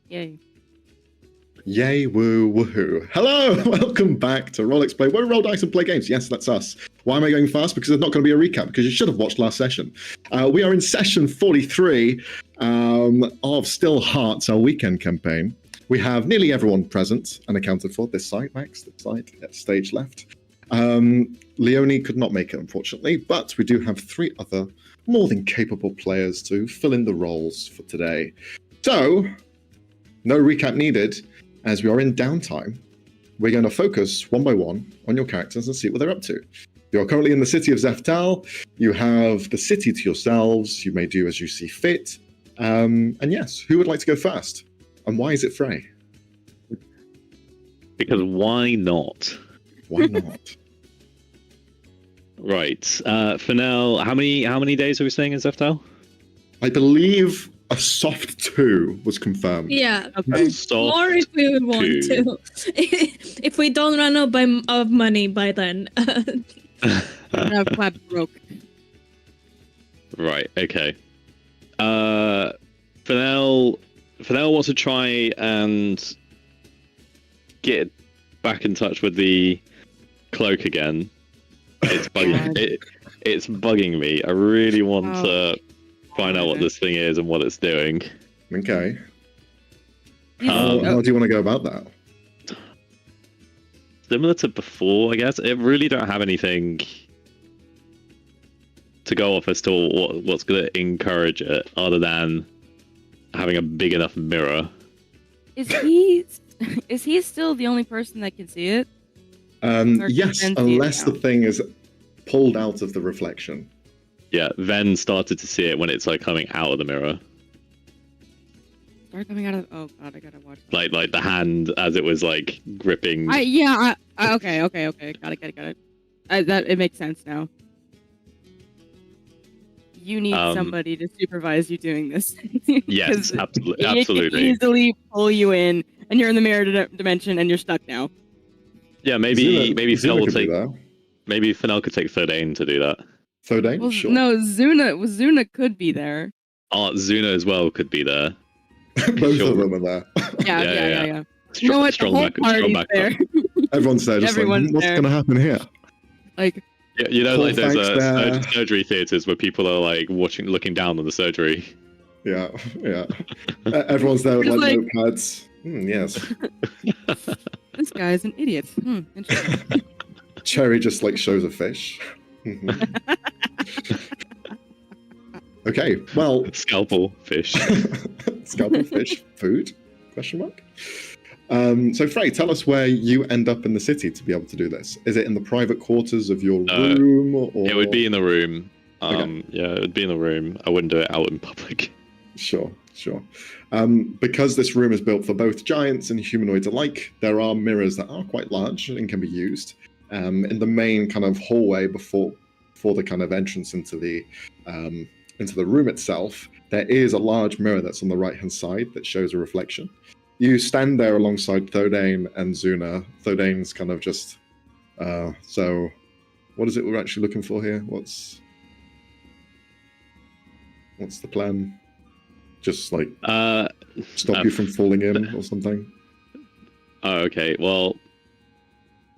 Yay. Yay, woo, woohoo. Hello, welcome back to Roll Explain, where we roll dice and play games. Yes, that's us. Why am I going fast? Because there's not going to be a recap, because you should have watched last session. We are in session 43 of Still Hearts, our weekend campaign. We have nearly everyone present and accounted for. This side, Max, this side, stage left. Leonie could not make it, unfortunately, but we do have 3 other more than capable players to fill in the roles for today. So, no recap needed. As we are in downtime, we're going to focus one by one on your characters and see what they're up to. You're currently in the City of Zephtal. You have the city to yourselves. You may do as you see fit. And yes, who would like to go first? And why is it Frey? Because why not? Why not? Right. For now, how many days are we staying in Zephtal? I believe a soft 2 was confirmed. Yeah, Okay. more if we would want to. If we don't run out of money by then. No, clap broke. Right. Okay. Fennel wants to try and get back in touch with the cloak again. It's bugging. It's bugging me. I really want to find out what this thing is and what it's doing. Okay. How do you want to go about that? Similar to before, I guess. I really don't have anything to go off as to what's going to encourage it, other than having a big enough mirror. Is he still the only person that can see it? Yes, unless the thing is pulled out of the reflection. Yeah, Ven started to see it when it's like coming out of the mirror. Start coming out of. Oh god, I gotta watch. Like the hand as it was like gripping. Okay. Got it. That it makes sense now. You need somebody to supervise you doing this. Yes, absolutely. It can easily pull you in, and you're in the mirror dimension, and you're stuck now. Yeah, maybe Fennel will take. Maybe Fennel could take Thirdain to do that. Thirdain? Well, sure. No, Zuna could be there. Oh, Zuna as well could be there. Both of them are there. Yeah. You know what? The whole party's there. Everyone's there. Just Everyone's what's going to happen here? Like, yeah, you know, like there's surgery theaters where people are like looking down on the surgery. Yeah. Everyone's there with like notepads. Yes. This guy's an idiot. Interesting. Cherry just like shows a fish. Okay, well, scalpel fish. Scalpel fish food? Question mark. So Frey, tell us where you end up in the city to be able to do this. Is it in the private quarters of your room, or it would be in the room? Okay. Yeah, it would be in the room. I wouldn't do it out in public. Sure. Because this room is built for both giants and humanoids alike, there are mirrors that are quite large and can be used. In the main kind of hallway before the kind of entrance into the room itself, there is a large mirror that's on the right-hand side that shows a reflection. You stand there alongside Thirdain and Zuna. Thirdain's kind of just... so, what is it we're actually looking for here? What's the plan? Just like stop you from falling in or something? Oh, okay. Well,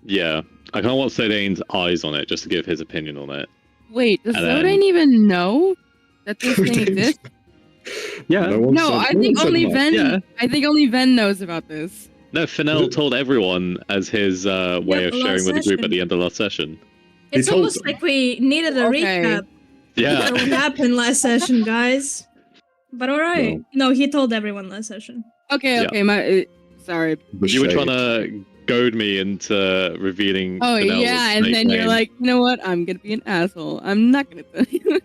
yeah. I kind of want Thirdain's eyes on it just to give his opinion on it. Wait, does Thirdain even know that this thing exists? Yeah. I think only Ven. Yeah. I think only Ven knows about this. No, Fennel told everyone as his way of sharing with the group at the end of last session. It's almost like we needed a recap. Yeah. What happened last session, guys? But alright. No, he told everyone last session. Okay, sorry. You were trying to goad me into revealing. Oh, Fennel's yeah, and then you're like, you know what? I'm gonna be an asshole. I'm not gonna tell you.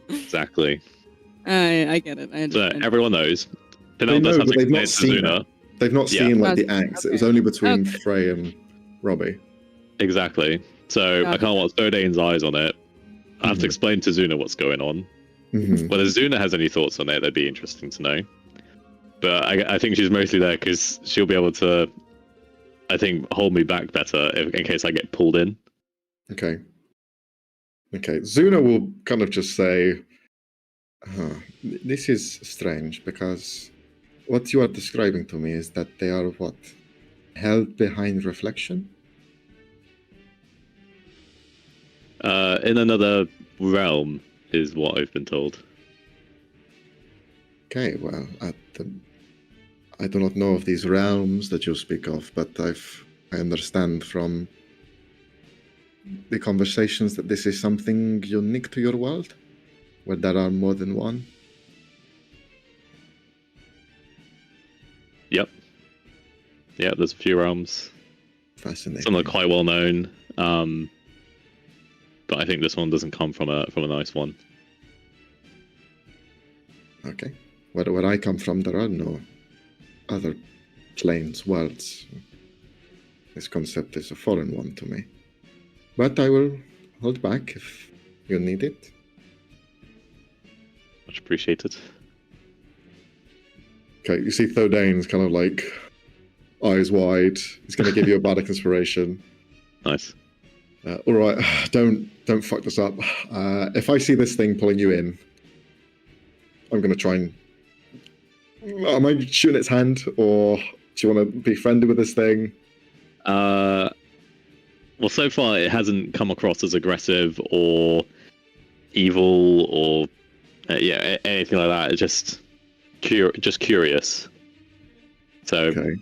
Exactly. I get it. I understand. So everyone knows. Fennel does have to explain to Zuna. They've not seen like the acts. Okay. It was only between Frey and Robbie. Exactly. So I can't want Thirdain's eyes on it. I have to explain to Zuna what's going on. Whether Zuna has any thoughts on it, that'd be interesting to know. But I think she's mostly there because she'll be able to, I think, hold me back better in case I get pulled in. Okay. Zuna will kind of just say, this is strange because what you are describing to me is that they are what? Held behind reflection? In another realm, is what I've been told. Okay, well, I do not know of these realms that you speak of, but I understand from the conversations that this is something unique to your world, where there are more than one. Yep. Yeah, there's a few realms. Fascinating. Some are quite well known, but I think this one doesn't come from a nice one. Okay. Where I come from, there are no other planes, worlds. This concept is a foreign one to me. But I will hold back if you need it. Much appreciated. Okay, you see Thodane's kind of like eyes wide. He's going to give you a bardic inspiration. Nice. All right, don't fuck this up. If I see this thing pulling you in, I'm going to try and... Am I shooting its hand, or do you want to be friendly with this thing? Well, so far it hasn't come across as aggressive or evil or anything like that. It's just curious. So Okay.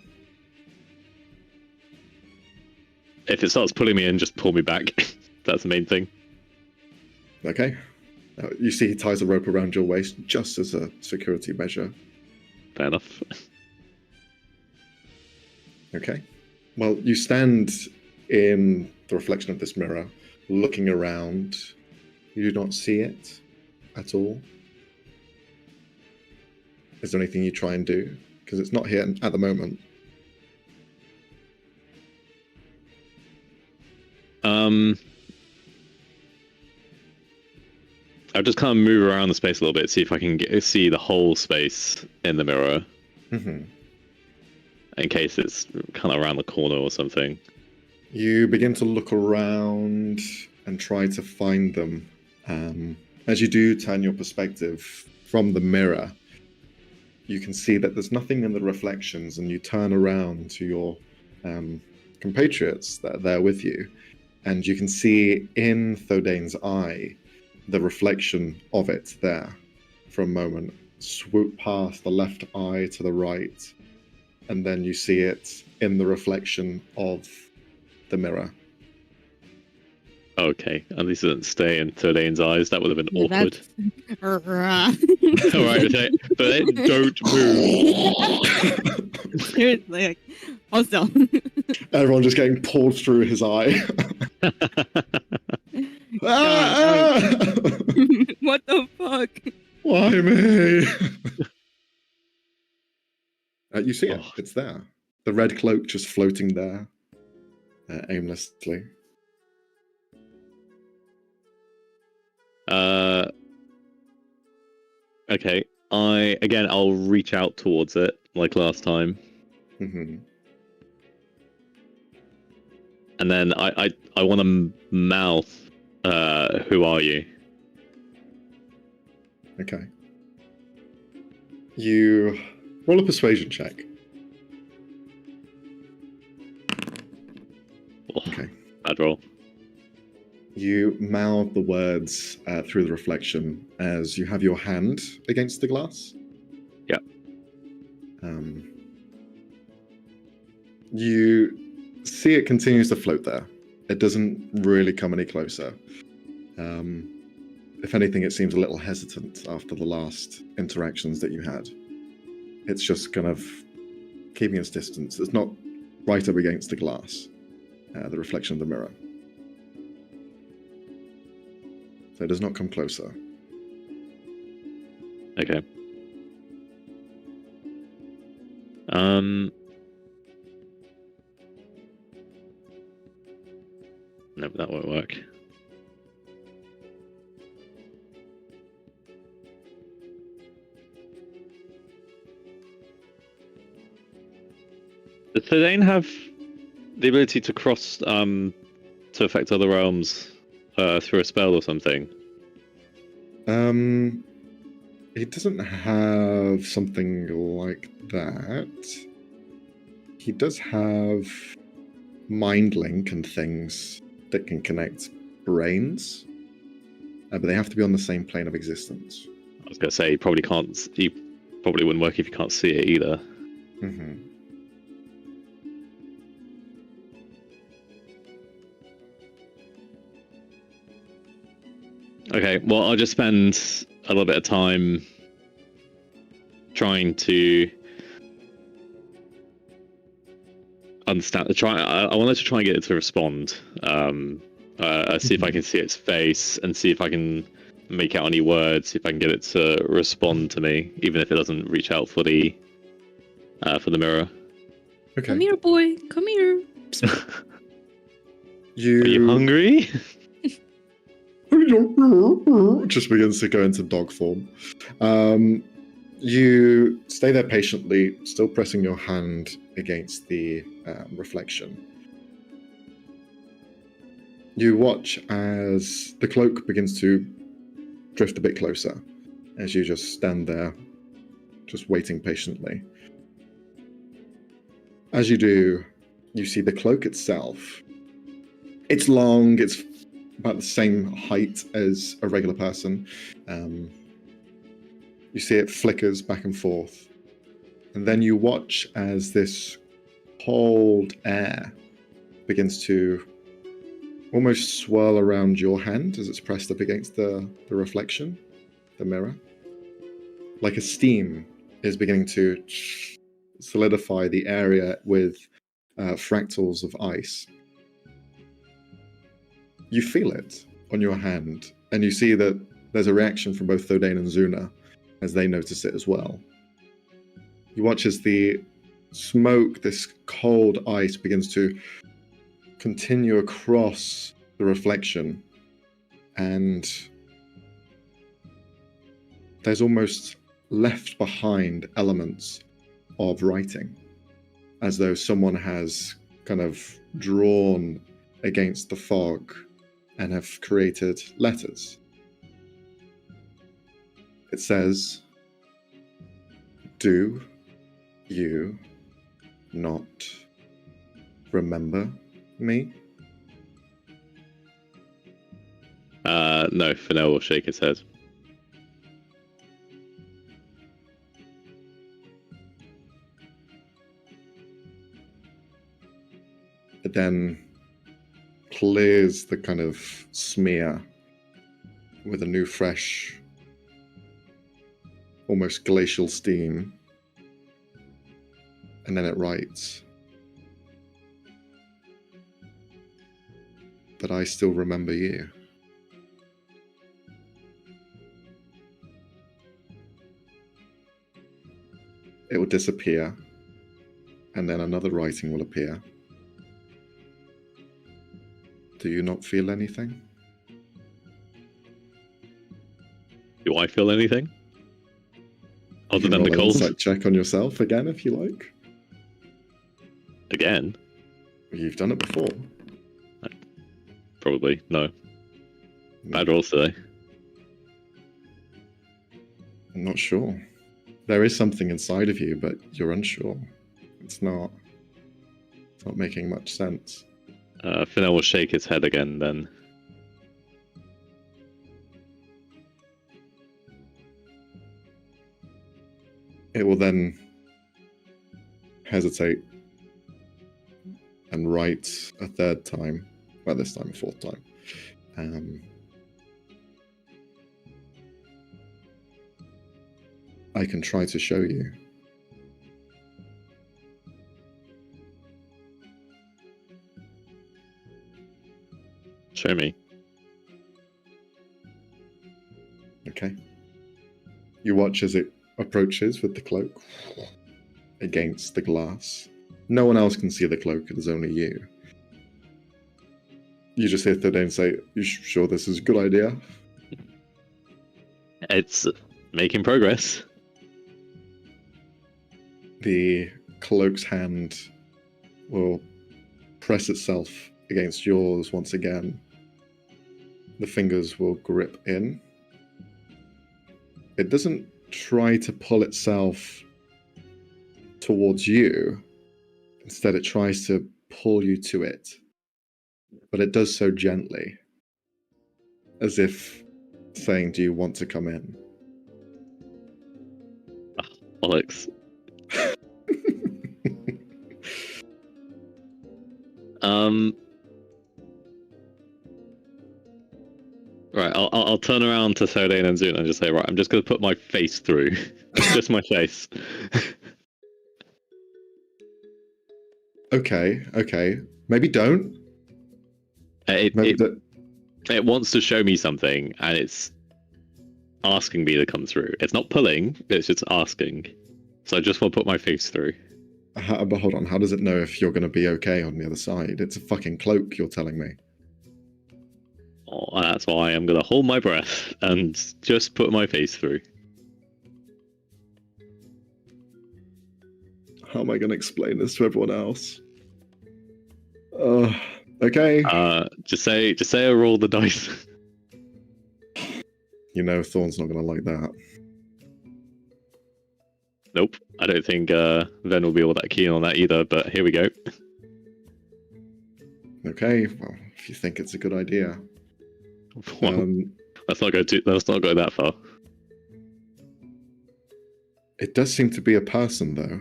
if it starts pulling me in, just pull me back. That's the main thing. Okay. You see he ties a rope around your waist just as a security measure. Fair enough. Okay. Well, you stand in the reflection of this mirror, looking around. You do not see it at all. Is there anything you try and do? Because it's not here at the moment. I'll just kind of move around the space a little bit, see if I can see the whole space in the mirror. Mm-hmm. In case it's kind of around the corner or something. You begin to look around and try to find them. As you do turn your perspective from the mirror, you can see that there's nothing in the reflections, and you turn around to your compatriots that are there with you, and you can see in Thodane's eye the reflection of it there for a moment, swoop past the left eye to the right, and then you see it in the reflection of the mirror. Okay, at least it didn't stay in Thodane's eyes. That would have been awkward. That's... Alright, okay. But don't move. Seriously, like, hold still. Everyone just getting pulled through his eye. What the fuck? Why me? You see it. Oh. It's there. The red cloak just floating there, aimlessly. Okay. I'll reach out towards it like last time. Mm-hmm. And then I want to mouth, who are you? Okay. You roll a persuasion check. Oh, Okay. bad roll. You mouth the words through the reflection as you have your hand against the glass. Yeah. You see it continues to float there. It doesn't really come any closer. If anything, it seems a little hesitant after the last interactions that you had. It's just kind of keeping its distance. It's not right up against the glass, the reflection of the mirror. So it does not come closer. Okay. Nope, that won't work. Does Thadane have the ability to cross, to affect other realms, through a spell or something? He doesn't have something like that. He does have mind link and things that can connect brains, but they have to be on the same plane of existence. I was gonna say he probably can't. He probably wouldn't work if you can't see it either. Mm-hmm. Okay, well, I'll just spend a little bit of time trying to understand. I wanted to try and get it to respond. See if I can see its face and see if I can make out any words. See if I can get it to respond to me, even if it doesn't reach out for the mirror. Okay. Come here, boy. Come here. Are you hungry? Just begins to go into dog form. You stay there patiently, still pressing your hand against the reflection. You watch as the cloak begins to drift a bit closer, as you just stand there, just waiting patiently. As you do, you see the cloak itself. It's long, it's about the same height as a regular person. You see it flickers back and forth. And then you watch as this cold air begins to almost swirl around your hand as it's pressed up against the reflection, the mirror. Like a steam is beginning to solidify the area with fractals of ice. You feel it on your hand, and you see that there's a reaction from both Thodane and Zuna as they notice it as well. You watch as the smoke, this cold ice, begins to continue across the reflection, and there's almost left behind elements of writing, as though someone has kind of drawn against the fog and have created letters. It says, "Do you not remember me?" No, Fennel will shake his head. It then clears the kind of smear with a new, fresh, almost glacial steam. And then it writes, "But I still remember you." It will disappear, and then another writing will appear. Do you not feel anything? Do I feel anything? Other You than the roll an cold? insight check on yourself again, if you like. Again? You've done it before. Probably. No. Bad rolls today. I'm not sure. There is something inside of you, but you're unsure. It's not making much sense. Fennel will shake his head again then. It will then hesitate and write a third time, well, this time a fourth time. I can try to show you. Show me. Okay. You watch as it approaches with the cloak against the glass. No one else can see the cloak, it is only you. You just hear Thodane say, "You sure this is a good idea?" It's making progress. The cloak's hand will press itself against yours once again. The fingers will grip in. It doesn't try to pull itself towards you. Instead, it tries to pull you to it. But it does so gently, as if saying, do you want to come in? Alex. Right, I'll turn around to Sodane and Zuna and just say, right, I'm just going to put my face through. Just my face. Okay. Maybe don't. It wants to show me something, and it's asking me to come through. It's not pulling, it's just asking. So I just want to put my face through. But hold on, how does it know if you're going to be okay on the other side? It's a fucking cloak, you're telling me. Oh, that's why I'm going to hold my breath and just put my face through. How am I going to explain this to everyone else? Okay. Just say I roll the dice. You know Thorn's not going to like that. Nope. I don't think Ven will be all that keen on that either, but here we go. Okay, well, if you think it's a good idea. Well, let's not go that far. It does seem to be a person, though.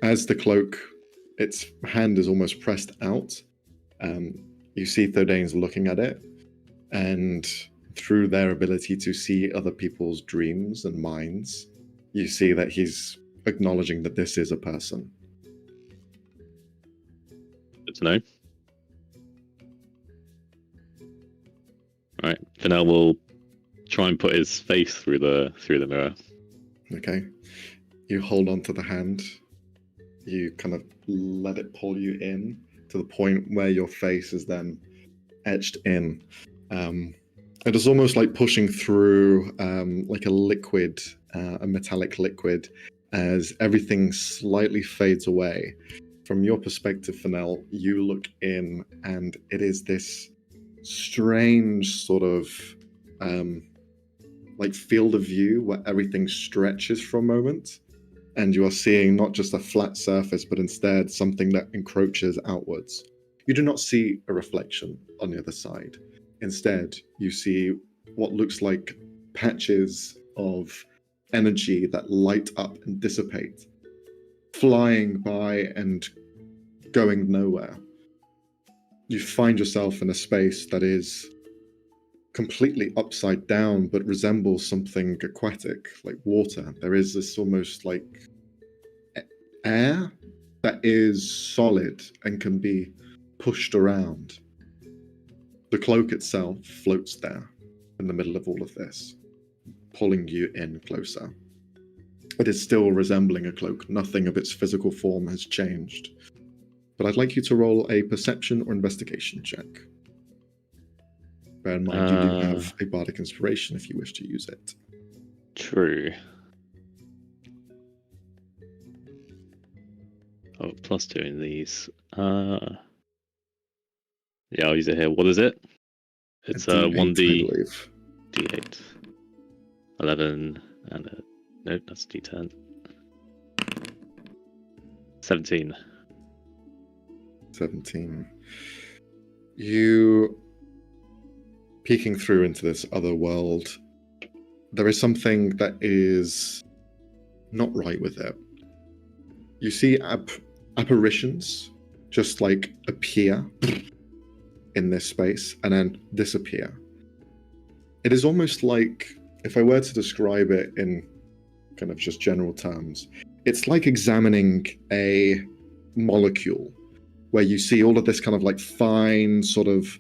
As the cloak, its hand is almost pressed out. You see Thodane's looking at it, and through their ability to see other people's dreams and minds, you see that he's acknowledging that this is a person. Good to know. Alright, Fennel will try and put his face through the mirror. Okay. You hold on to the hand. You kind of let it pull you in to the point where your face is then etched in. It is almost like pushing through like a liquid, a metallic liquid, as everything slightly fades away. From your perspective, Fennel, you look in and it is this strange sort of like field of view where everything stretches for a moment, and you are seeing not just a flat surface, but instead something that encroaches outwards. You do not see a reflection on the other side. Instead, you see what looks like patches of energy that light up and dissipate, flying by and going nowhere. You find yourself in a space that is completely upside down, but resembles something aquatic, like water. There is this almost like air that is solid and can be pushed around. The cloak itself floats there in the middle of all of this, pulling you in closer. It is still resembling a cloak. Nothing of its physical form has changed. But I'd like you to roll a perception or investigation check. Bear in mind, you do have a bardic inspiration if you wish to use it. True. Oh, +2 in these. Yeah, I'll use it here. What is it? It's a 1d. D8. 11 and a... Nope, that's D10. 17. 17. You peeking through into this other world, there is something that is not right with it. You see apparitions just like appear in this space and then disappear. It is almost like, if I were to describe it in kind of just general terms, it's like examining a molecule where you see all of this kind of like fine sort of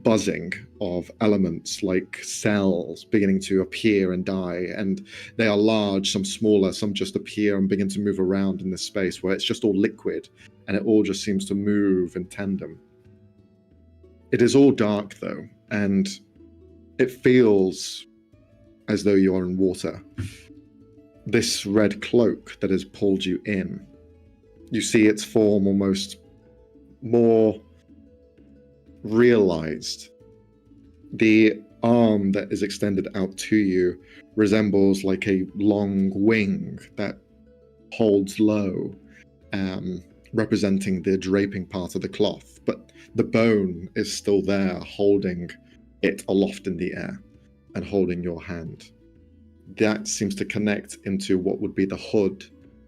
buzzing of elements like cells beginning to appear and die, and they are large, some smaller, some just appear and begin to move around in this space where it's just all liquid and it all just seems to move in tandem. It is all dark though, and it feels as though you are in water. This red cloak that has pulled you in, you see its form almost more realized. The arm that is extended out to you resembles like a long wing that holds low, representing the draping part of the cloth, but the bone is still there, holding it aloft in the air and holding your hand. That seems to connect into what would be the hood,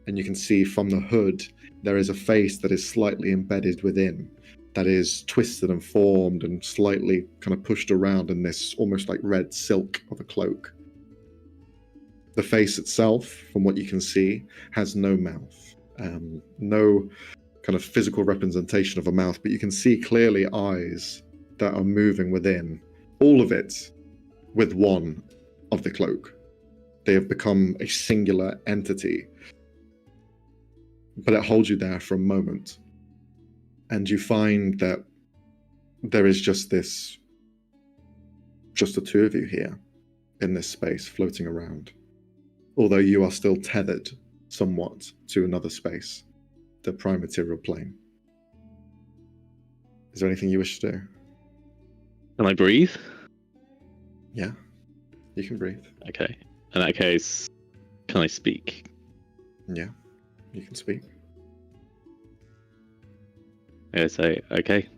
and you can see from the hood there is a face that is slightly embedded within, that is twisted and formed and slightly kind of pushed around in this almost like red silk of a cloak. The face itself, from what you can see, has no mouth, no kind of physical representation of a mouth, but you can see clearly eyes that are moving within, all of it with one of the cloak. They have become a singular entity, but it holds you there for a moment. And you find that there is just the two of you here in this space floating around, although you are still tethered somewhat to another space, the prime material plane. Is there anything you wish to do? Can I breathe? Yeah, you can breathe. Okay. In that case, can I speak? Yeah, you can speak. I say, okay,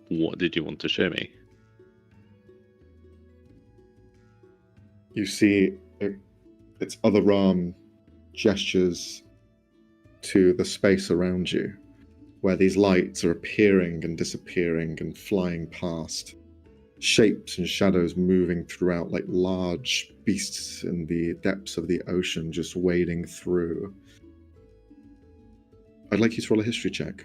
what did you want to show me? You see its other arm gestures to the space around you, where these lights are appearing and disappearing and flying past. Shapes and shadows moving throughout like large beasts in the depths of the ocean, just wading through. I'd like you to roll a history check.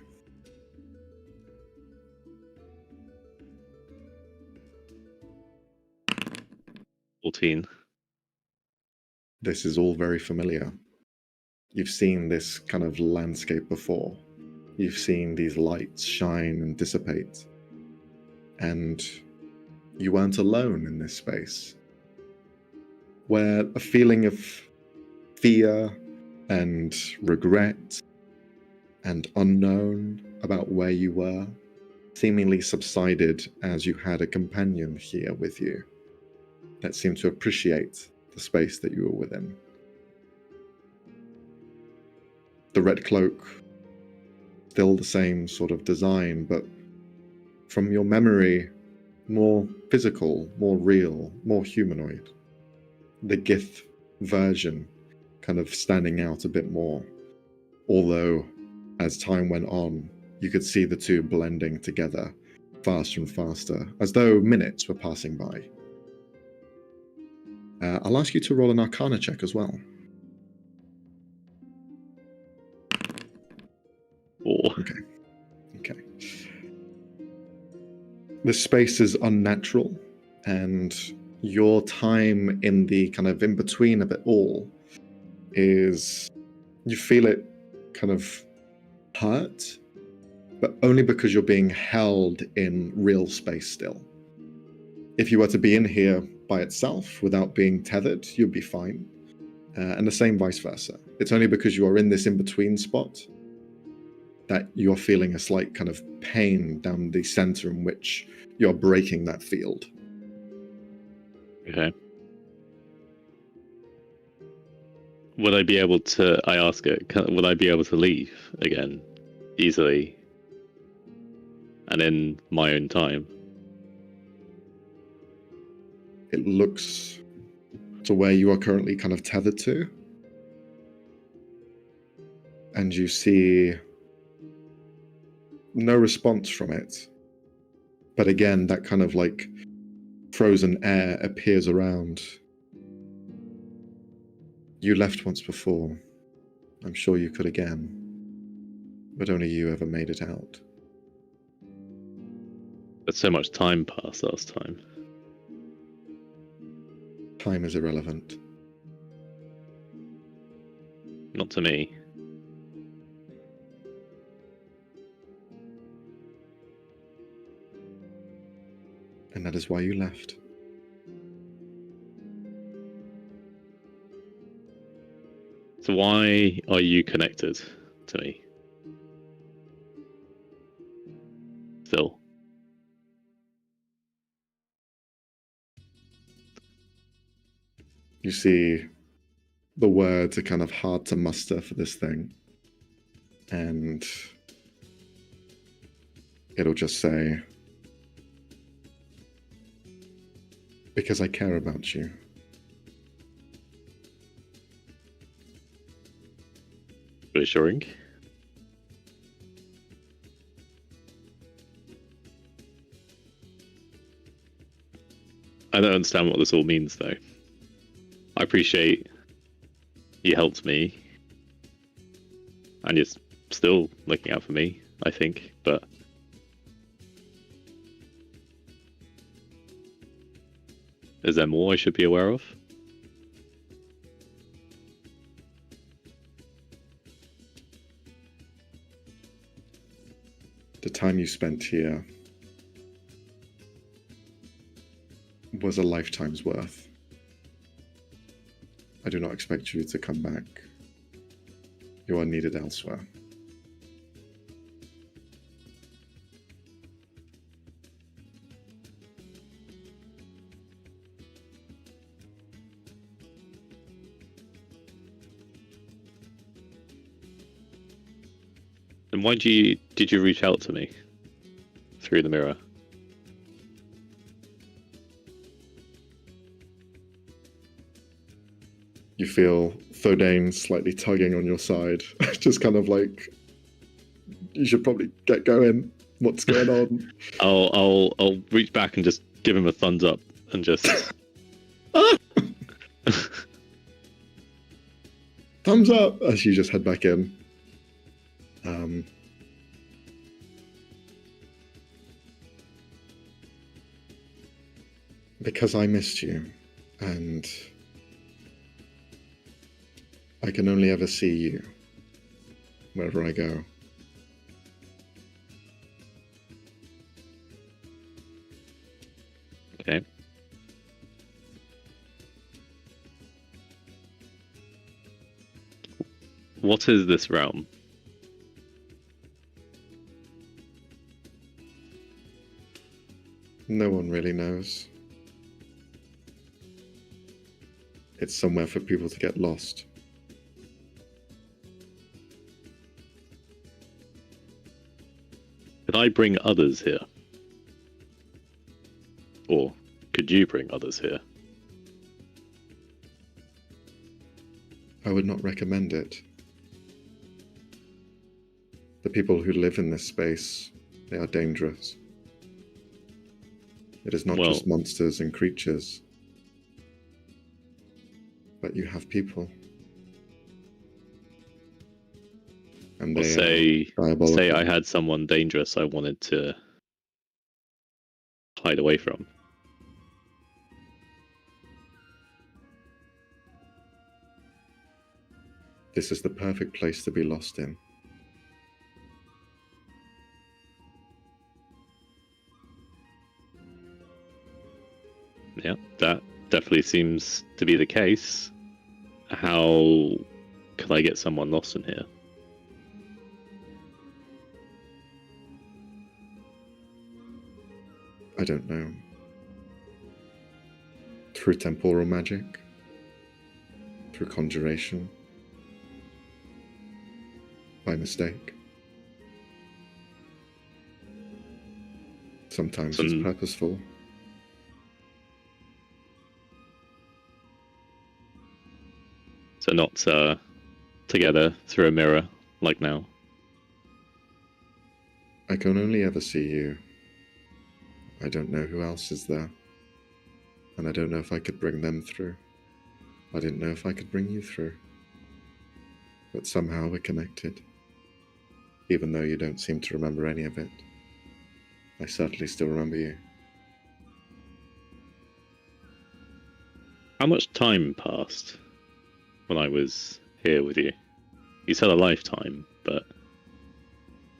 This is all very familiar. You've seen this kind of landscape before. You've seen these lights shine and dissipate. And you weren't alone in this space, where a feeling of fear and regret and unknown about where you were seemingly subsided as you had a companion here with you that seemed to appreciate the space that you were within. The red cloak, still the same sort of design, but from your memory, more physical, more real, more humanoid. The Gith version kind of standing out a bit more, although as time went on, you could see the two blending together faster and faster, as though minutes were passing by. I'll ask you to roll an Arcana check as well. Oh. Okay. This space is unnatural, and your time in the kind of in-between of it all is, you feel it kind of hurt, but only because you're being held in real space still. If you were to be in here by itself without being tethered, you'd be fine. And the same vice versa. It's only because you are in this in-between spot that you're feeling a slight kind of pain down the center in which you're breaking that field. Okay. Would I be able to, I ask it, would I be able to leave again easily and in my own time? It looks to where you are currently kind of tethered to, and you see no response from it. But again, that kind of like frozen air appears around. You left once before. I'm sure you could again. But only you ever made it out. But so much time passed last time. Time is irrelevant. Not to me. And that is why you left. So why are you connected to me? Still. You see the words are kind of hard to muster for this thing. And it'll just say, because I care about you. Reassuring. I don't understand what this all means, though. I appreciate you helped me, and you're still looking out for me, I think, but... Is there more I should be aware of? The time you spent here was a lifetime's worth. I do not expect you to come back. You are needed elsewhere. And why did you reach out to me through the mirror? You feel Thodane slightly tugging on your side. Just kind of like, you should probably get going. What's going on? I'll reach back and just give him a thumbs up and just thumbs up as you just head back in. Because I missed you, and I can only ever see you wherever I go. Okay. What is this realm? No one really knows. It's somewhere for people to get lost. Could I bring others here? Or could you bring others here? I would not recommend it. The people who live in this space, they are dangerous. It is not just monsters and creatures, but you have people. And they are diabolical. Say I had someone dangerous I wanted to hide away from. This is the perfect place to be lost in. Yeah, that definitely seems to be the case. How could I get someone lost in here? I don't know. Through temporal magic? Through conjuration? By mistake? Sometimes it's purposeful. So not together through a mirror like now. I can only ever see you. I don't know who else is there. And I don't know if I could bring them through. I didn't know if I could bring you through. But somehow we're connected. Even though you don't seem to remember any of it. I certainly still remember you. How much time passed when I was here with you? You said a lifetime, but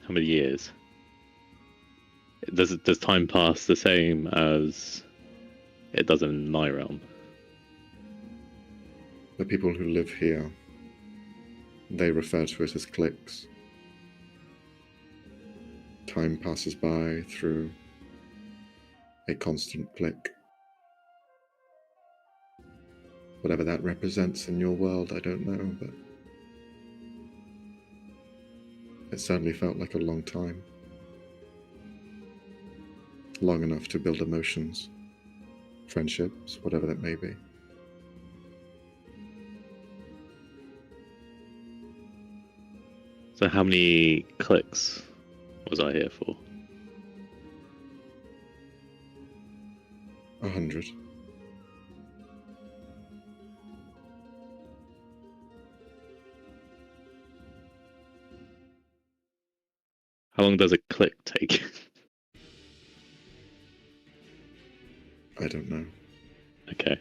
how many years? Does time pass the same as it does in my realm? The people who live here, they refer to it as clicks. Time passes by through a constant click. Whatever that represents in your world, I don't know, but it certainly felt like a long time. Long enough to build emotions, friendships, whatever that may be. So how many clicks was I here for? 100. How long does a click take? I don't know. Okay.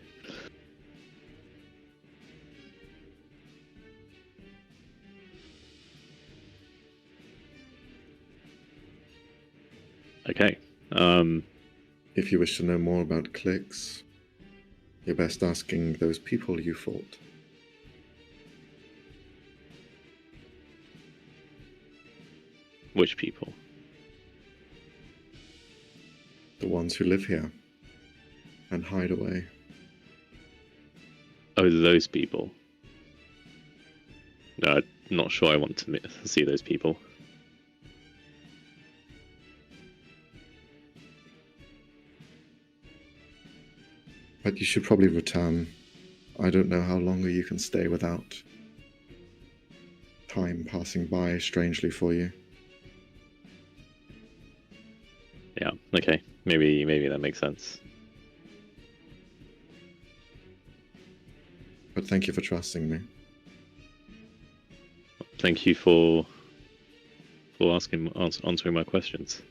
Okay. If you wish to know more about clicks, you're best asking those people you fought. Which people? The ones who live here and hide away. Oh, those people. No, I'm not sure I want to see those people. But you should probably return. I don't know how longer you can stay without time passing by strangely for you. Yeah, okay. Maybe that makes sense. But thank you for trusting me. Thank you for answering my questions.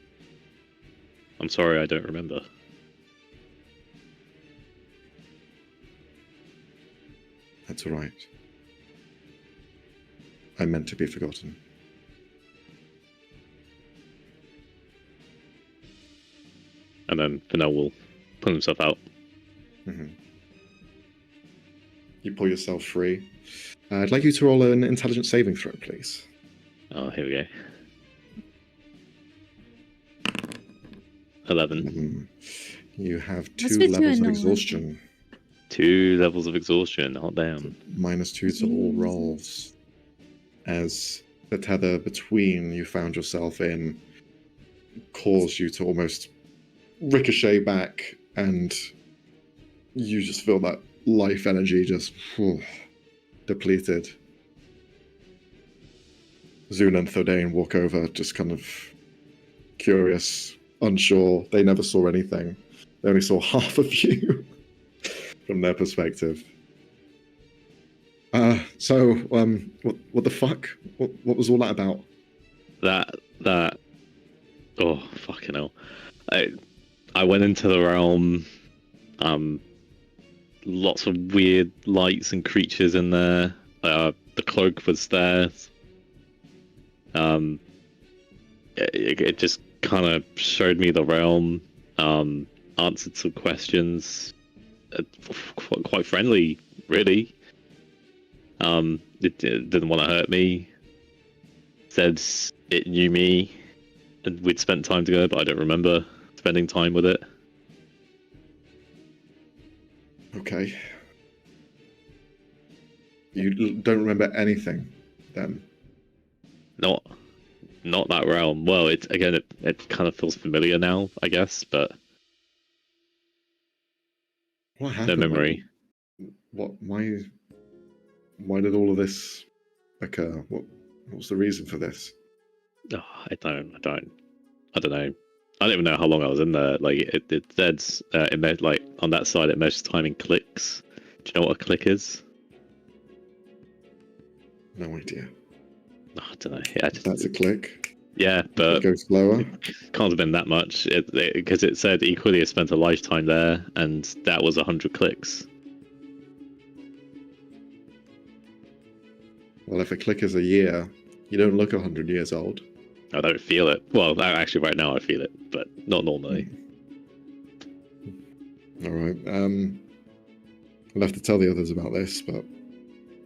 I'm sorry I don't remember. That's all right. I meant to be forgotten. And then Fennel will pull himself out. Mm-hmm. You pull yourself free. I'd like you to roll an intelligence saving throw, please. Oh, here we go. 11. You have Must 2 be too levels of annoying. exhaustion. 2 levels of exhaustion. Hot damn. -2 to all rolls. As the tether between you found yourself in caused you to almost ricochet back, and you just feel that life energy just depleted. Zuna and Thordane walk over, just kind of curious, unsure. They never saw anything. They only saw half of you from their perspective. So, what the fuck? What was all that about? That. Oh, fucking hell. I went into the realm. Lots of weird lights and creatures in there. The cloak was there. It just kind of showed me the realm. Answered some questions. Quite friendly, really. It didn't want to hurt me. Said it knew me, and we'd spent time together, but I don't remember spending time with it. Okay. You don't remember anything, then? Not that realm. Well, it kind of feels familiar now, I guess, but What happened? no memory. Why did all of this occur? What was the reason for this? Oh, I don't know. I don't even know how long I was in there. Like it said, like on that side, it measures time in clicks. Do you know what a click is? No idea. Oh, I don't know. Yeah, That's a click. Yeah, but It goes slower. Can't have been that much because it said equally has spent a lifetime there, and that was 100 clicks. Well, if a click is a year, you don't look 100 years old. I don't feel it. Well, actually, right now I feel it, but not normally. All right. I'll have to tell the others about this, but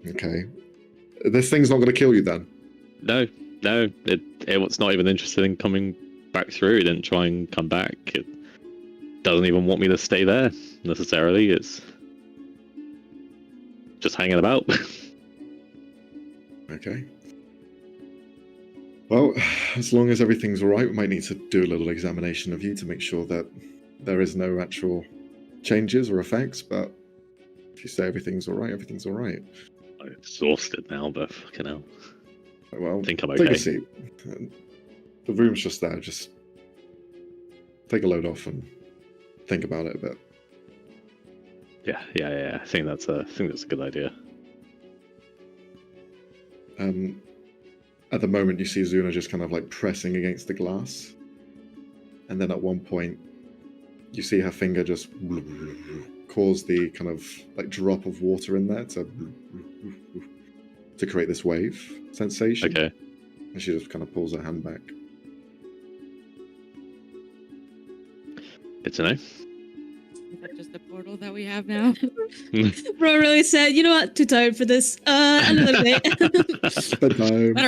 okay. This thing's not going to kill you then? No. It was not even interested in coming back through. It didn't try and come back. It doesn't even want me to stay there necessarily. just hanging about. Okay. Well, as long as everything's all right, we might need to do a little examination of you to make sure that there is no actual changes or effects, but if you say everything's all right, everything's all right. I'm exhausted now, but fucking hell. Well, I think I'm take okay. a seat. The room's just there. Just take a load off and think about it a bit. Yeah. I think that's a good idea. At the moment, you see Zuna just kind of like pressing against the glass, and then at one point, you see her finger just cause the kind of like drop of water in there to create this wave sensation. Okay. And she just kind of pulls her hand back. Good to know. Is that just a portal that we have now? Bro really said, you know what? Too tired for this. Another day. Bedtime. Let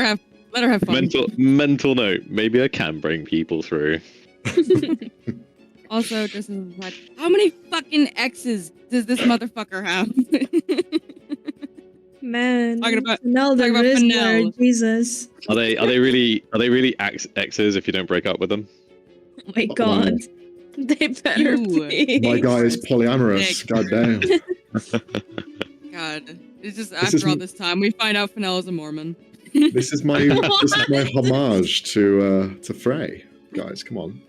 her have fun. Mental note. Maybe I can bring people through. Also, just as like, how many fucking exes does this motherfucker have? Man. Talking about Rizzler, Fennel. Jesus. Are they really exes if you don't break up with them? Oh my god. They better You. be. My guy is polyamorous. God damn. God, it's just This is after all this time, we find out Fennel is a Mormon. This is my homage to Frey. Guys, come on.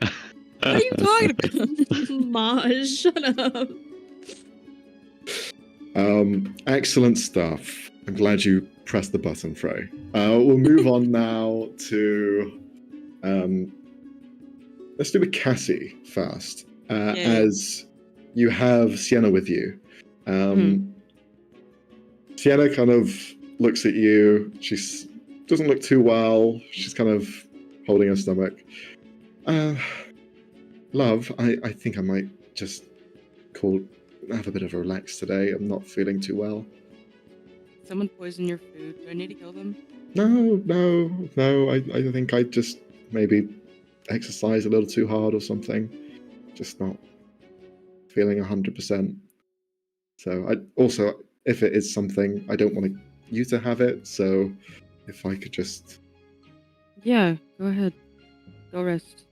What are you talking about? Maj, shut up. Excellent stuff. I'm glad you pressed the button, Frey. We'll move on now to let's do with Cassie first, as you have Sienna with you. Sienna kind of looks at you. She doesn't look too well. She's kind of holding her stomach. Love, I think I might just have a bit of a relax today. I'm not feeling too well. Someone poisoned your food. Do I need to kill them? No. I think I just maybe exercise a little too hard or something. Just not feeling 100%. So I also, if it is something, I don't want you to have it. So if I could just... Yeah, go ahead. Go rest.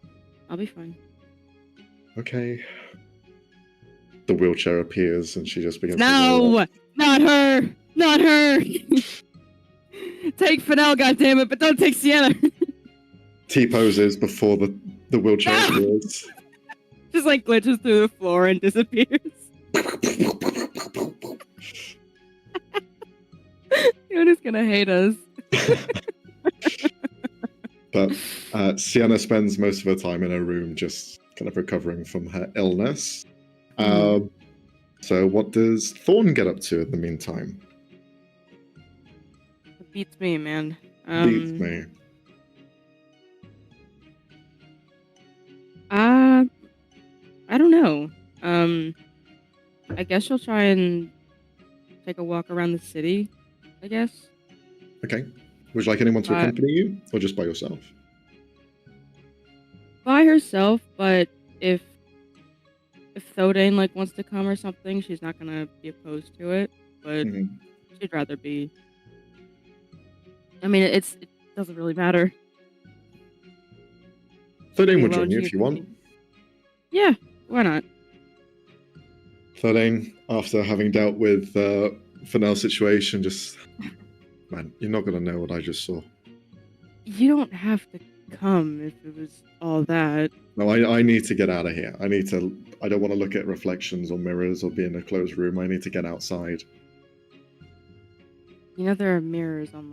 I'll be fine. Okay. The wheelchair appears and she just begins to... No! Not her! Not her! Take Fennel, goddammit, but don't take Sienna! T-poses before the wheelchair appears. Just like glitches through the floor and disappears. Yoda's gonna hate us. But Sienna spends most of her time in her room just kind of recovering from her illness. So what does Thorn get up to in the meantime? It beats me, man. Beats me. I don't know. I guess she'll try and take a walk around the city, I guess. Okay. Would you like anyone to accompany you, or just by yourself? By herself, but if Thodane like wants to come or something, she's not gonna be opposed to it. But she'd rather be. I mean, it doesn't really matter. Thordane will join you if you want. Yeah, why not? Thordane, after having dealt with Fennel's situation, just... Man, you're not going to know what I just saw. You don't have to come if it was all that. No, I need to get out of here. I don't want to look at reflections or mirrors or be in a closed room. I need to get outside. You know there are mirrors on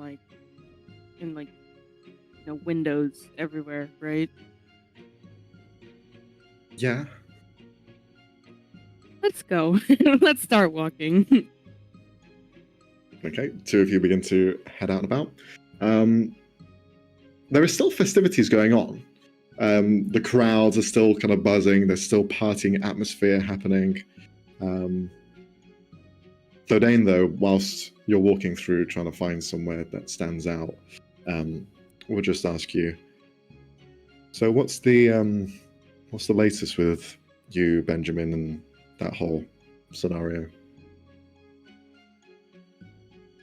windows everywhere, right? Yeah. Let's go. Let's start walking. Okay, two of you begin to head out and about. There are still festivities going on. The crowds are still kind of buzzing. There's still partying atmosphere happening. Thordane, though, whilst you're walking through trying to find somewhere that stands out, we'll just ask you. So, what's the latest with you, Benjamin, and that whole scenario?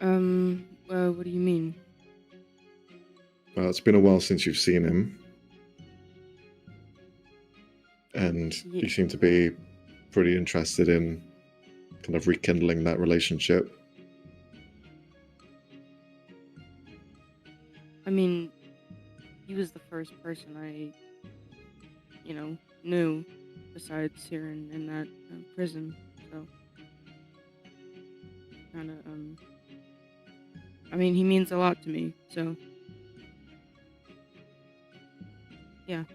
What do you mean? It's been a while since you've seen him. And you seem to be pretty interested in kind of rekindling that relationship. I mean, he was the first person I, knew besides Siren in that prison. So, kind of, I mean, he means a lot to me. So, yeah.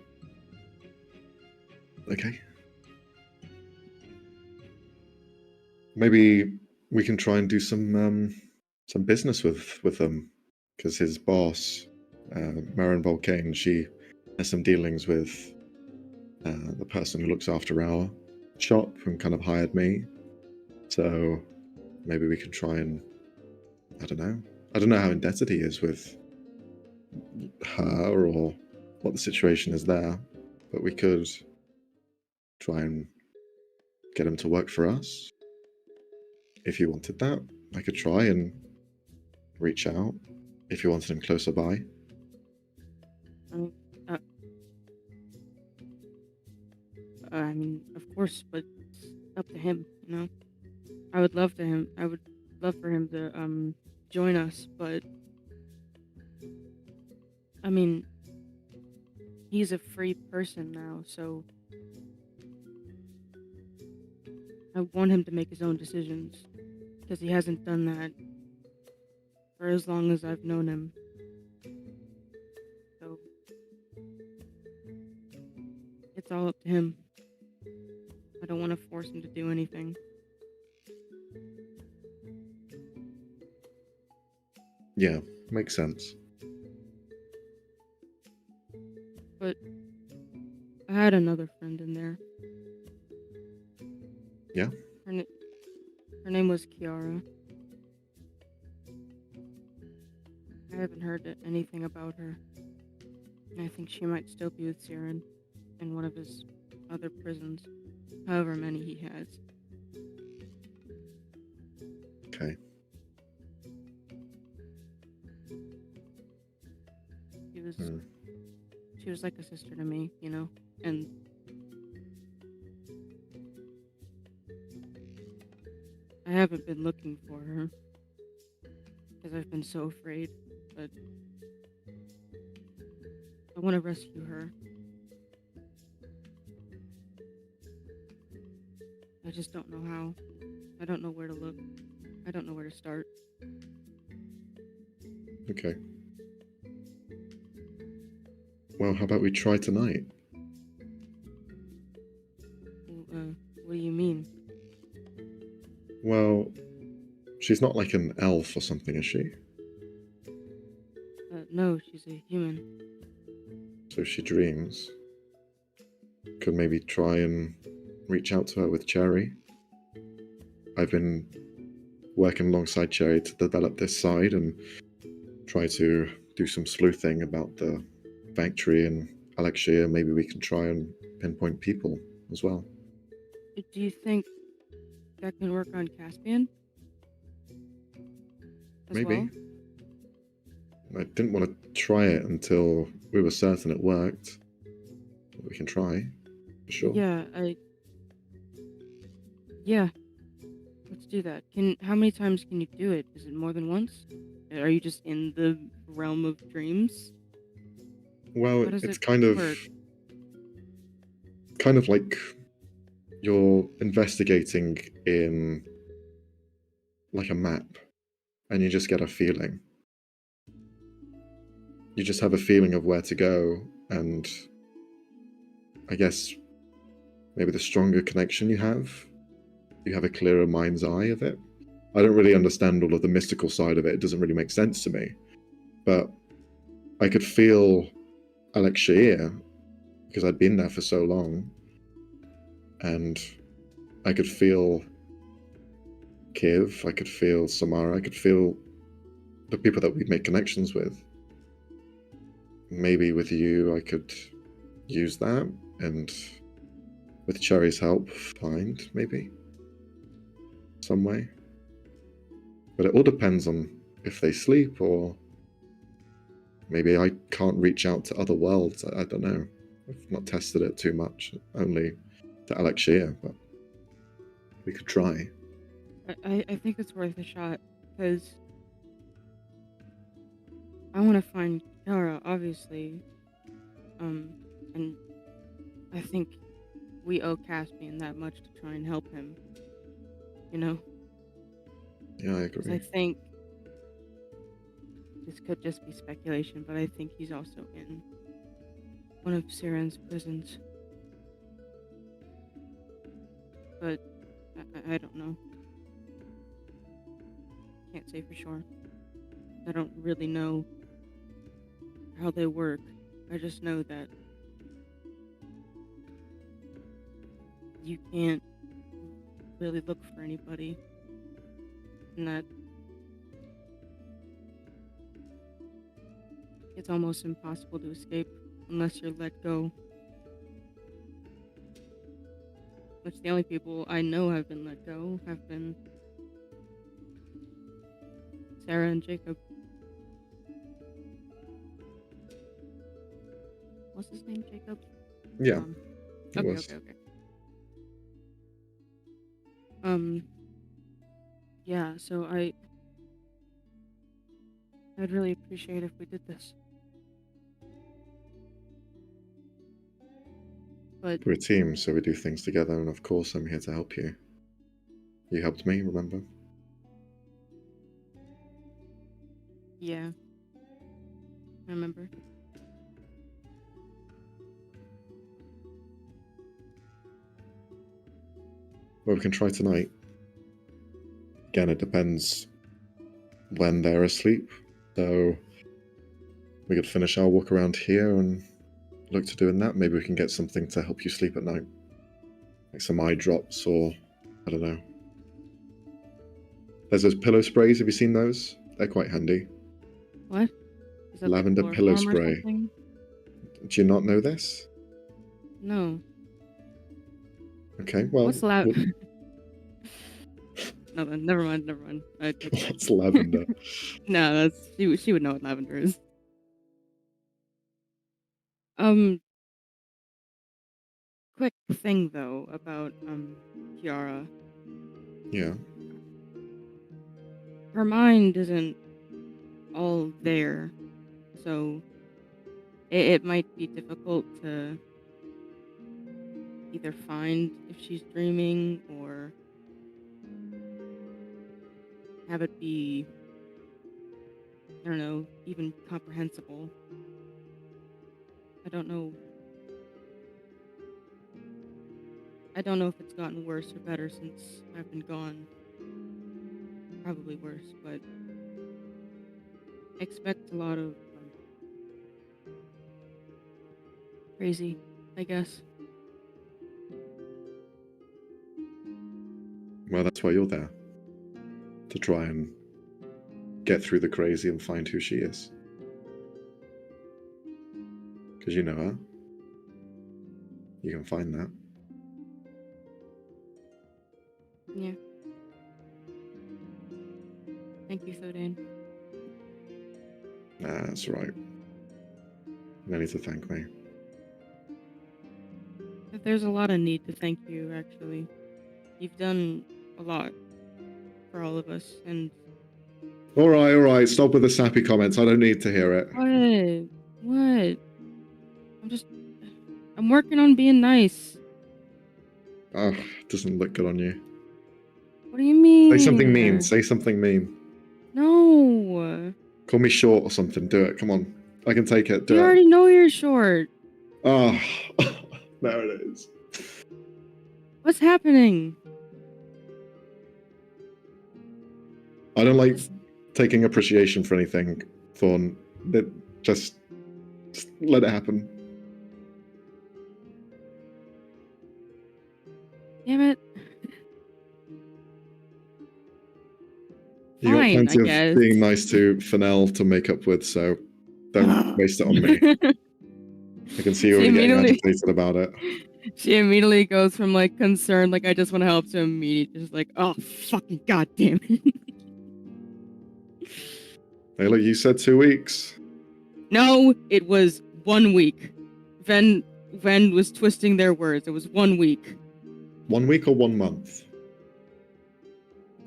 Okay. Maybe we can try and do some business with them, because his boss, Marin Volcane, she has some dealings with the person who looks after our shop and kind of hired me. So maybe we can try and, I don't know how indebted he is with her or what the situation is there, but we could try and get him to work for us. If you wanted that, I could try and reach out if you wanted him closer by. I mean, of course, but it's up to him, I would love for him to join us, but I mean, he's a free person now, so I want him to make his own decisions, because he hasn't done that for as long as I've known him. So it's all up to him. I don't want to force him to do anything. Yeah, makes sense. But I had another friend in there. Yeah? Her name was Kiara. I haven't heard anything about her. And I think she might still be with Siren in one of his other prisons, however many he has. Okay. She was like a sister to me, and I haven't been looking for her because I've been so afraid, but I want to rescue her. I just don't know how. I don't know where to look. I don't know where to start. Okay. Well, how about we try tonight? What do you mean? Well, she's not like an elf or something, is she? No, she's a human. So she dreams. Could maybe try and reach out to her with Cherry. I've been working alongside Cherry to develop this side and try to do some sleuthing about the factory and Alexia. Maybe we can try and pinpoint people as well. Do you think that can work on Caspian? Maybe. I didn't want to try it until we were certain it worked. But we can try, for sure. Yeah, let's do that. How many times can you do it? Is it more than once? Are you just in the realm of dreams? Well, it's kind of like you're investigating in like a map, and you just get a feeling. You just have a feeling of where to go, and I guess maybe the stronger connection you have a clearer mind's eye of it. I don't really understand all of the mystical side of it. It doesn't really make sense to me. But I could feel Alexia because I'd been there for so long. And I could feel Kiv, I could feel Samara, I could feel the people that we'd make connections with. Maybe with you, I could use that, and with Cherry's help, find maybe some way. But it all depends on if they sleep, or maybe I can't reach out to other worlds. I don't know. I've not tested it too much, only to Alexia, but we could try. I think it's worth a shot, because I want to find Kiara, obviously. And I think we owe Caspian that much to try and help him. You know? Yeah, I 'Cause I agree. think this could just be speculation, but I think he's also in one of Siren's prisons. But I don't know. Can't say for sure. I don't really know how they work. I just know that you can't really look for anybody, and that it's almost impossible to escape unless you're let go. Which the only people I know have been let go have been Sarah and Jacob. What's his name? Jacob? Yeah, it Okay, was. okay. Yeah, so I'd really appreciate if we did this. But We're a team, so we do things together, and of course I'm here to help you. You helped me, remember? yeah, I remember. Well, we can try tonight. Again, it depends when they're asleep. So we could finish our walk around here and look to doing that. Maybe we can get something to help you sleep at night. Like some eye drops, or I don't know. There's those pillow sprays, have you seen those? They're quite handy. What? Is that Lavender like pillow chloroform or spray. something? Do you not know this? No. Okay, well... What's lavender? No, never mind. I take it back. What's lavender? No, that's she would know what lavender is. Quick thing though about Kiara. Yeah. Her mind isn't all there, so it might be difficult to either find if she's dreaming or have it be, I don't know, even comprehensible. I don't know if it's gotten worse or better since I've been gone. Probably worse, but I expect a lot of crazy, I guess. Well, that's why you're there. To try and get through the crazy and find who she is. Because you know her. You can find that. Yeah. Thank you, Thodain. Nah, that's right. No need to thank me. There's a lot of need to thank you, actually. You've done a lot for all of us, and... All right. Stop with the sappy comments. I don't need to hear it. What? I'm working on being nice. Oh, it doesn't look good on you. What do you mean? Say something mean. Say something mean. No. Call me short or something. Do it. Come on. I can take it. Do You it. already know you're short. Oh, there it is. What's happening? I don't like taking appreciation for anything, Thorn. Just let it happen. Damn it. You got Fine, plenty I of guess. being nice to Fennel to make up with, so don't waste it on me. I can see you already getting agitated about it. She immediately goes from like concerned, like I just want to help, to immediately just like, oh fucking goddamn it. Ayla, you said 2 weeks. No, it was 1 week. Ven was twisting their words. It was 1 week. 1 week or 1 month?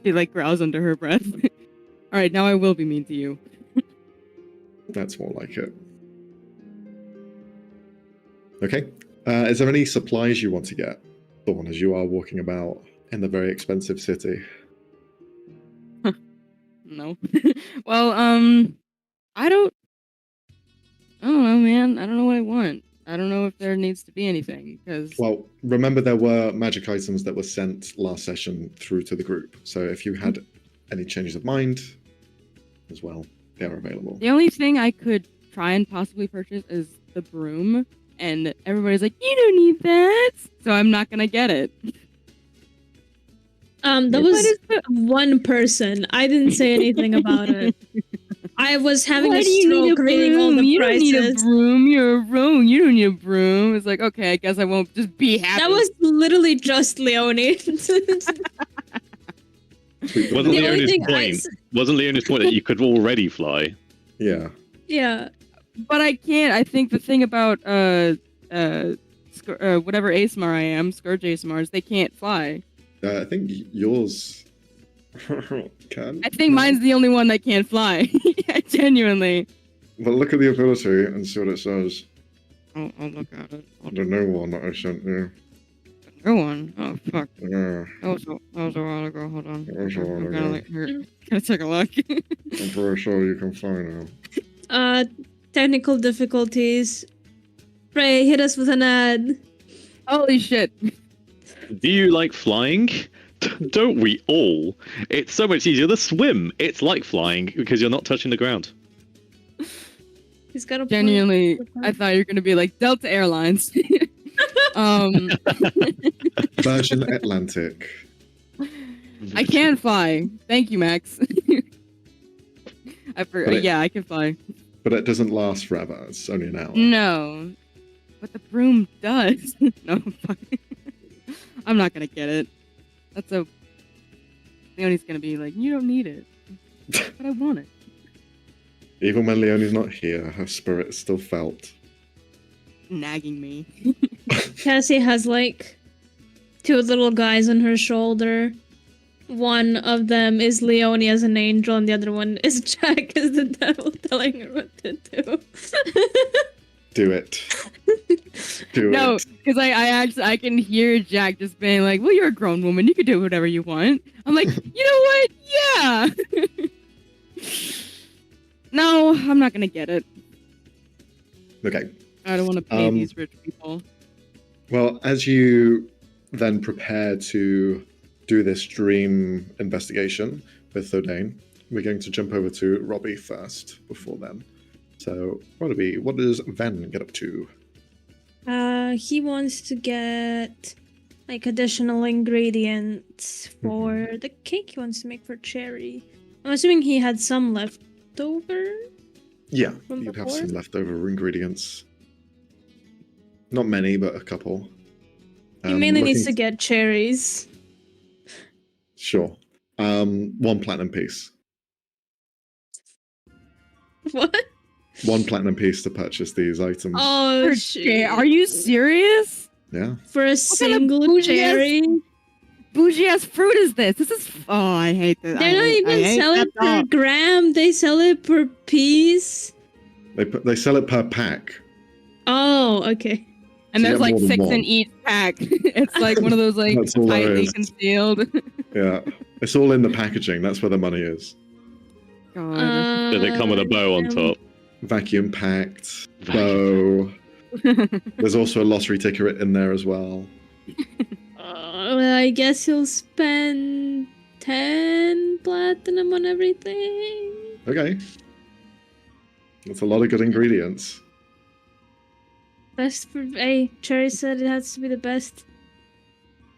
She like growls under her breath. All right, now I will be mean to you. That's more like it. Okay. Is there any supplies you want to get, Dawn, as you are walking about in the very expensive city? No. Well, I don't know, man. I don't know what I want. I don't know if there needs to be anything, because... Well, remember there were magic items that were sent last session through to the group. So if you had any changes of mind as well, they are available. The only thing I could try and possibly purchase is the broom, and everybody's like, you don't need that, so I'm not gonna get it. That was one person. I didn't say anything about it. I was having a stroke reading all the prices. You don't need a broom. You're a rogue. You don't need a broom. It's like, okay, I guess I won't just be happy. That was literally just Leonie. Wasn't Leonie's point? Wasn't Leonie's point that you could already fly? Yeah. Yeah. But I can't. I think the thing about whatever ASMR I am, Scourge ASMRs, they can't fly. I think yours can. I think mine's the only one that can't fly. Genuinely. But look at the ability and see what it says. I'll look at it. The new one that I sent you. The new one? Oh, fuck. Yeah. That was a while ago. Hold on. That was a while ago. Gonna take a look. I'm pretty sure you can find out. Technical difficulties. Ray, hit us with an ad. Holy shit. Do you like flying? Don't we all? It's so much easier to swim. It's like flying because you're not touching the ground. He's got a Genuinely, point. I thought you were gonna be like Delta Airlines. Virgin Atlantic. I can fly. Thank you, Max. Yeah, I can fly. But it doesn't last forever. It's only an hour. No, but the broom does. No, fuck. I'm not gonna get it. Leonie's gonna be like, you don't need it, but I want it. Even when Leonie's not here, her spirit is still felt. Nagging me. Cassie has like 2 little guys on her shoulder. One of them is Leonie as an angel, and the other one is Jack as the devil telling her what to do. Do it. Do No, it. because I can hear Jack just being like, well, you're a grown woman. You can do whatever you want. I'm like, you know what? Yeah. No, I'm not going to get it. Okay. I don't want to pay these rich people. Well, as you then prepare to do this dream investigation with Thordain, we're going to jump over to Robbie first before then. So, Robbie, what does Ven get up to? He wants to get like additional ingredients for the cake he wants to make for Cherry. I'm assuming he had some left over. Yeah, from you have before? some leftover ingredients. Not many, but a couple. He mainly needs to get cherries. Sure. 1 platinum piece. What? 1 platinum piece to purchase these items. Oh shit! Are you serious? Yeah. For a single cherry? Bougie ass fruit is this? This is. Oh, I hate this. They're not even selling per gram. They sell it per piece. They sell it per pack. Oh, okay. And So there's like 6 1. in each pack. It's like one of those like That's all there tightly is. concealed. Yeah. It's all in the packaging. That's where the money is. God. Did they come with a bow on top? Vacuum packed. Bow. There's also a lottery ticket in there as well. Well, I guess he'll spend 10 platinum on everything. Okay. That's a lot of good ingredients. Best for Cherry said it has to be the best.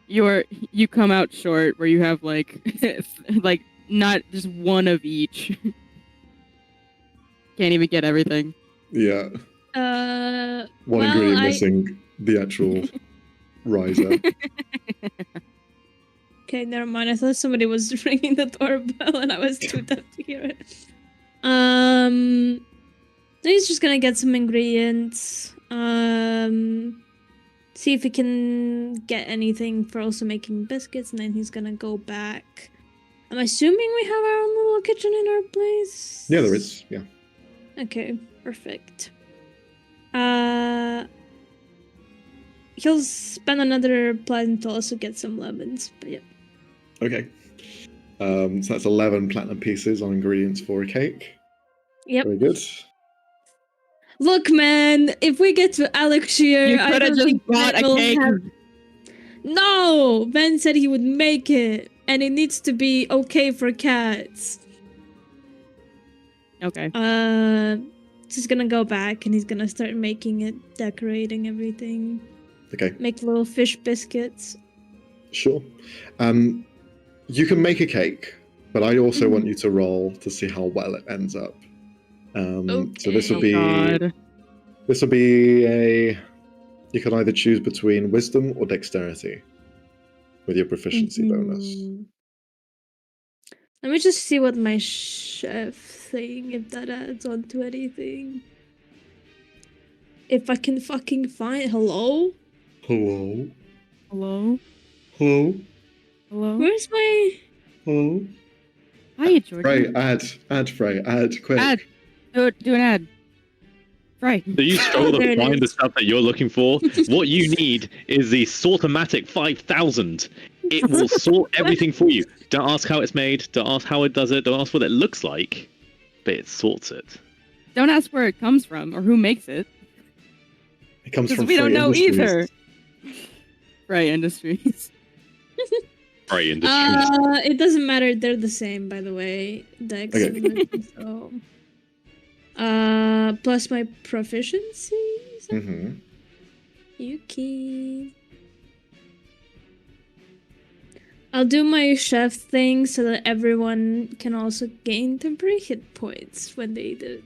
You come out short where you have like like not just one of each. Can't even get everything. Yeah. One well, ingredient missing, the actual riser. Okay, never mind. I thought somebody was ringing the doorbell and I was too deaf to hear it. He's just gonna get some ingredients. See if he can get anything for also making biscuits, and then he's gonna go back. I'm assuming we have our own little kitchen in our place. Yeah, there is. Yeah. Okay, perfect. He'll spend another platinum to also get some lemons, but yeah. Okay. So that's 11 platinum pieces on ingredients for a cake. Yep. Very good. Look, man, if we get to Elixir, You I could have don't just think bought Ben a will cake. No! Ben said he would make it, and it needs to be okay for cats. Okay. He's gonna go back and he's gonna start making it, decorating everything. Okay. Make little fish biscuits. Sure. You can make a cake, but I also want you to roll to see how well it ends up. So this will be a. You can either choose between wisdom or dexterity with your proficiency bonus. Let me just see what my chef thing, if that adds on to anything. If I can fucking find. Hello? Hello? Hello? Hello? Hello? Where's my. Hello? Hi, Jordan. Frey, add Frey, add quick. Ad. Do an ad. Right. So you struggle There to it find the is. stuff that you're looking for. What you need is the Sortomatic 5000. It will sort everything for you. Don't ask how it's made. Don't ask how it does it. Don't ask what it looks like. But it sorts it. Don't ask where it comes from or who makes it. It comes Because from we don't Frey know Industries. either. Right, Industries. Frey Industries. It doesn't matter. They're the same, by the way. Dex. Okay. So. Plus my proficiency. Mm-hmm. Yuki. I'll do my chef thing so that everyone can also gain temporary hit points when they do it.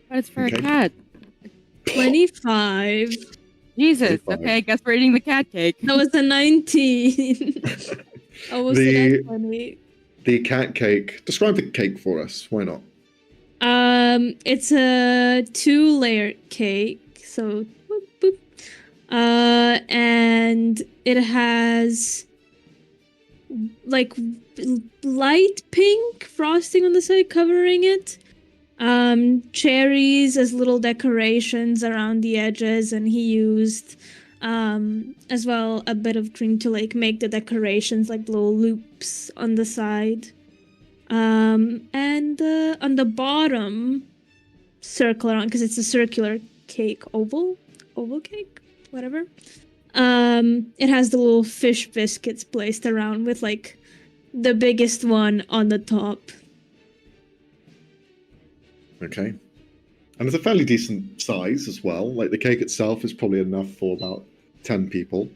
But it's for Okay. a cat. 25. Jesus. 25. Okay, I guess we're eating the cat cake. That was a 19. Almost a 20. The cat cake. Describe the cake for us. Why not? It's a 2-layer cake. So, boop, boop. And it has like light pink frosting on the side covering it. Cherries as little decorations around the edges, and he used as well a bit of cream to like make the decorations like little loops on the side. And on the bottom, circle around because it's a circular cake, oval cake, whatever. It has the little fish biscuits placed around with like the biggest one on the top. Okay. And it's a fairly decent size as well. Like the cake itself is probably enough for about 10 people.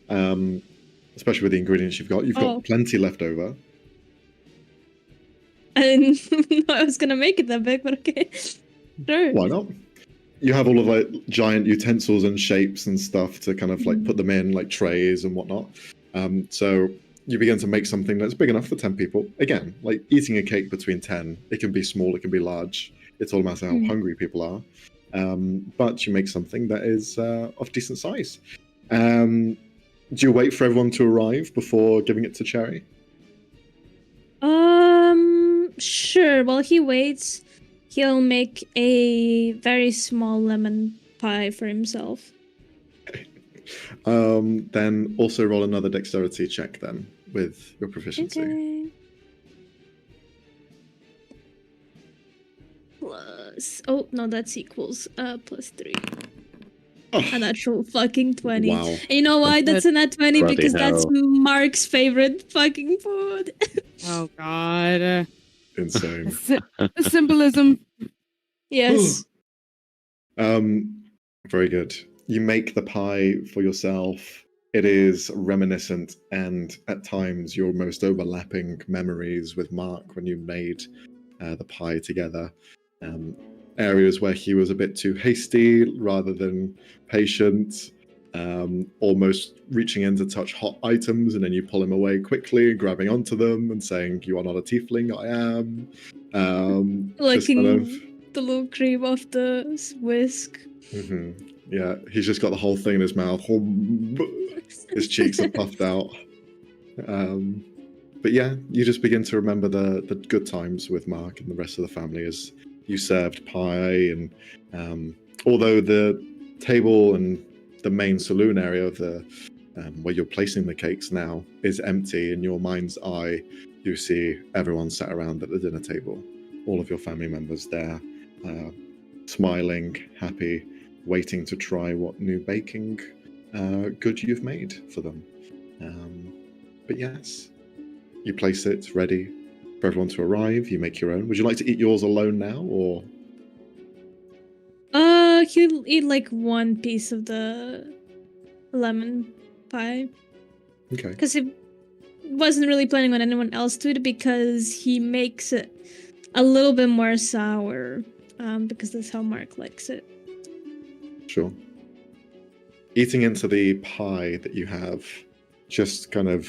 Especially with the ingredients you've got. You've got plenty left over. I didn't know I was gonna make it that big, but okay. Sure. Why not? You have all of like giant utensils and shapes and stuff to kind of like put them in, like trays and whatnot. So you begin to make something that's big enough for 10 people. Again, like eating a cake between 10, it can be small, it can be large. It's all a matter how hungry people are. But you make something that is of decent size. Do you wait for everyone to arrive before giving it to Cherry? Sure. While he waits, he'll make a very small lemon pie for himself. Then also roll another dexterity check then with your proficiency. Okay. Plus, oh no, that's equals plus 3. A natural fucking 20. Wow. And you know why that's a nat 20? Bloody Because that's hell. Mark's favorite fucking food. Oh, God. Insane. The symbolism. Yes. Very good. You make the pie for yourself. It is reminiscent and at times your most overlapping memories with Mark when you made the pie together. Areas where he was a bit too hasty rather than patient, almost reaching in to touch hot items, and then you pull him away quickly, grabbing onto them and saying, "You are not a tiefling, I am." Like just kind of the little cream off the whisk. Yeah, he's just got the whole thing in his mouth. His cheeks are puffed out. But yeah, you just begin to remember the good times with Mark and the rest of the family as you served pie, and although the table and the main saloon area of the where you're placing the cakes now is empty, in your mind's eye you see everyone sat around at the dinner table, all of your family members there, smiling, happy, waiting to try what new baking good you've made for them. But yes, you place it ready for everyone to arrive. You make your own. Would you like to eat yours alone now, or? He'll eat like one piece of the lemon pie. Okay. Because he wasn't really planning on anyone else to eat it, because he makes it a little bit more sour. Because that's how Mark likes it. Sure. Eating into the pie that you have just kind of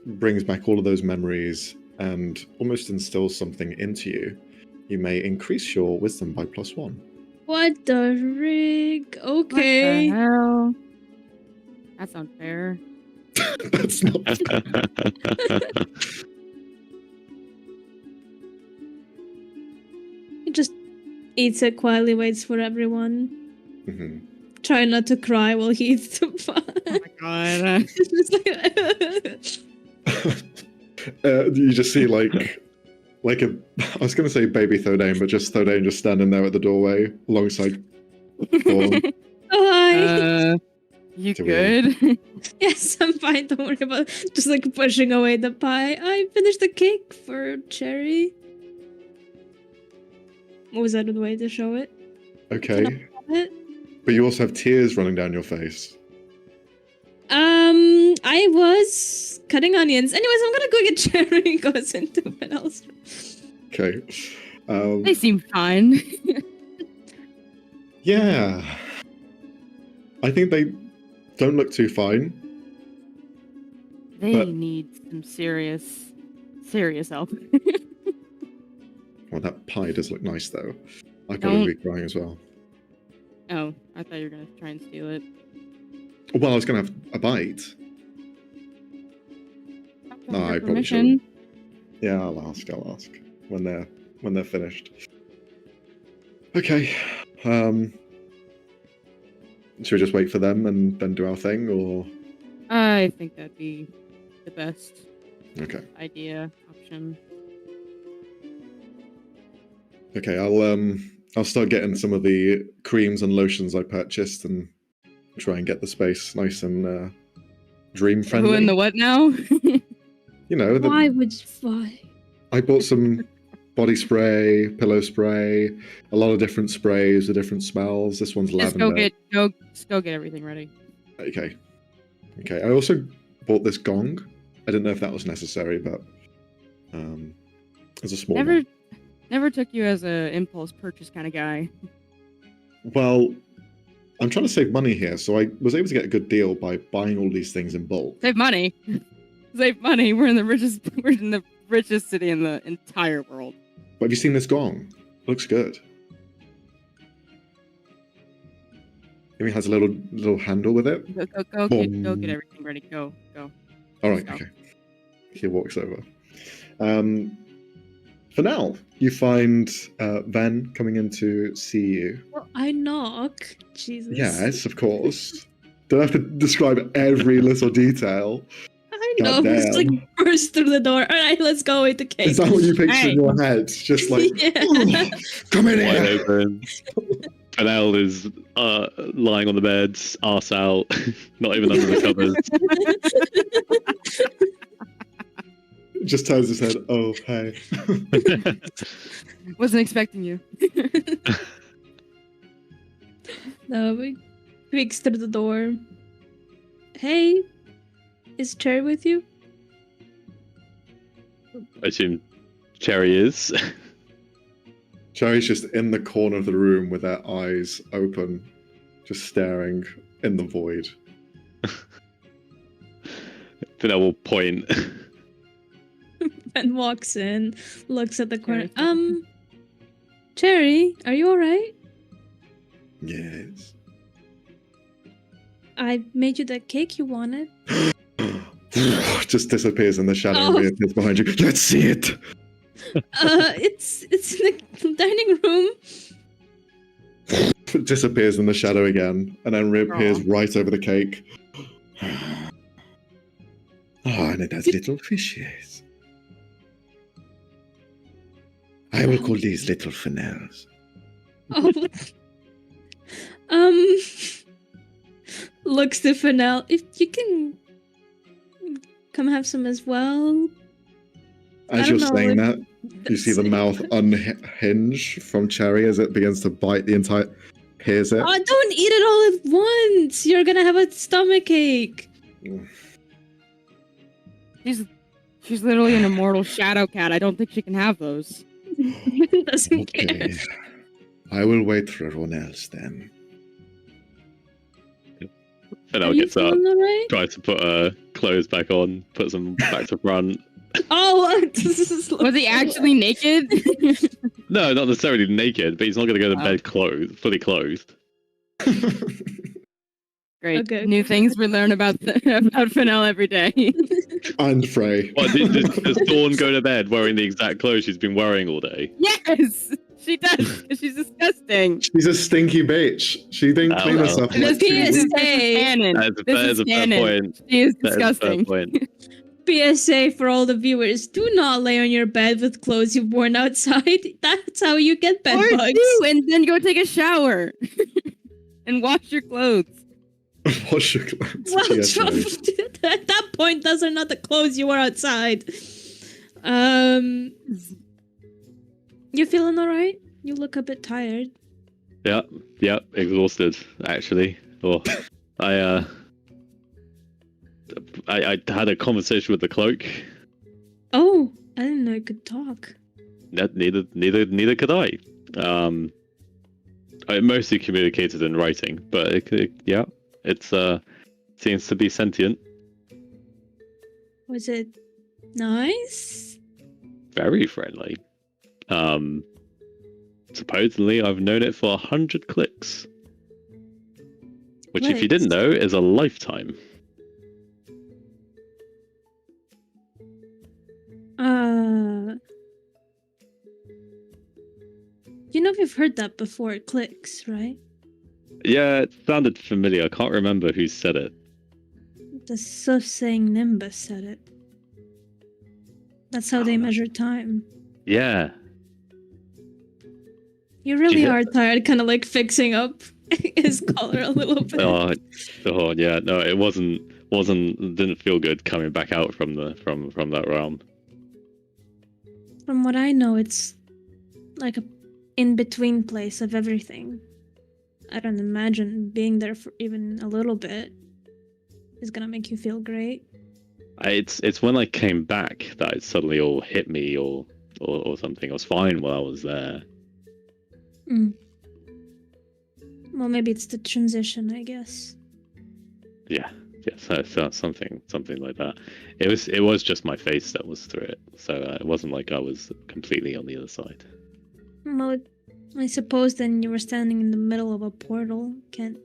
brings back all of those memories and almost instills something into you. You may increase your wisdom by +1. What the rig? Okay. What the hell? That's unfair. That's not. He just eats it quietly, waits for everyone. Mm-hmm. Try not to cry while he eats the pie. Oh my god. You just see like a, I was going to say baby Thodane, but just Thodane just standing there at the doorway alongside Dawn. Oh, hi. You good? Yes, I'm fine. Don't worry about it. Just like pushing away the pie. I finished the cake for Cherry. What was that the way to show it? Okay. It? But you also have tears running down your face. I was cutting onions. Anyways, I'm gonna go get Cherry. Goes into Vanel's room. Okay. They seem fine. Yeah. I think they don't look too fine. They need some serious help. Well, that pie does look nice, though. I probably be crying as well. Oh, I thought you were gonna try and steal it. Well, I was gonna have a bite. No, I probably should. Permission. Yeah, I'll ask when they're finished. Okay. Should we just wait for them and then do our thing, or? I think that'd be the best idea option. Okay, I'll start getting some of the creams and lotions I purchased and try and get the space nice and dream friendly. Who in the what now? You know, Why would you fly? I bought some body spray, pillow spray, a lot of different sprays with different smells. This one's lavender. Just go get everything ready. Okay. I also bought this gong. I didn't know if that was necessary, but it's a small one. Never took you as a impulse purchase kind of guy. Well, I'm trying to save money here, so I was able to get a good deal by buying all these things in bulk. Save money. Save money. We're in the richest city in the entire world. But have you seen this gong? It looks good. It even has a little handle with it. Go get everything ready. Go. All right. Okay. He walks over. For now, you find Ven coming in to see you. Well, I knock. Jesus. Yes, of course. Don't have to describe every little detail. I know. Just like burst through the door. All right, let's go with the cake. Is that what you picture in your head? Just like, oh, come in here. Fennel is lying on the bed, arse out, not even under the covers. Just turns his head. Oh, hey. Wasn't expecting you. No, we peeks through the door. Hey, is Cherry with you? I assume Cherry is. Cherry's just in the corner of the room with their eyes open, just staring in the void. Fennel will point. Ben walks in, looks at the corner. Cherry, are you alright? Yes. I made you that cake you wanted. Just disappears in the shadow and Oh. reappears behind you. Let's see it. It's in the dining room. Disappears in the shadow again and then reappears right over the cake. And it has little fishes. I will call these little fennels. Oh. Looks to Fennel. If you can come have some as well. As you're saying that, you see the mouth unhinge from Cherry as it begins to bite the entire... Here's it. Oh, don't eat it all at once! You're gonna have a stomachache. She's literally an immortal shadow cat. I don't think she can have those. Doesn't Okay. I will wait for everyone else then. Fennel gets up, right? tries to put her clothes back on, puts them back to front. Oh, was he actually naked? No, not necessarily naked, but he's not going to go to bed fully clothed. Great. Okay. New things we learn about Fennel every day. And Frey. What, does Dawn go to bed wearing the exact clothes she's been wearing all day? Yes, she does. Because she's disgusting. She's a stinky bitch. She didn't clean herself. This is canon. That is a fair point. She is disgusting. PSA for all the viewers: do not lay on your bed with clothes you've worn outside. That's how you get bed Or bugs. do, and then go take a shower and wash your clothes. Wash your clothes. Well, PSA. at that point, those are not the clothes you wore outside. You feeling all right? You look a bit tired. Yep, exhausted actually. Oh, I had a conversation with the cloak. Oh, I didn't know you could talk. Neither could I. I mostly communicated in writing, but it seems to be sentient. Was it nice? Very friendly. Supposedly I've known it for 100 clicks. Which, if you didn't know, is a lifetime. You know we've heard that before, clicks, right? Yeah, it sounded familiar. I can't remember who said it. The soothsaying Nimbus said it. That's how they measure time. Yeah. You really are tired, kind of like fixing up his collar a little bit. Oh yeah, no, it didn't feel good coming back out from that realm. From what I know, it's like a in-between place of everything. I don't imagine being there for even a little bit is gonna make you feel great. It's when I came back that it suddenly all hit me or something. I was fine while I was there. Well, maybe it's the transition, I guess. Yeah, so something like that. It was just my face that was through it, so it wasn't like I was completely on the other side. Well, I suppose then you were standing in the middle of a portal. Can't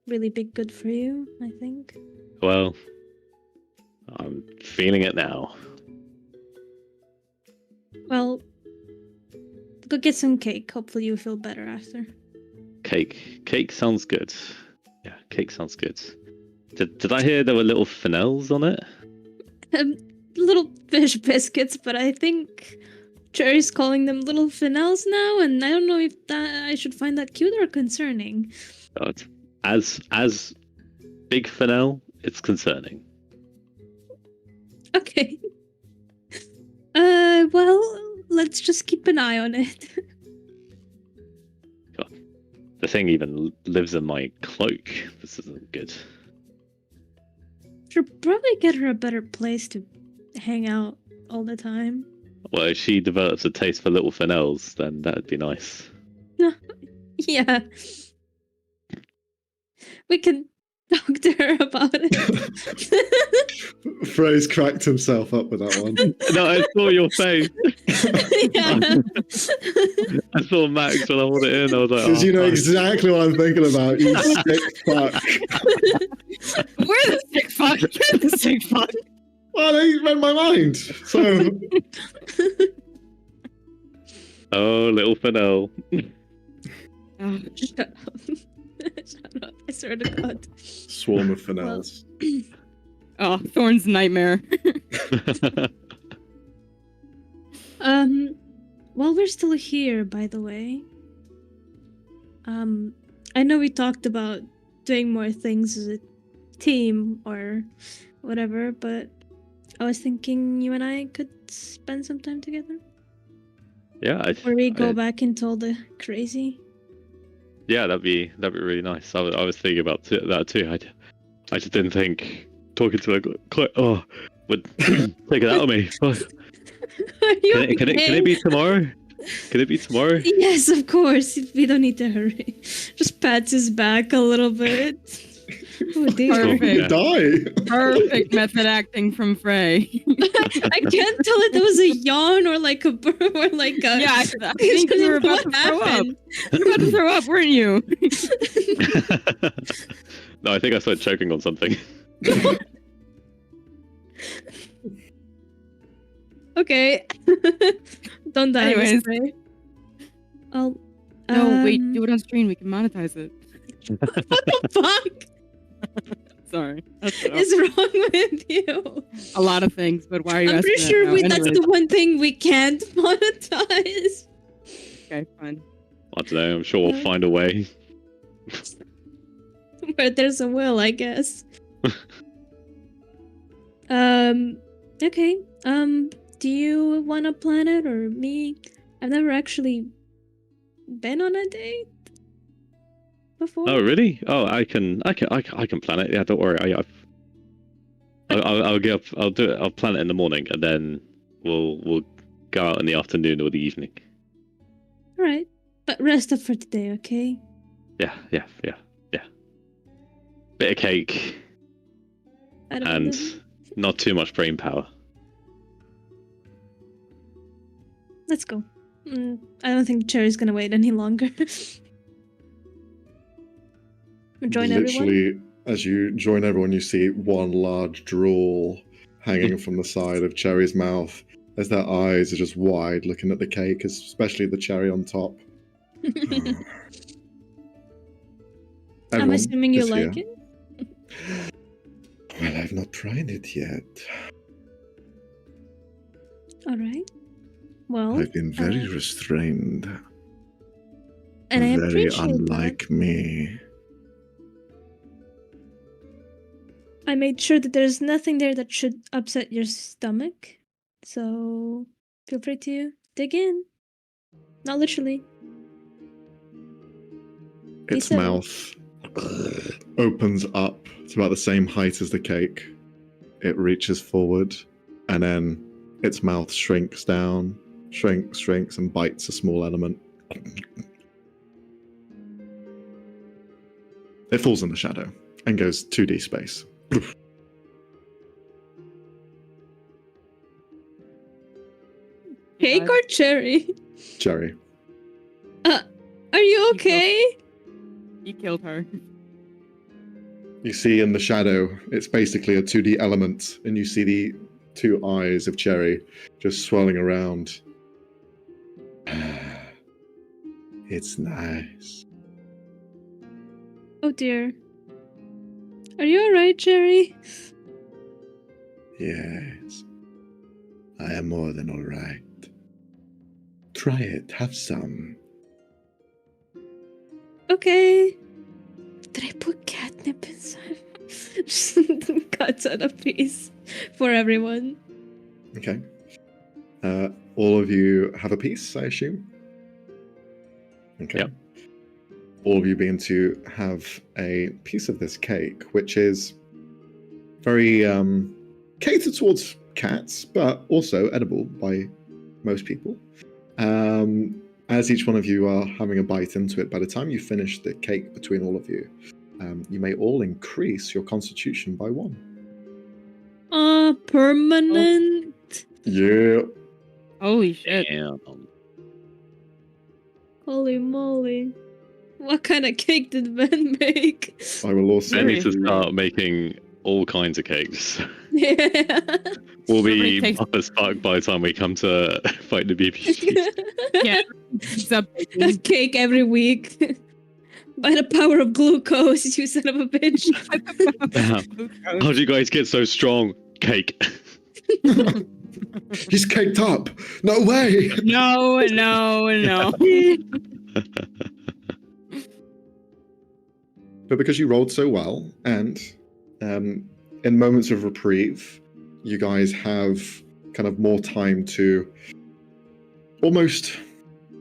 really be good for you, I think. Well, I'm feeling it now. Well, go get some cake. Hopefully you feel better after. Cake sounds good. Yeah, cake sounds good. Did I hear there were little fennels on it? Little fish biscuits, but I think Cherry's calling them little fennels now, and I don't know if I should find that cute or concerning. God. As big fennel, it's concerning. Okay. Well, let's just keep an eye on it. God. The thing even lives in my cloak. This isn't good. Should probably get her a better place to hang out all the time. Well, if she develops a taste for little fennels, then that'd be nice. Yeah. We can talk to her about it. Frey's cracked himself up with that one. No, I saw your face. Yeah. I saw Max when I put it in. I was like, Because you know fuck. exactly what I'm thinking about, you sick fuck. We're the sick fuck. You're the sick fuck. Well, he read my mind. So, Oh, little Fennel. Oh, Shut up. Shut up. I swear to God. swarm of finales. oh, Thorn's nightmare. While we're still here, by the way, I know we talked about doing more things as a team or whatever, but I was thinking you and I could spend some time together. Yeah, Before we go back into all the crazy. yeah, that'd be really nice. I was thinking about that too. I just didn't think talking to a would take it out of me. Oh. Are you Can okay? it be tomorrow? Can it be tomorrow? Yes, of course. We don't need to hurry. Just pats his back a little bit. Oh dear. Perfect. You die. Perfect method acting from Frey. I can't tell if it was a yawn or like a or like a. Yeah, I think you were about to throw up. You were about to throw up, weren't you? No, I think I started choking on something. Okay. Don't die. Anyways. Oh. No, wait, do it on stream. We can monetize it. What the fuck Sorry. is wrong with you? A lot of things, but why are you I'm asking pretty that sure now? that's Anyways. the one thing we can't monetize. Okay, fine. I don't know. I'm sure we'll find a way. But there's a will, I guess. Okay. Do you want to plan it or me? I've never actually been on a date before. Oh, really? Oh, I can plan it. Yeah, don't worry. I'll get up. I'll do it. I'll plan it in the morning, and then we'll go out in the afternoon or the evening. All right, but rest up for today, okay? Yeah. Bit of cake I don't and know. not too much brain power. Let's go. I don't think Cherry's gonna wait any longer. Join everyone. Literally, as you join everyone, you see one large drool hanging from the side of Cherry's mouth as their eyes are just wide looking at the cake, especially the cherry on top. I'm Everyone assuming you is like here. it. Well, I've not tried it yet. All right. Well, I've been very restrained. and I very appreciate unlike that. me. I made sure that there's nothing there that should upset your stomach. So feel free to dig in. Not literally. Its said it. mouth opens up to about the same height as the cake. It reaches forward, and then its mouth shrinks down, shrinks, and bites a small element. It falls in the shadow and goes 2D space. Cake or cherry? Cherry. Are you okay? He killed her. You see in the shadow, it's basically a 2D element, and you see the two eyes of Cherry just swirling around. It's nice. Oh dear. Are you alright, Cherry? Yes. I am more than all right. Try it. Have some. Okay. Did I put catnip inside? Just cuts out a piece for everyone. Okay. All of you have a piece, I assume? Okay. Yep. All of you begin to have a piece of this cake, which is very catered towards cats, but also edible by most people. As each one of you are having a bite into it, by the time you finish the cake between all of you, you may all increase your constitution by 1. Permanent. Yeah. Holy shit. Damn. Holy moly. What kind of cake did Ben make? I will also. I need to start making all kinds of cakes. Yeah. We'll be Somebody takes- up as fuck by the time we come to fight the BBQs. Yeah. It's up. A cake every week. By the power of glucose, you son of a bitch. How do you guys get so strong? Cake. He's caked up. No way. No. But because you rolled so well, and in moments of reprieve, you guys have kind of more time to almost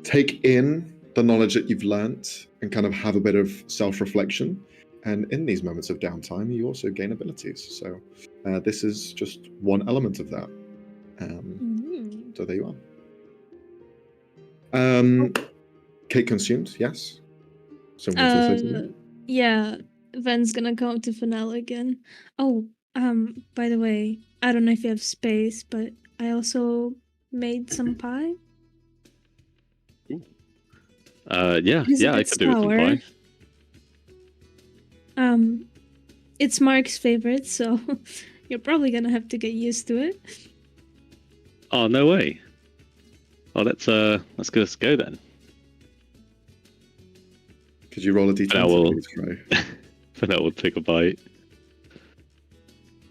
take in the knowledge that you've learnt and kind of have a bit of self-reflection. And in these moments of downtime, you also gain abilities. So this is just one element of that. So there you are. Cake consumed, yes. Someone wants to say something? Yeah, Ven's gonna come to finale again. Oh, by the way, I don't know if you have space, but I also made some pie. Yeah, It's a I bit could do with some sour. pie. It's Mark's favorite, so you're probably gonna have to get used to it. Oh, no way. Oh, let's go then. Could you roll a d20? I will. Please, Trey? For now, we'll take a bite.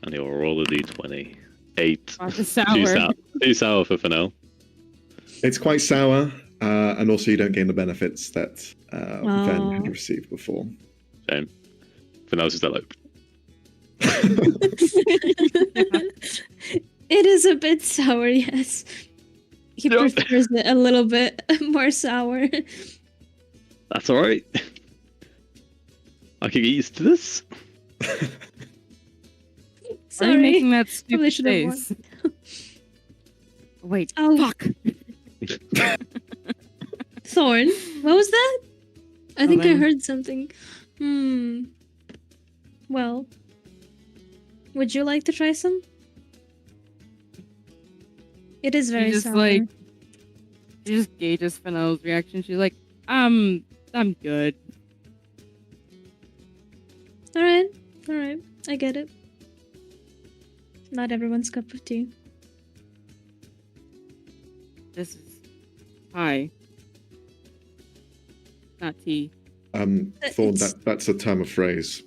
And he'll roll a d20. 8. It's sour. Too sour for Fennel. It's quite sour, and also you don't gain the benefits that Ven had received before. Shame. Fennel's just like... It is a bit sour, yes. He Yep. prefers it a little bit more sour. That's alright. I can get used to this. Why are you Sorry. making that Probably stupid should have face? Wait, Oh. fuck. Thorn, what was that? I think I Nothing. heard something. Well, would you like to try some? It is very just sour. like she just gauges Fennel's reaction. She's like, I'm good. All right, I get it. Not everyone's cup of tea. This is pie, not tea. Thorn, It's- that's a term of phrase.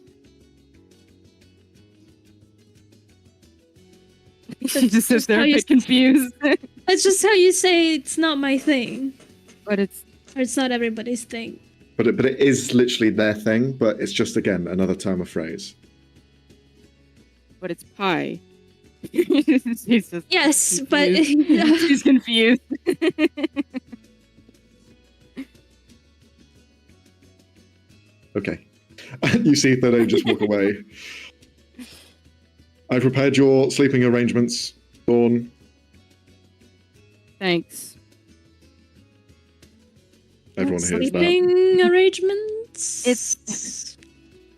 She just sits there how a you bit confused. That's just how you say it's not my thing, But it's or it's not everybody's thing. But it is literally their thing, but it's just, again, another term of phrase. pie. She's just Yes, but confused. She's confused. Okay. You see Thorn just walk away. I've prepared your sleeping arrangements, Thorn. Thanks. Everyone hears that. sleeping arrangements. It's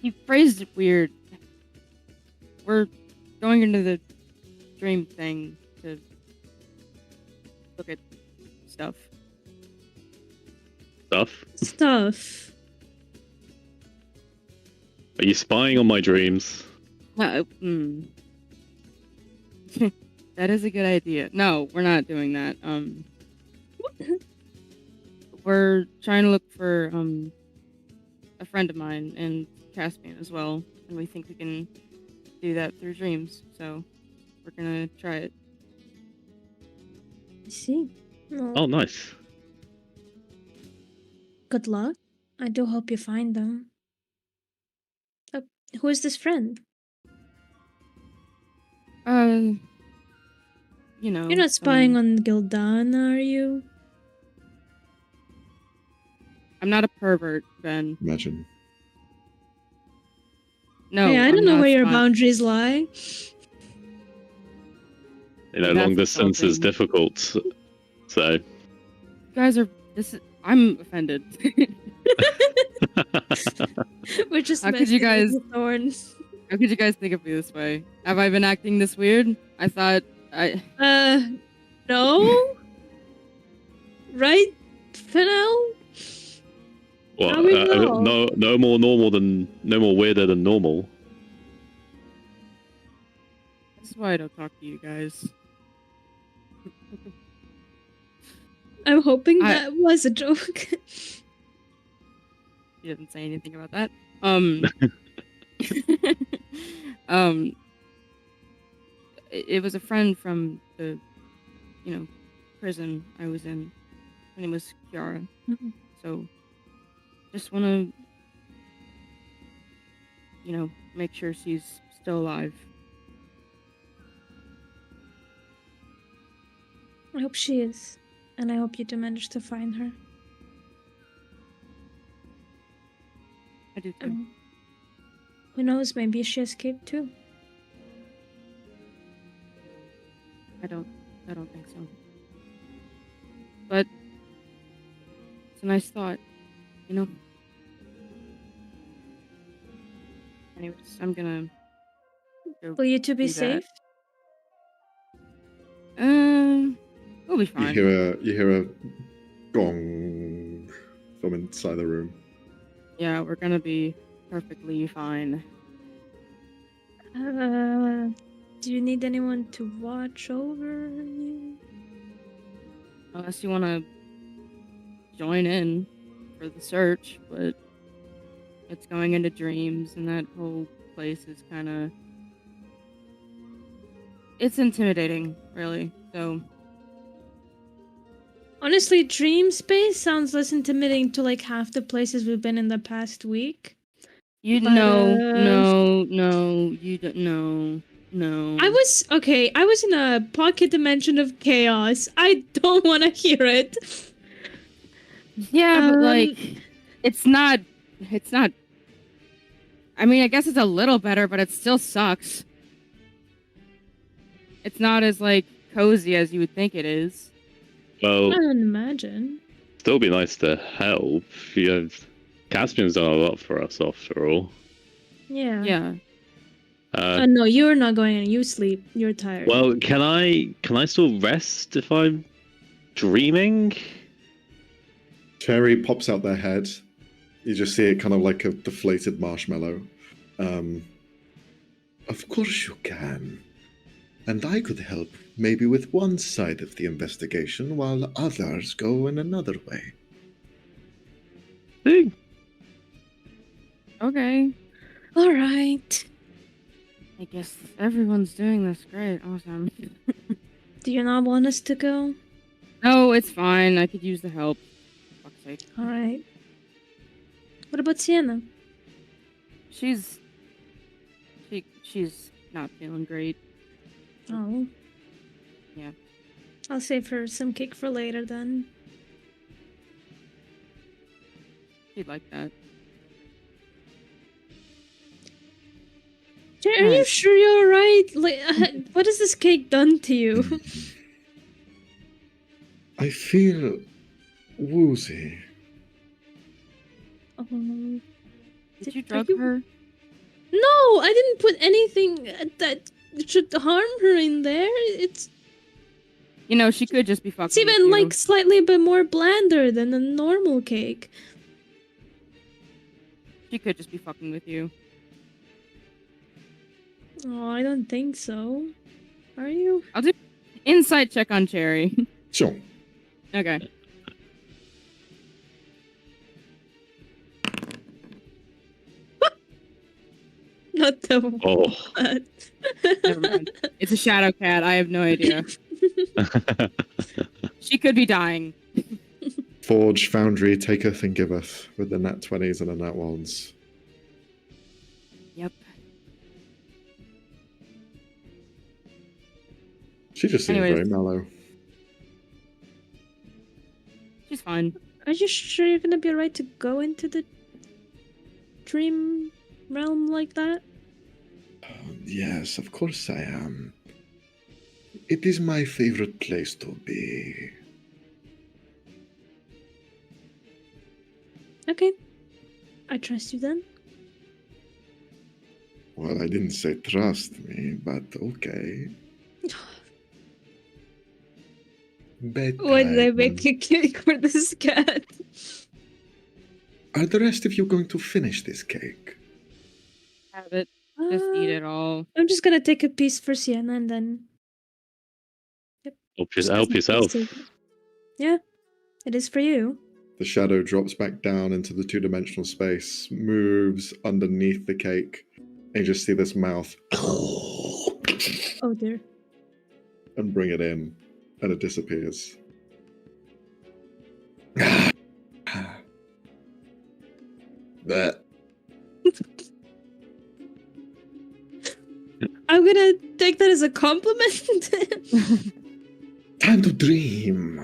he phrased it weird. We're going into the dream thing to look at stuff. Stuff. Are you spying on my dreams? That is a good idea. No, we're not doing that. We're trying to look for a friend of mine and Caspian as well, and we think we can do that through dreams. So we're gonna try it. I see. Well, Oh, nice. good luck. I do hope you find them. Who is this friend? You know. You're not spying on Gildana, are you? I'm not a pervert, Ben. Imagine. No. Hey, I I'm don't know not where your spying. boundaries lie. You know, That's long distance is insulting. difficult. So. You guys are. I'm offended. We're just How could you messing with guys? the thorns. How could you guys think of me this way? Have I been acting this weird? I thought I. No. Right, Fennel? Well, How we know? no more weirder than normal. That's why I don't talk to you guys. I'm hoping that was a joke. He didn't say anything about that. It was a friend from the, prison I was in. Her name was Kiara. So, just want to, make sure she's still alive. I hope she is. And I hope you do manage to find her. I do too. Who knows, maybe she escaped too. I don't think so. But it's a nice thought, Anyways, I'm gonna go. Will you two be do that. safe? We'll be fine. You hear a gong from inside the room. Yeah, we're gonna be perfectly fine. Do you need anyone to watch over you? Unless you want to join in for the search, but it's going into dreams, and that whole place is kind of... It's intimidating, really, so... Honestly, Dream Space sounds less intimidating to like half the places we've been in the past week. No, you don't, no. I was in a pocket dimension of chaos. I don't want to hear it. Yeah, but like, it's not, I mean, I guess it's a little better, but it still sucks. It's not as, like, cozy as you would think it is. Well, I don't imagine. Still be nice to help. Caspian's done a lot for us after all. Yeah. Yeah. No, you're not going in. You sleep. You're tired. Well, can I still rest if I'm dreaming? Cherry pops out their head. You just see it kind of like a deflated marshmallow. Of course you can. And I could help maybe with one side of the investigation while others go in another way. Hey. Okay. All right. I guess everyone's doing this. Great. Awesome. Do you not want us to go? No, it's fine. I could use the help. For fuck's sake. All right. What about Sienna? She's not feeling great. Oh. Yeah. I'll save her some cake for later then. She'd like that. Are you sure you're alright? Like, what has this cake done to you? I feel woozy. Did you drug her? No, I didn't put anything that should harm her in there. It's she could just be fucking. It's even like slightly a bit more blander than a normal cake. She could just be fucking with you. Oh, I don't think so. Are you? I'll do insight check on Cherry. Sure. Okay. Not the Oh. Never mind. It's a shadow cat. I have no idea. She could be dying. Forge, Foundry, taketh and giveth with the nat 20s and the nat 1s. Yep. She just seems very mellow. She's fine. Are you sure you're gonna be alright to go into the dream realm like that? Yes, of course I am. It is my favorite place to be. Okay. I trust you then. Well, I didn't say trust me, but okay. Why did I make a cake for this cat? Are the rest of you going to finish this cake? Have it. Just eat it all. I'm just gonna take a piece for Sienna and then. Yep. Help yourself. Yeah, it is for you. The shadow drops back down into the two-dimensional space, moves underneath the cake, and you just see this mouth. Oh dear. And bring it in, and it disappears. Blech. I'm gonna take that as a compliment. Time to dream.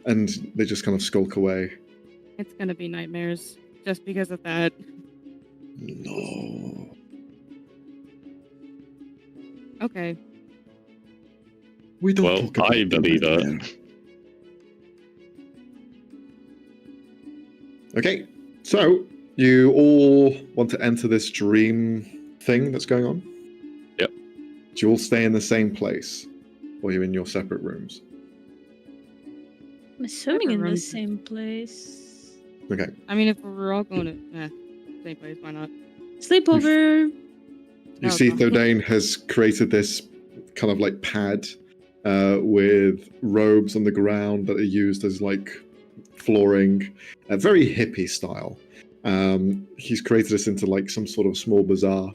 And they just kind of skulk away. It's gonna be nightmares just because of that. No. Okay. We don't talk about I believe nightmare. it. Okay, so you all want to enter this dream thing that's going on? Yep. Do you all stay in the same place? Or are you in your separate rooms? I'm assuming in the rooms. same place. Okay. I mean, if we're all going to same place, why not? Sleepover. You see Thodane has created this kind of like pad with robes on the ground that are used as like flooring, very hippie style. He's created this into like some sort of small bazaar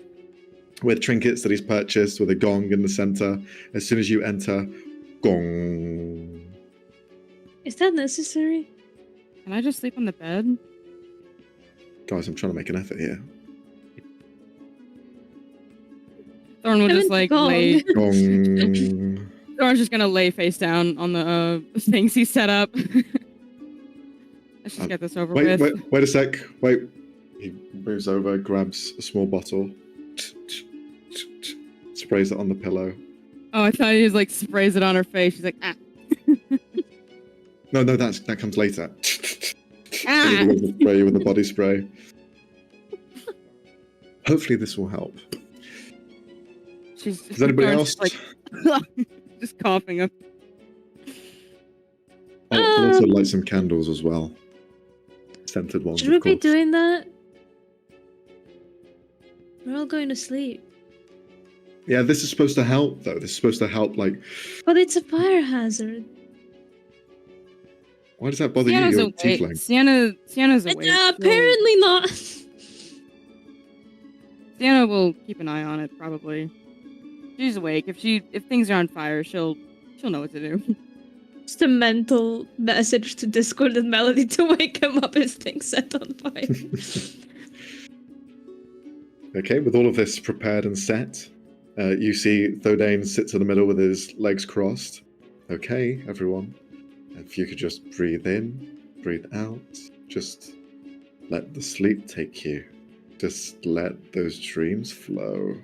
with trinkets that he's purchased with a gong in the center. As soon as you enter, gong. Is that necessary? Can I just sleep on the bed? Guys, I'm trying to make an effort here. Thorn will just like lay. Gong. Thorn's just gonna lay face down on the things he set up. Let's just get this over with. Wait a sec. Wait. He moves over, grabs a small bottle, sprays it on the pillow. Oh, I thought he was like sprays it on her face. She's like, ah. No, that comes later. Ah. Spray with the body spray. Hopefully this will help. Is anybody else? Like, just coughing up. I'll also light some candles as well. Scented ones. Should we be doing that? We're all going to sleep. Yeah, this is supposed to help, though. This is supposed to help, like. But it's a fire hazard. Why does that bother Sienna's you? awake. Sienna's awake. Apparently not. Sienna will keep an eye on it, probably. She's awake. If things are on fire, she'll know what to do. Just a mental message to Discord and Melody to wake him up as things set on fire. Okay, with all of this prepared and set, you see Thodane sits in the middle with his legs crossed. Okay, everyone. If you could just breathe in, breathe out, just let the sleep take you. Just let those dreams flow.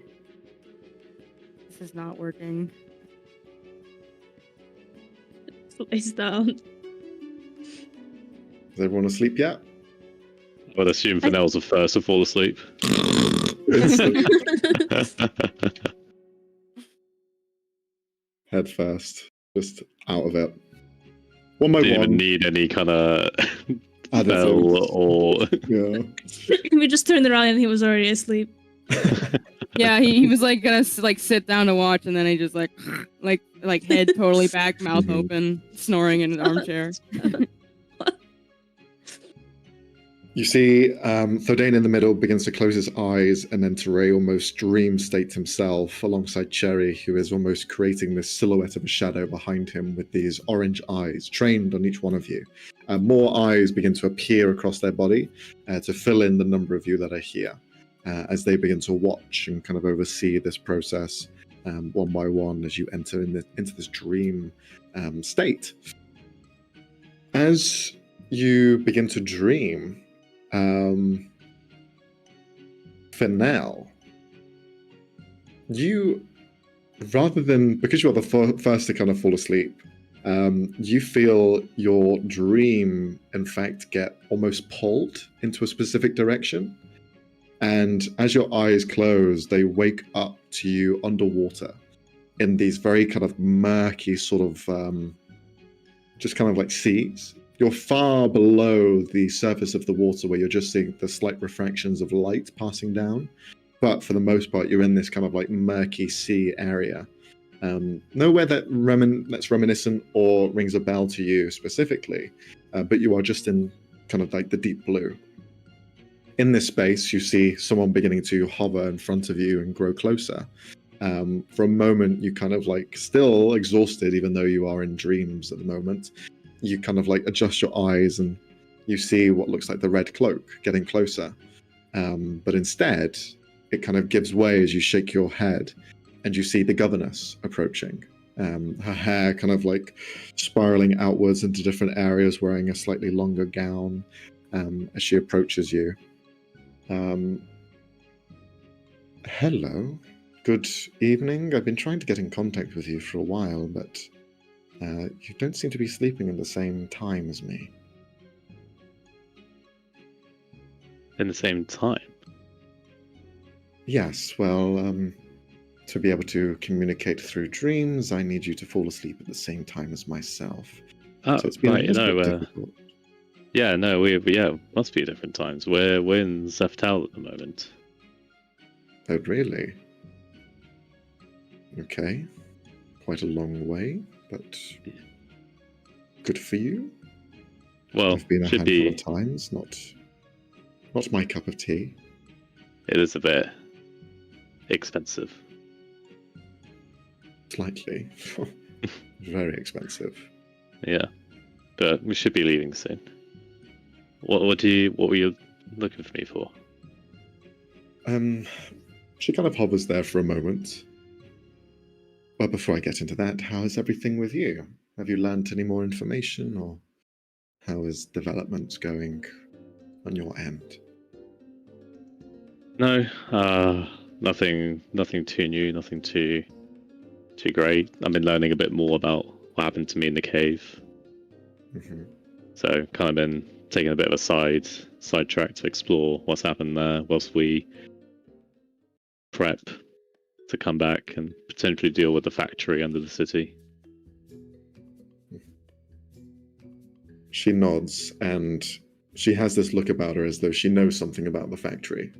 This is not working. Lays down. Is everyone asleep yet? I would assume Fennell's the first to fall asleep. Head first, just out of it. One by one. Didn't even need any kind of spell or. Yeah. We just turned around and he was already asleep. Yeah, he was like gonna like sit down to watch, and then he just like head totally back, mouth open, snoring in an armchair. You see Thodane in the middle begins to close his eyes and enter a almost dream state himself, alongside Cherry, who is almost creating this silhouette of a shadow behind him with these orange eyes trained on each one of you. More eyes begin to appear across their body to fill in the number of you that are here as they begin to watch and kind of oversee this process one by one as you enter into this dream state. As you begin to dream, Fennell, you, rather than, because you are the first to kind of fall asleep, you feel your dream, in fact, get almost pulled into a specific direction. And as your eyes close, they wake up to you underwater in these very kind of murky sort of just kind of like seas. You're far below the surface of the water where you're just seeing the slight refractions of light passing down. But for the most part, you're in this kind of like murky sea area. Nowhere that's reminiscent or rings a bell to you specifically, but you are just in kind of like the deep blue. In this space, you see someone beginning to hover in front of you and grow closer. For a moment, you kind of like still exhausted, even though you are in dreams at the moment. You kind of like adjust your eyes and you see what looks like the red cloak getting closer. But instead, it kind of gives way as you shake your head and you see the governess approaching. Her hair kind of like spiraling outwards into different areas, wearing a slightly longer gown as she approaches you. Hello. Good evening. I've been trying to get in contact with you for a while, but you don't seem to be sleeping at the same time as me. In the same time? Yes, well, to be able to communicate through dreams, I need you to fall asleep at the same time as myself. Oh, so it's been right, a little bit difficult. Yeah, no, we must be different times. We're in Zephtal at the moment. Oh, really? Okay. Quite a long way, but good for you. Well, I've been a handful of times, not my cup of tea. It is a bit expensive. Slightly. Very expensive. Yeah, but we should be leaving soon. What were you looking for me for? She kind of hovers there for a moment. Well, before I get into that, how is everything with you? Have you learned any more information, or how is development going on your end? No, nothing too new, nothing too great. I've been learning a bit more about what happened to me in the cave. Mm-hmm. So kind of been taking a bit of a sidetrack to explore what's happened there whilst we prep to come back and potentially deal with the factory under the city. She nods, and she has this look about her as though she knows something about the factory.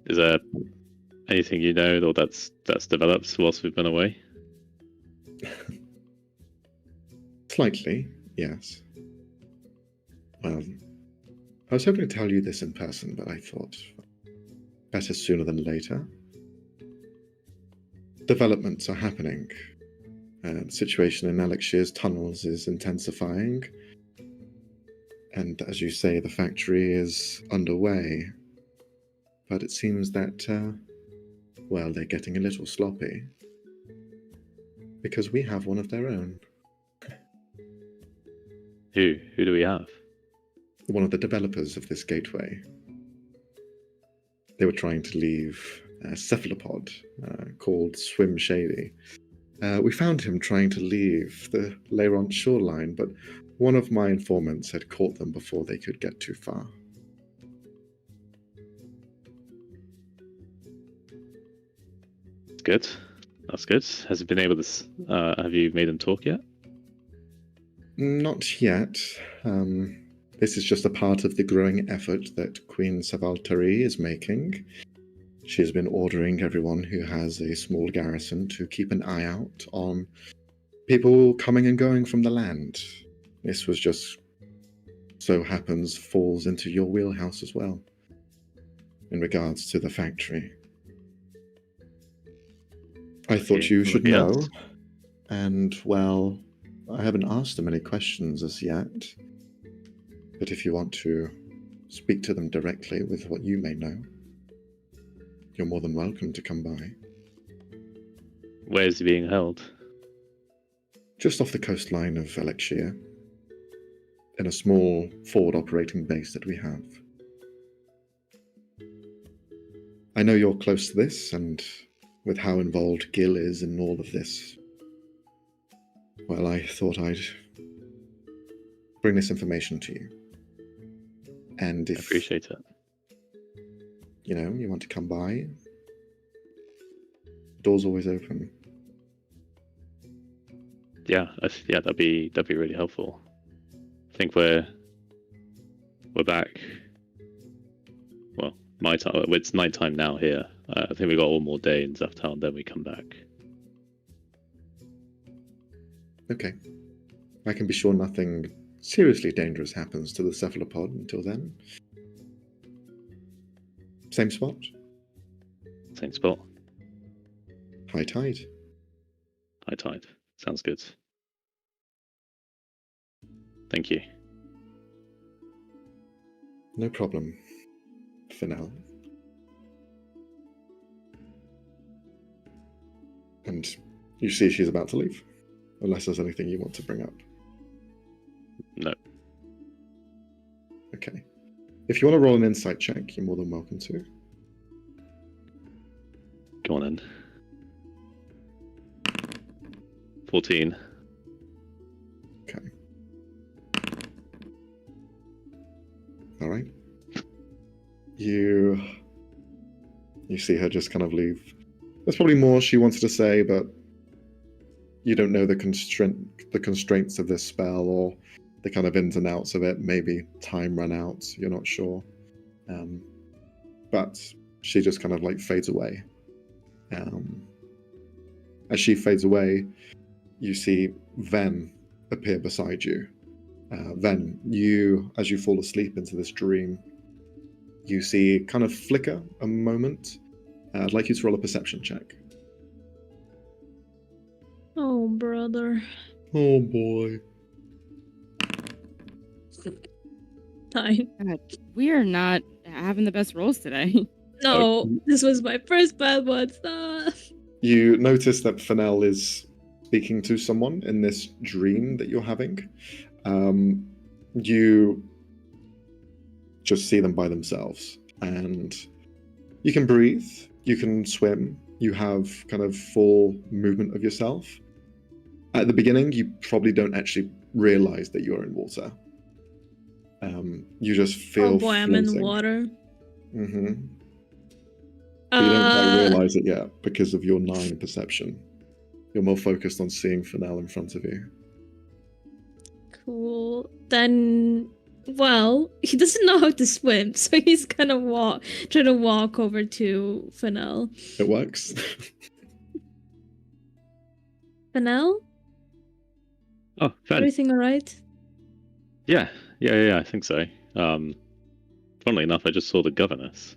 Is there anything you know or that's developed whilst we've been away? Slightly, yes. I was hoping to tell you this in person, but I thought better sooner than later. Developments are happening. The situation in Alexier's tunnels is intensifying. And as you say, the factory is underway. But it seems that, they're getting a little sloppy. Because we have one of their own. Who do we have? One of the developers of this gateway. They were trying to leave a cephalopod called Swim Shady. We found him trying to leave the Leyrant shoreline, but one of my informants had caught them before they could get too far. Good. That's good. Has he been able to? Have you made him talk yet? Not yet. This is just a part of the growing effort that Queen Savaltari is making. She has been ordering everyone who has a small garrison to keep an eye out on people coming and going from the land. This was just so happens falls into your wheelhouse as well, in regards to the factory. I thought you should know, and I haven't asked them any questions as yet, but if you want to speak to them directly with what you may know, you're more than welcome to come by. Where is he being held? Just off the coastline of Alexia, in a small forward operating base that we have. I know you're close to this, and with how involved Gil is in all of this, I thought I'd bring this information to you. And I appreciate it. you want to come by, door's always open. Yeah, that'd be really helpful. I think we're back. Well, my time. It's nighttime now here. I think we got one more day in Zephtal, then we come back. Okay. I can be sure nothing seriously dangerous happens to the cephalopod until then. Same spot? Same spot. High tide. High tide. Sounds good. Thank you. No problem. For now. And you see she's about to leave. Unless there's anything you want to bring up. No. Okay. If you want to roll an insight check, you're more than welcome to. Go on then. 14. Okay. All right. You see her just kind of leave. There's probably more she wanted to say, but you don't know the constraints of this spell or the kind of ins and outs of it. Maybe time ran out. You're not sure. But she just kind of like fades away. As she fades away, you see Ven appear beside you. Ven, as you fall asleep into this dream, you see kind of flicker a moment. I'd like you to roll a perception check. Oh, brother. Oh boy. 9. God, we are not having the best rolls today. No, this was my first bad one. You notice that Fennel is speaking to someone in this dream that you're having. You just see them by themselves, and you can breathe, you can swim, you have kind of full movement of yourself. At the beginning, you probably don't actually realize that you're in water. You just feel oh boy, I'm in water. Mm-hmm. But you don't quite realize it yet because of your 9 perception. You're more focused on seeing Fennel in front of you. Cool. Then, well, he doesn't know how to swim, so he's gonna try to walk over to Fennel. It works. Fennel? Oh, Fen. Everything alright? Yeah, I think so. Funnily enough, I just saw the governess.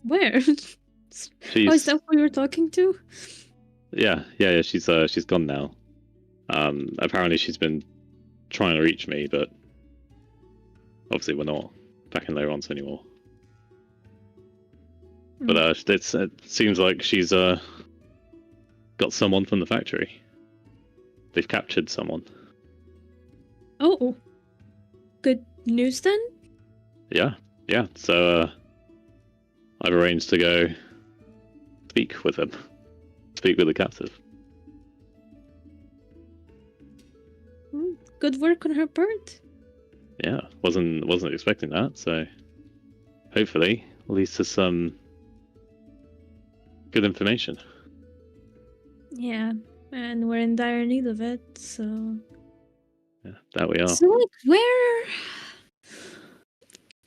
Where? She's... Oh, is that who you were talking to? Yeah. She's gone now. Apparently she's been trying to reach me, but obviously we're not back in Laurence anymore. But it seems like she's got someone from the factory. They've captured someone. Oh, good news then? Yeah. So I've arranged to go speak with him. Speak with the captive. Good work on her part. Yeah, wasn't expecting that, so hopefully leads to some good information. Yeah, and we're in dire need of it, so... Yeah, there we are. So, like, where...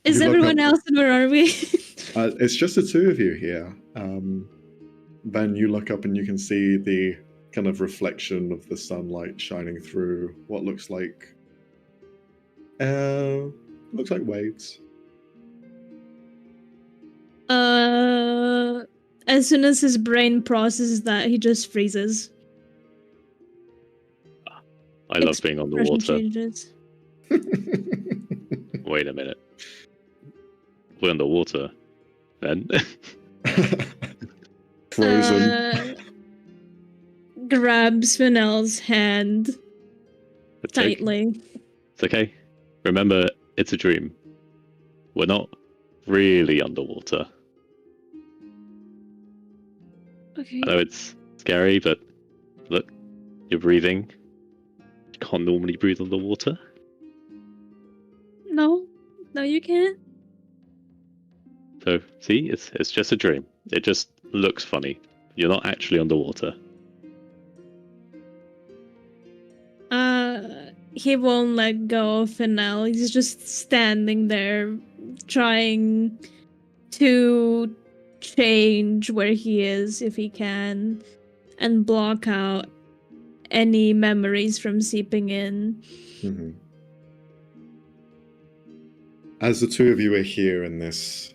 is everyone else and where are we? It's just the two of you here. Then you look up and you can see the kind of reflection of the sunlight shining through what looks like waves. As soon as his brain processes that, he just freezes. I love being on the water. Changes. Wait a minute. We're underwater, then. Frozen. Grabs Fennel's hand tightly. It's okay. Remember, it's a dream. We're not really underwater. Okay. I know it's scary, but look, you're breathing. You can't normally breathe underwater. No, you can't. So see, it's just a dream. It just looks funny. You're not actually underwater. He won't let go of Fennel. He's just standing there, trying to change where he is if he can, and block out any memories from seeping in. Mm-hmm. As the two of you are here in this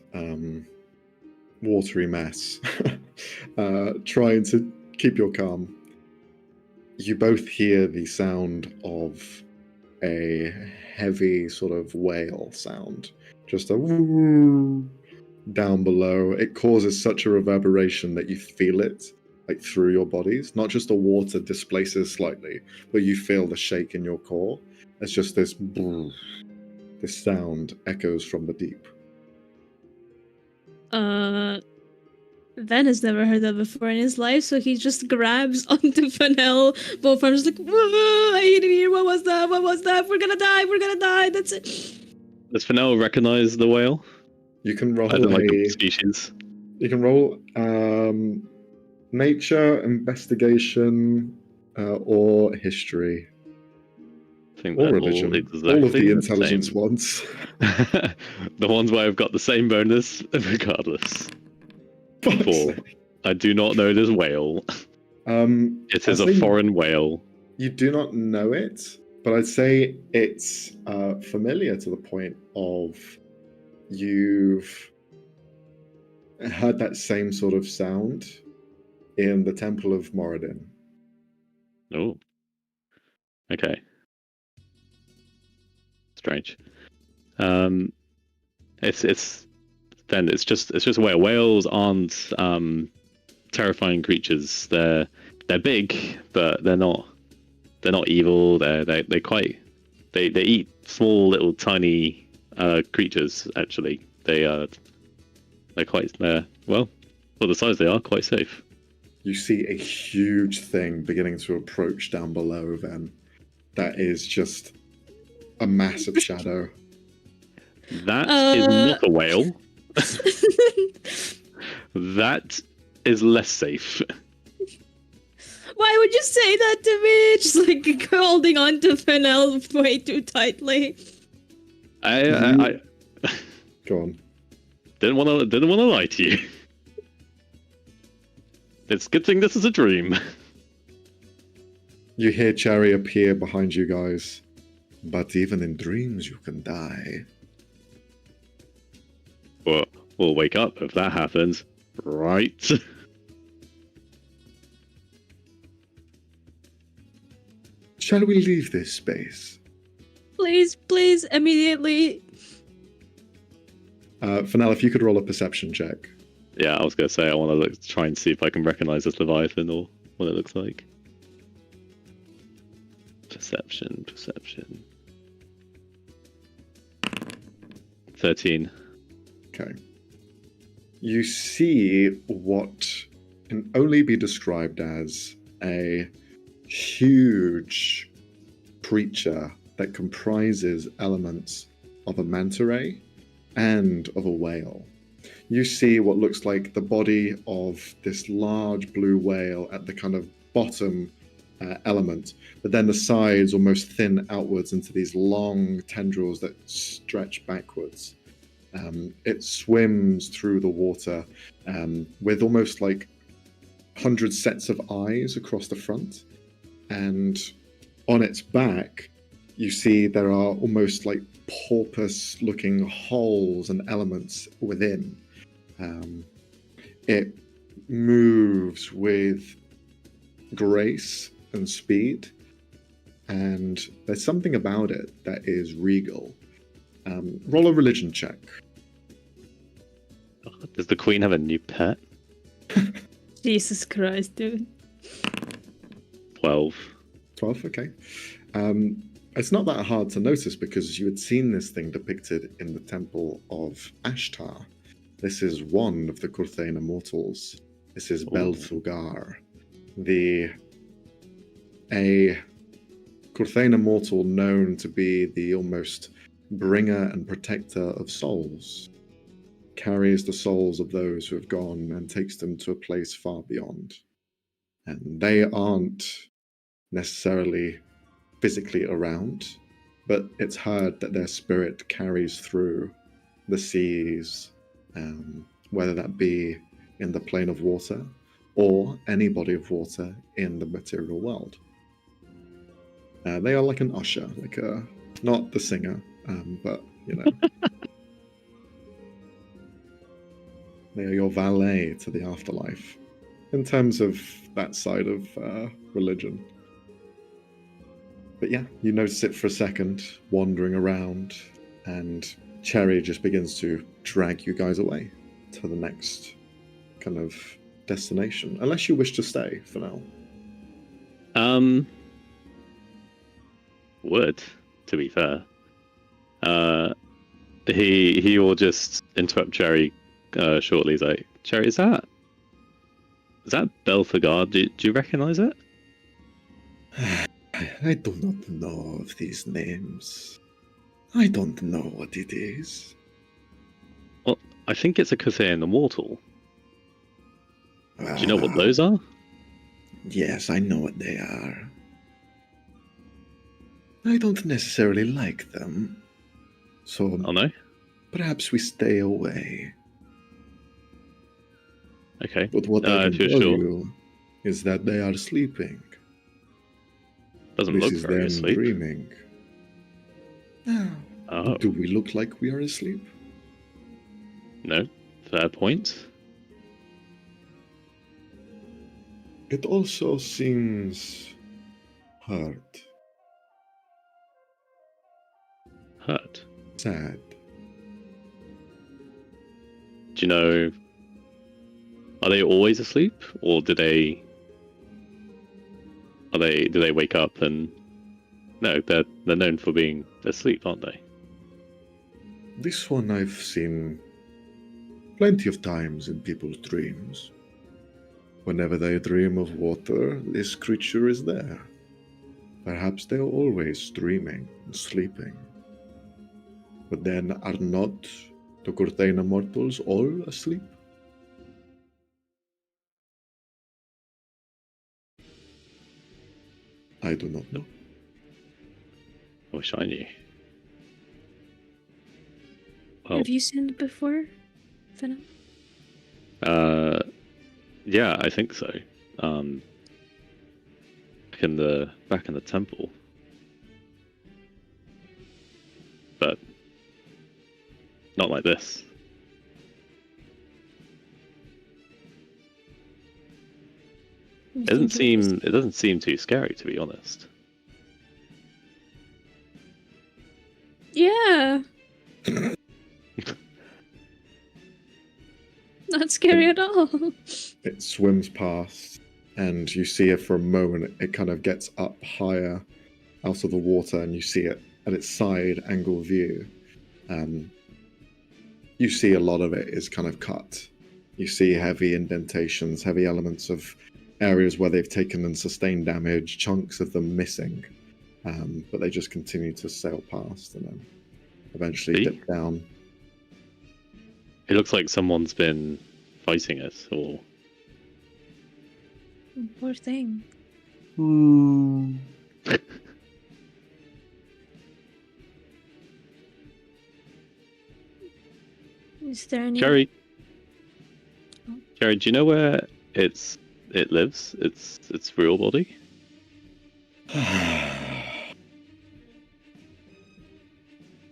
watery mess, trying to keep your calm, you both hear the sound of a heavy sort of whale sound. Just a woo down below. It causes such a reverberation that you feel it like through your bodies. Not just the water displaces slightly, but you feel the shake in your core. It's just this sound echoes from the deep. Van has never heard that before in his life, so he just grabs onto Fennel. Both arms like, whoa, I hate it here. What was that? What was that? We're gonna die. That's it. Does Fennel recognize the whale? You can roll the species. You can roll nature, investigation, or history. I think or religion. Exactly all of the intelligence ones. The ones where I've got the same bonus, regardless. 4. I do not know this whale. It is a foreign whale. You do not know it, but I'd say it's familiar to the point of you've heard that same sort of sound in the Temple of Moradin. Oh. Okay. Strange. It's just whale. Whales aren't terrifying creatures. They're big, but they're not evil. They eat small little tiny creatures. Actually, they're quite well, for the size they are, quite safe. You see a huge thing beginning to approach down below. Then that is just a massive shadow. That is not a whale. That is less safe. Why would you say that to me? Just like holding on to Fennel way too tightly. I Go on. Didn't want to lie to you. It's a good thing this is a dream. You hear Cherry appear behind you guys. But even in dreams, you can die. Well, we'll wake up if that happens, right? Shall we leave this space? Please, immediately. Fennel, if you could roll a perception check. Yeah, I was going to say I want to try and see if I can recognize this Leviathan or what it looks like. Perception. 13. Okay. You see what can only be described as a huge creature that comprises elements of a manta ray and of a whale. You see what looks like the body of this large blue whale at the kind of bottom element, but then the sides almost thin outwards into these long tendrils that stretch backwards. It swims through the water with almost like 100 sets of eyes across the front, and on its back you see there are almost like porpoise-looking holes and elements within. It moves with grace and speed, and there's something about it that is regal. Roll a religion check. Does the queen have a new pet? Jesus Christ, dude. 12. 12, okay. It's not that hard to notice because you had seen this thing depicted in the Temple of Ashtar. This is one of the Kurthena mortals. This is Belthugar, a Kurthena mortal known to be the almost bringer and protector of souls. carries the souls of those who have gone and takes them to a place far beyond. And they aren't necessarily physically around, but it's heard that their spirit carries through the seas, whether that be in the plane of water or any body of water in the material world. They are like an usher, not the singer, but they are your valet to the afterlife, in terms of that side of religion. But yeah, you notice it for a second, wandering around, and Cherry just begins to drag you guys away to the next kind of destination, unless you wish to stay for now. Would, to be fair. He will just interrupt Cherry shortly. He's like, Cherry, is that Belphegor? Do you recognize it? I do not know of these names. I don't know what it is. Well, I think it's a Cthulhu immortal. Do you know what those are? Yes, I know what they are. I don't necessarily like them. So Oh no? perhaps we stay away. Okay. But what I can tell sure. you is that they are sleeping. Doesn't look very asleep. Dreaming. Oh. Do we look like we are asleep? No. Fair point. It also seems hurt. Hurt. Sad. Do you know? Are they always asleep, or do they wake up and? No, they're known for being asleep, aren't they? This one I've seen plenty of times in people's dreams. Whenever they dream of water, this creature is there. Perhaps they're always dreaming and sleeping. But then are not the Cortaina mortals all asleep? I do not know. I wish I knew. Well, Have you seen it before, Venom? Yeah, I think so. Back in the temple. But not like this. It doesn't seem too scary, to be honest. Yeah. Not scary at all. It swims past, and you see it for a moment. It kind of gets up higher out of the water, and you see it at its side angle view. You see a lot of it is kind of cut. You see heavy indentations, heavy elements of areas where they've taken and sustained damage, chunks of them missing. But they just continue to sail past and then eventually dip down. It looks like someone's been fighting it, or... Poor thing. Is there any... Jerry, Oh. Jerry, do you know where it lives? Its real body?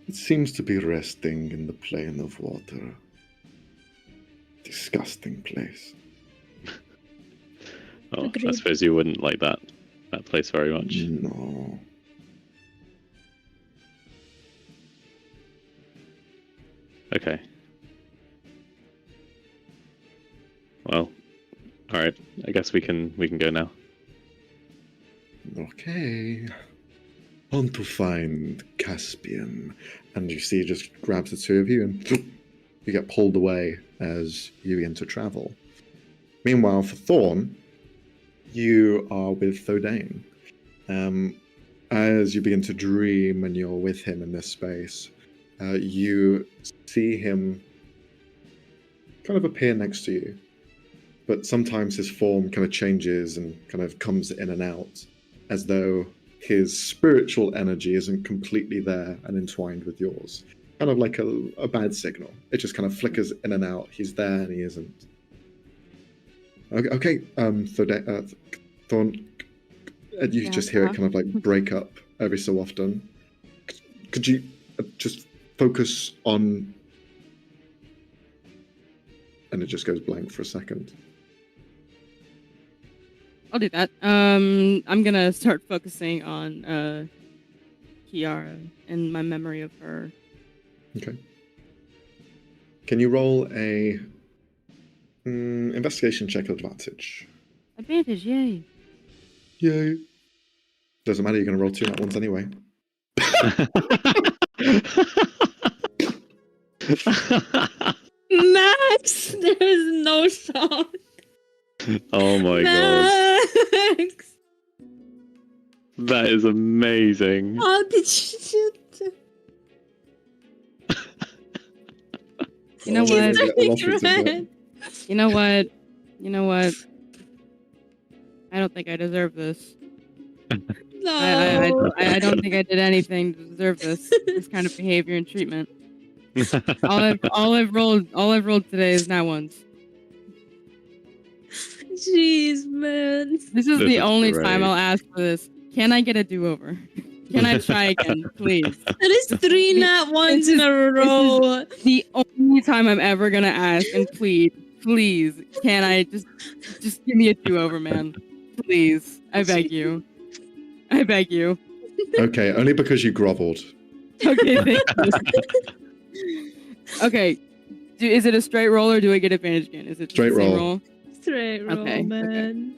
It seems to be resting in the plane of water. Disgusting place. Oh, Agreed. I suppose you wouldn't like that place very much. No. Okay. Well, all right. I guess we can go now. Okay. On to find Caspian. And you see, just grabs the two of you and you get pulled away as you begin to travel. Meanwhile, for Thorn, you are with Thodain. As you begin to dream and you're with him in this space, you see him kind of appear next to you, but sometimes his form kind of changes and kind of comes in and out, as though his spiritual energy isn't completely there and entwined with yours. Kind of like a bad signal. It just kind of flickers in and out. He's there and he isn't. Okay, Thorn, you just hear it kind of like break up every so often. Could you just focus on... And it just goes blank for a second. I'll do that. I'm gonna start focusing on Kiara and my memory of her. Okay. Can you roll a investigation check advantage? Advantage, yay. Yay. Doesn't matter, you're going to roll 2 nat ones anyway. Max, there is no shot. Oh my Max. god. That is amazing. How did you shoot? You know what? He's red. You know what? You know what? I don't think I deserve this. No. I don't think I did anything to deserve this kind of behavior and treatment. all I've rolled today is nat ones. Jeez, man. This is the only great. time I'll ask for this. Can I get a do-over? Can I try again, please? That is 3 nat ones in a row. The only time I'm ever gonna ask and plead, please, can I just give me a do-over, man? Please, I beg you. I beg you. Okay, only because you groveled. Okay, thank you. Okay, is it a straight roll or do I get advantage again? Is it Straight the same roll. Straight roll, Okay, man.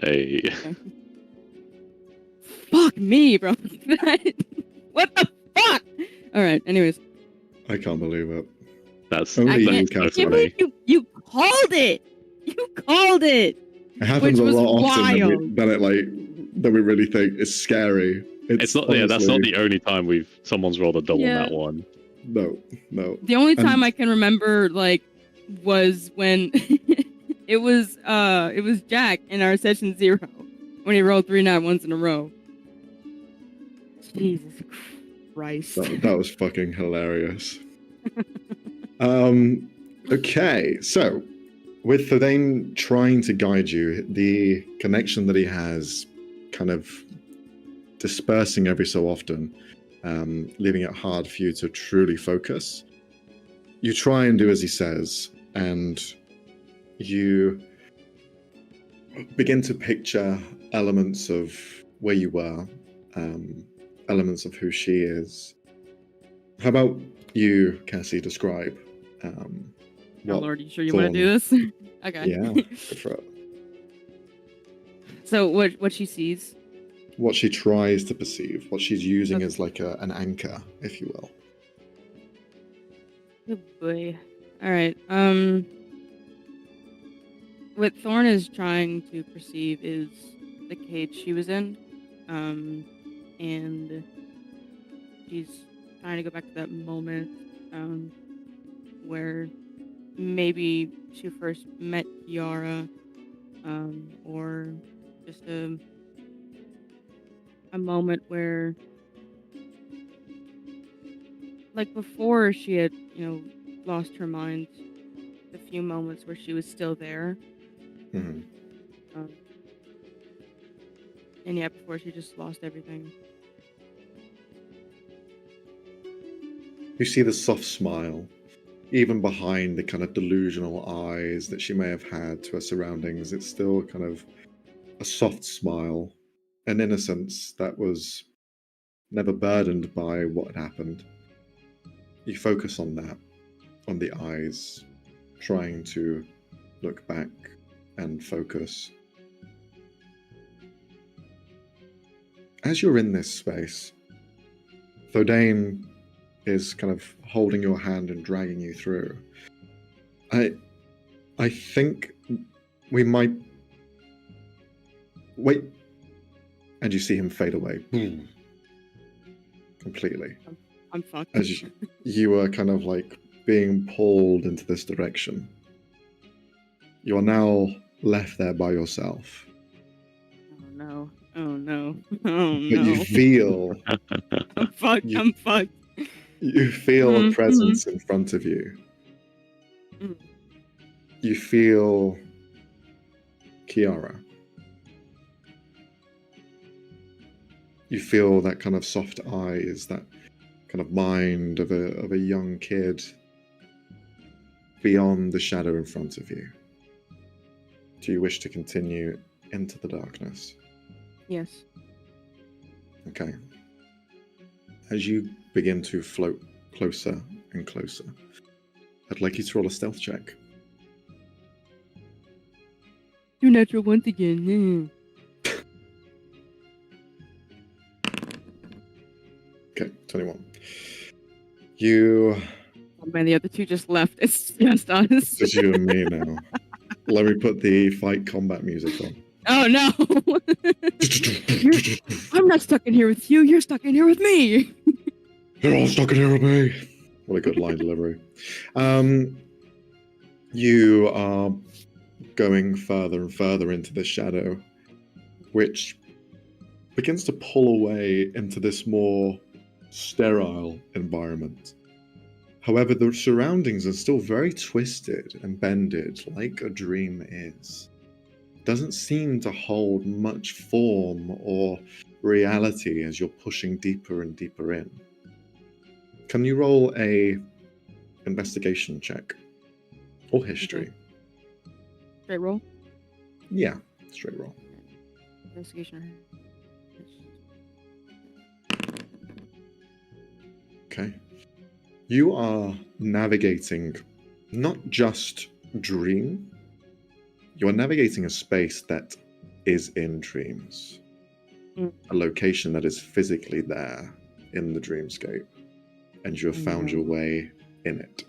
Hey. Okay. Fuck me, bro. What the fuck? All right. Anyways, I can't believe it. That's Only you that's can so say. funny. you called it. You called it. It happens a Which was lot often wild. than we really think. It's scary. It's not. Yeah, that's not the only time someone's rolled a double Yeah. nat one. No. The only And- time I can remember was when it was Jack in our session 0 when he rolled 3 nat ones in a row. Jesus Christ. That was fucking hilarious. Okay, so with Thordain trying to guide you, the connection that he has kind of dispersing every so often, leaving it hard for you to truly focus. You try and do as he says, and you begin to picture elements of where you were, elements of who she is. How about you, Cassie, describe Oh what Lord, you sure you want to do this? Okay. Yeah, go for it. So what she sees. What she tries to perceive, what she's using Okay. as like an anchor, if you will. Oh boy. All right. What Thorn is trying to perceive is the cage she was in, and she's trying to go back to that moment, where maybe she first met Kiara, or just a moment where, like before she had, lost her mind, a few moments where she was still there. Mhm. And yeah, before she just lost everything. You see the soft smile, even behind the kind of delusional eyes that she may have had to her surroundings. It's still kind of a soft smile, an innocence that was never burdened by what had happened. You focus on that, on the eyes, trying to look back and focus. As you're in this space, Thordain is kind of holding your hand and dragging you through. I think we might... Wait. And you see him fade away. Completely. I'm fucked. As you are kind of like being pulled into this direction, you are now left there by yourself. Oh no. Oh no. Oh no. But you feel I'm fucked. I'm fucked. You feel a presence in front of you. You feel Kiara. You feel that kind of soft eyes, that kind of mind of a young kid beyond the shadow in front of you. Do you wish to continue into the darkness? Yes. Okay. As you begin to float closer and closer, I'd like you to roll a stealth check. Your natural once again. Okay, 21. You... Oh man, the other two just left. It's just us. It's just you and me now. Let me put the fight combat music on. Oh no! I'm not stuck in here with you. You're stuck in here with me. They're all stuck in here with me. What a good line delivery. You are going further and further into the shadow, which begins to pull away into this more sterile environment. However, the surroundings are still very twisted and bended, like a dream is. Doesn't seem to hold much form or reality as you're pushing deeper and deeper in. Can you roll a investigation check or history? Okay. Straight roll? Yeah, straight roll. Investigation. Okay. You are navigating not just dream, you are navigating a space that is in dreams. A location that is physically there in the dreamscape. And you have found your way in it.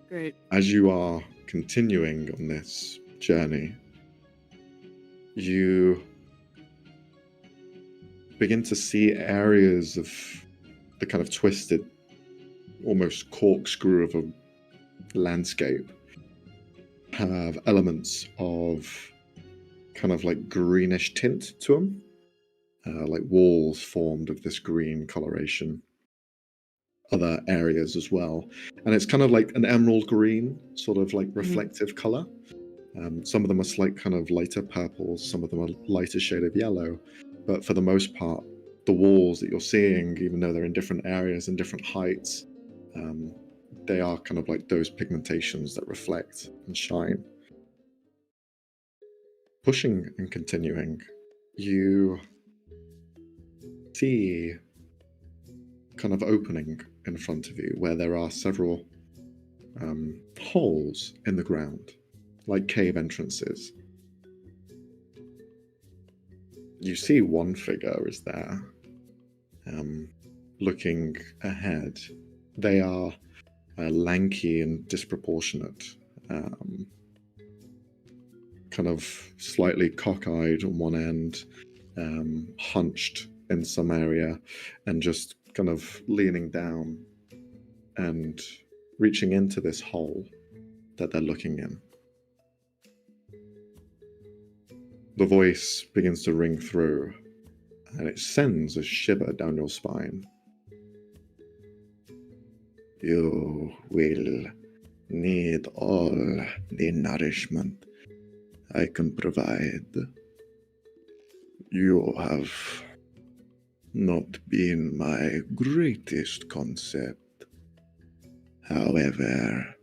Great. As you are continuing on this journey, you begin to see areas of the kind of twisted, almost corkscrew of a landscape have elements of kind of like greenish tint to them, like walls formed of this green coloration. Other areas as well, and it's kind of like an emerald green, sort of like reflective color. Some of them are slight kind of lighter purples, some of them are lighter shade of yellow, but for the most part, the walls that you're seeing, even though they're in different areas and different heights, they are kind of like those pigmentations that reflect and shine. Pushing and continuing, you see kind of opening in front of you where there are several holes in the ground, like cave entrances. You see one figure is there, looking ahead. They are lanky and disproportionate, kind of slightly cockeyed on one end, hunched in some area, and just kind of leaning down and reaching into this hole that they're looking in. The voice begins to ring through, and it sends a shiver down your spine. You will need all the nourishment I can provide. You have not been my greatest concept. However,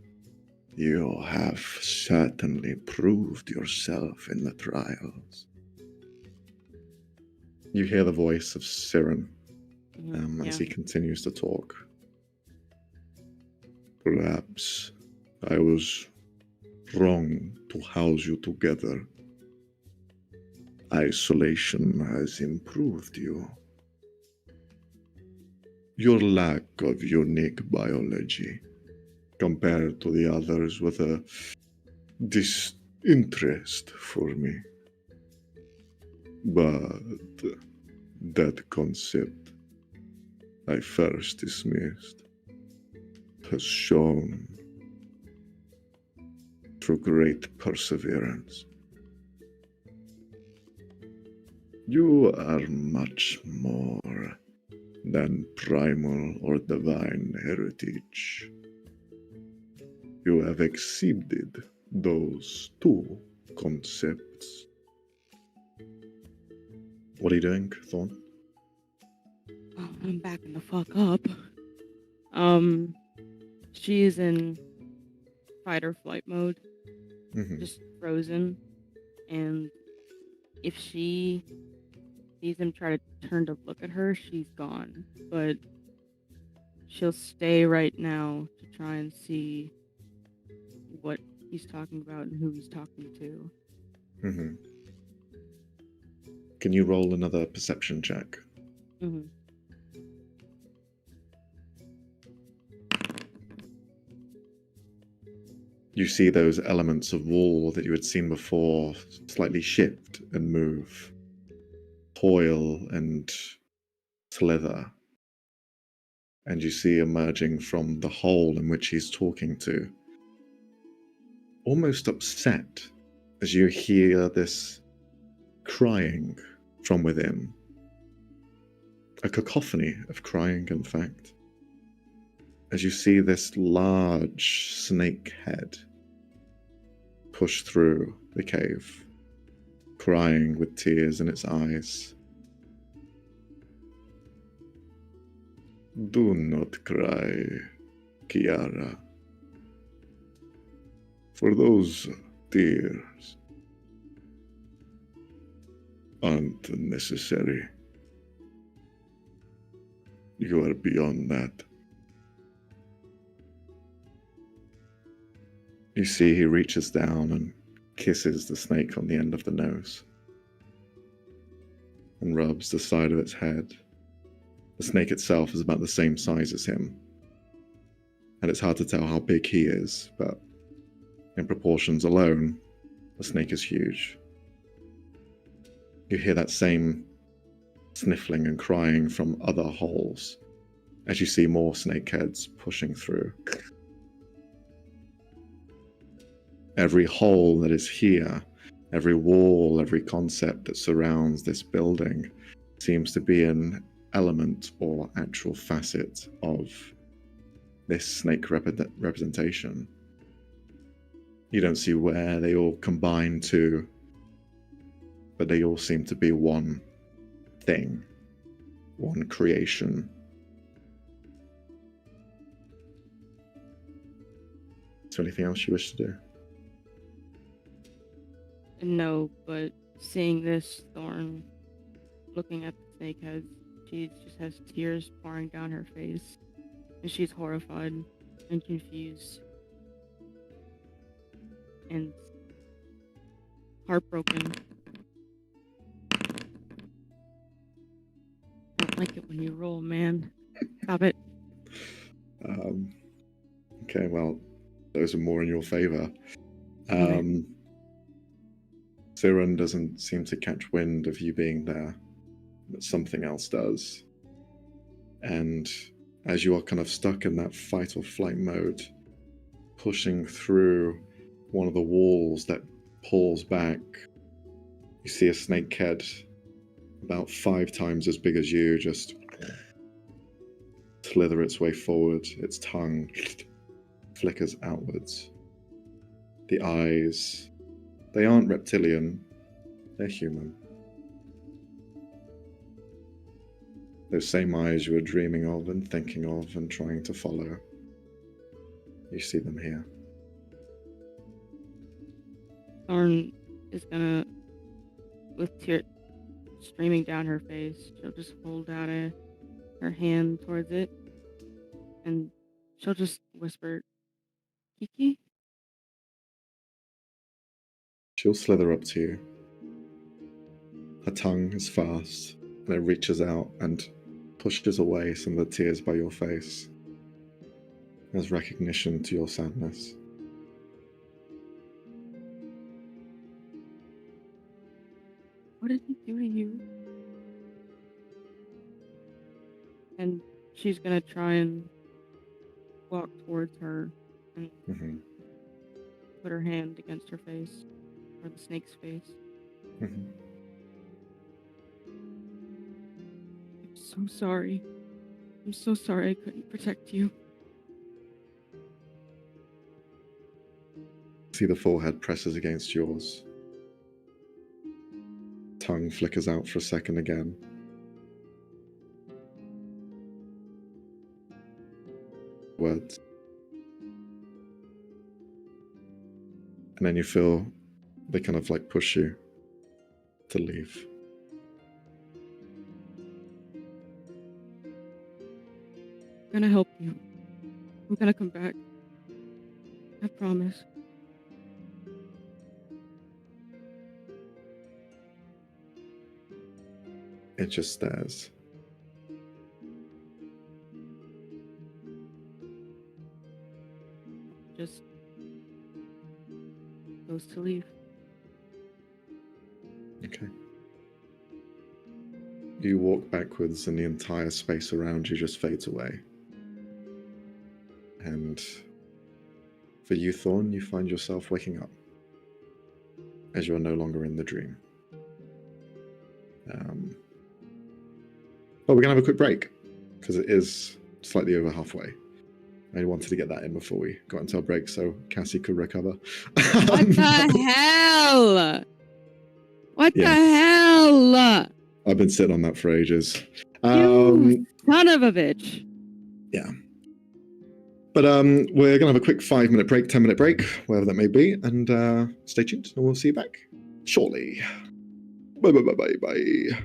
you have certainly proved yourself in the trials. You hear the voice of Siren as he continues to talk. Perhaps I was wrong to house you together. Isolation has improved you. Your lack of unique biology compared to the others with a disinterest for me. But that concept I first dismissed has shown through great perseverance. You are much more than primal or divine heritage. You have exceeded those two concepts. What are you doing, Thorn? Oh, I'm backing the fuck up. She is in fight or flight mode, just frozen. And if she sees him try to turn to look at her, she's gone. But she'll stay right now to try and see what he's talking about and who he's talking to. Can you roll another perception check? You see those elements of wall that you had seen before slightly shift and move, toil and slither. And you see emerging from the hole in which he's talking to, almost upset as you hear this crying from within. A cacophony of crying, in fact. As you see this large snake head push through the cave, crying with tears in its eyes. Do not cry, Kiara. For those tears aren't necessary. You are beyond that. You see he reaches down and kisses the snake on the end of the nose and rubs the side of its head. The snake itself is about the same size as him, and it's hard to tell how big he is, but in proportions alone, the snake is huge. You hear that same sniffling and crying from other holes as you see more snake heads pushing through. Every hole that is here, every wall, every concept that surrounds this building seems to be an element or actual facet of this snake representation. You don't see where they all combine to, but they all seem to be one thing, one creation. Is there anything else you wish to do? No, but seeing this, Thorn looking at the snake head, she just has tears pouring down her face, and she's horrified and confused and heartbroken. I don't like it when you roll, man. Stop it. Okay, well, those are more in your favor. Okay. Siren doesn't seem to catch wind of you being there, but something else does. And as you are kind of stuck in that fight or flight mode, pushing through one of the walls that pulls back, you see a snake head about 5 times as big as you just slither its way forward. Its tongue flickers outwards. The eyes, they aren't reptilian, they're human. Those same eyes you were dreaming of and thinking of and trying to follow. You see them here. Thorn is gonna, with tears streaming down her face, she'll just hold out her hand towards it, and she'll just whisper, Kiki? She'll slither up to you. Her tongue is fast, and it reaches out and pushes away some of the tears by your face as recognition to your sadness. What did he do to you? And she's gonna try and walk towards her and put her hand against her face, or the snake's face. I'm so sorry. I'm so sorry I couldn't protect you. See the forehead presses against yours. Tongue flickers out for a second again. Words. And then you feel they kind of like push you to leave. I'm gonna help you. I'm gonna come back. I promise. It just stares. Just goes to leave. Okay. You walk backwards and the entire space around you just fades away. And for you, Thorn, you find yourself waking up as you're no longer in the dream. Well, we're going to have a quick break because it is slightly over halfway. I wanted to get that in before we got into our break so Cassie could recover. What the hell? What the hell? I've been sitting on that for ages. You son of a bitch. Yeah. But we're going to have a quick 5-minute break, 10-minute break, wherever that may be, and stay tuned, and we'll see you back shortly. Bye, bye, bye, bye, bye.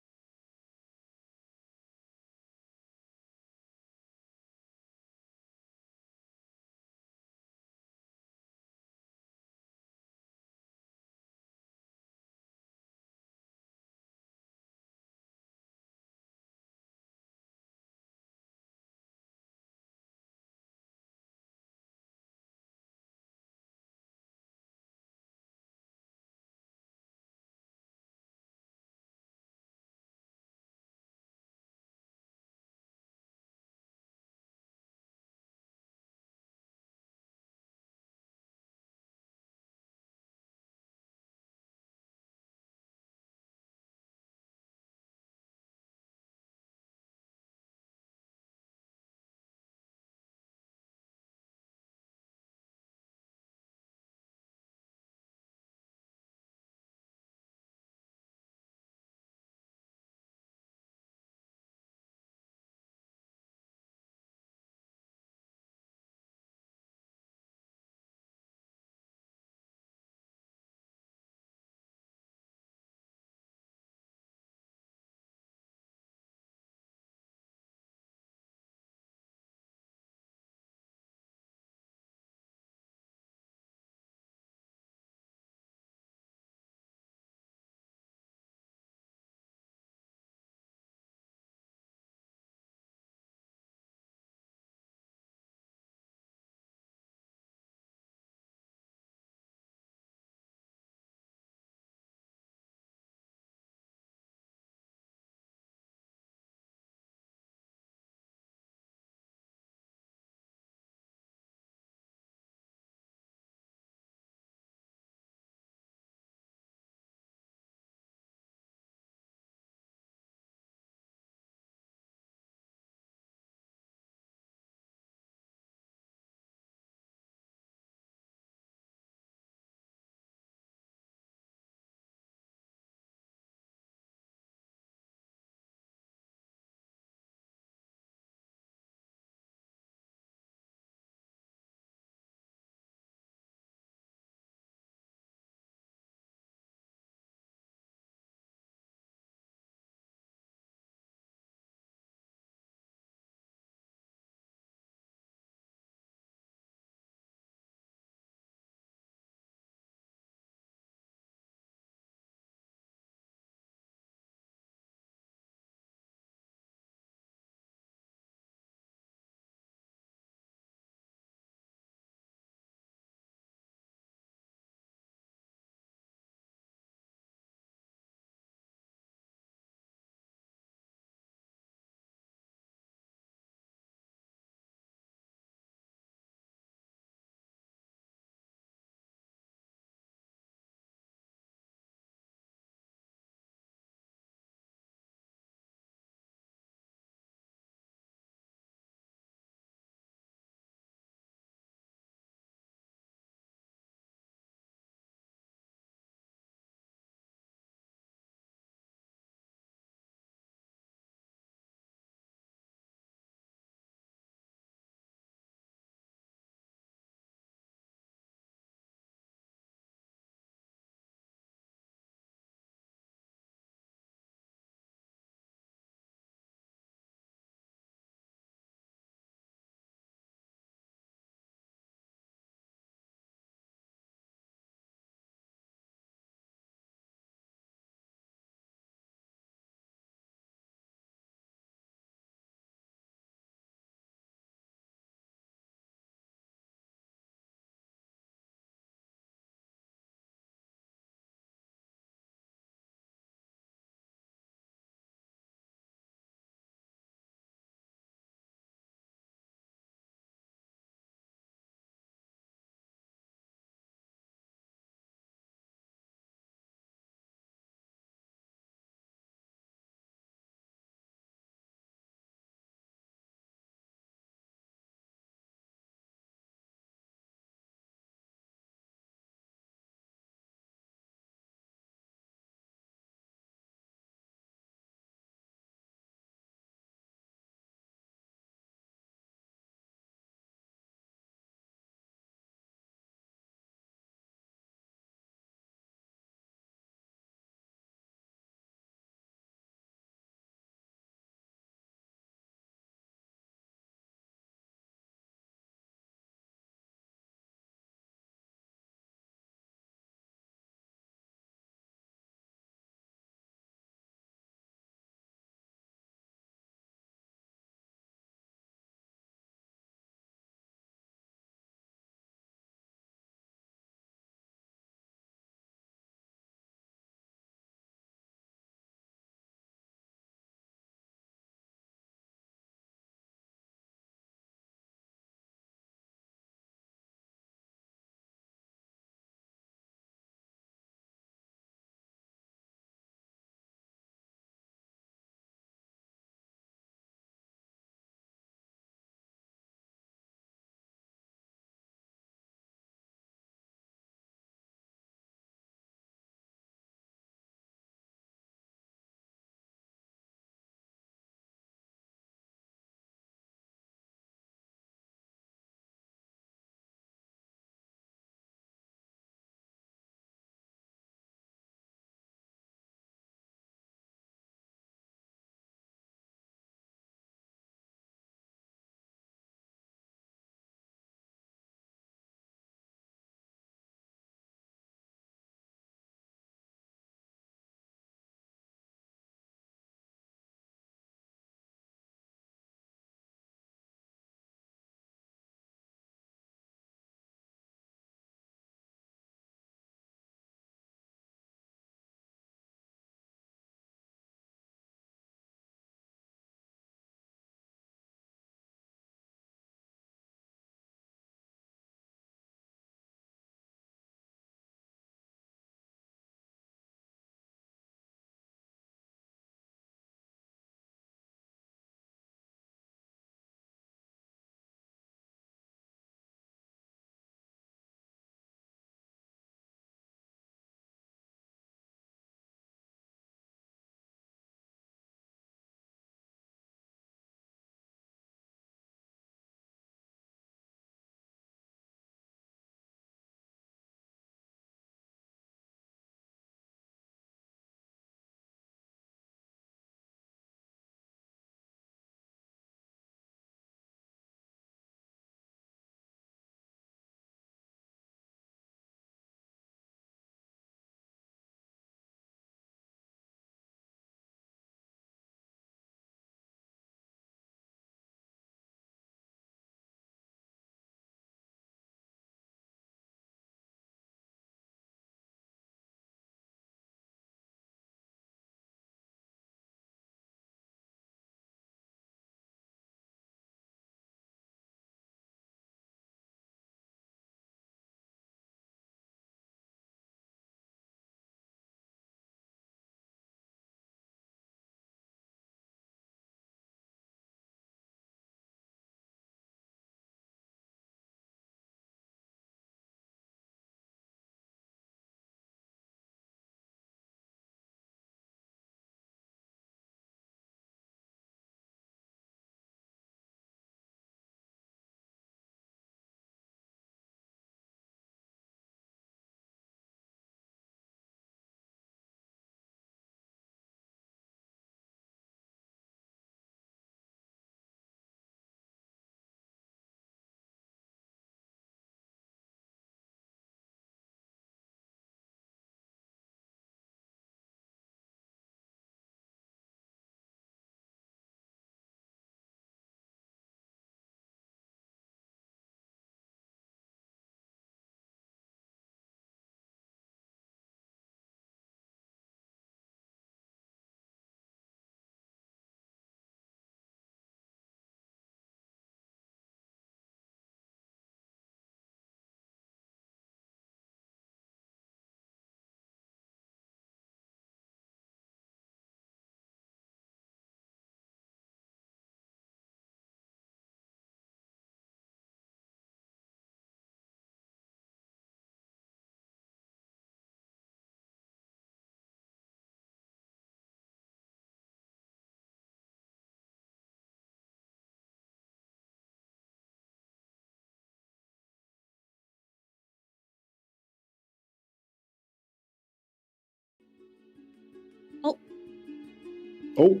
Oh.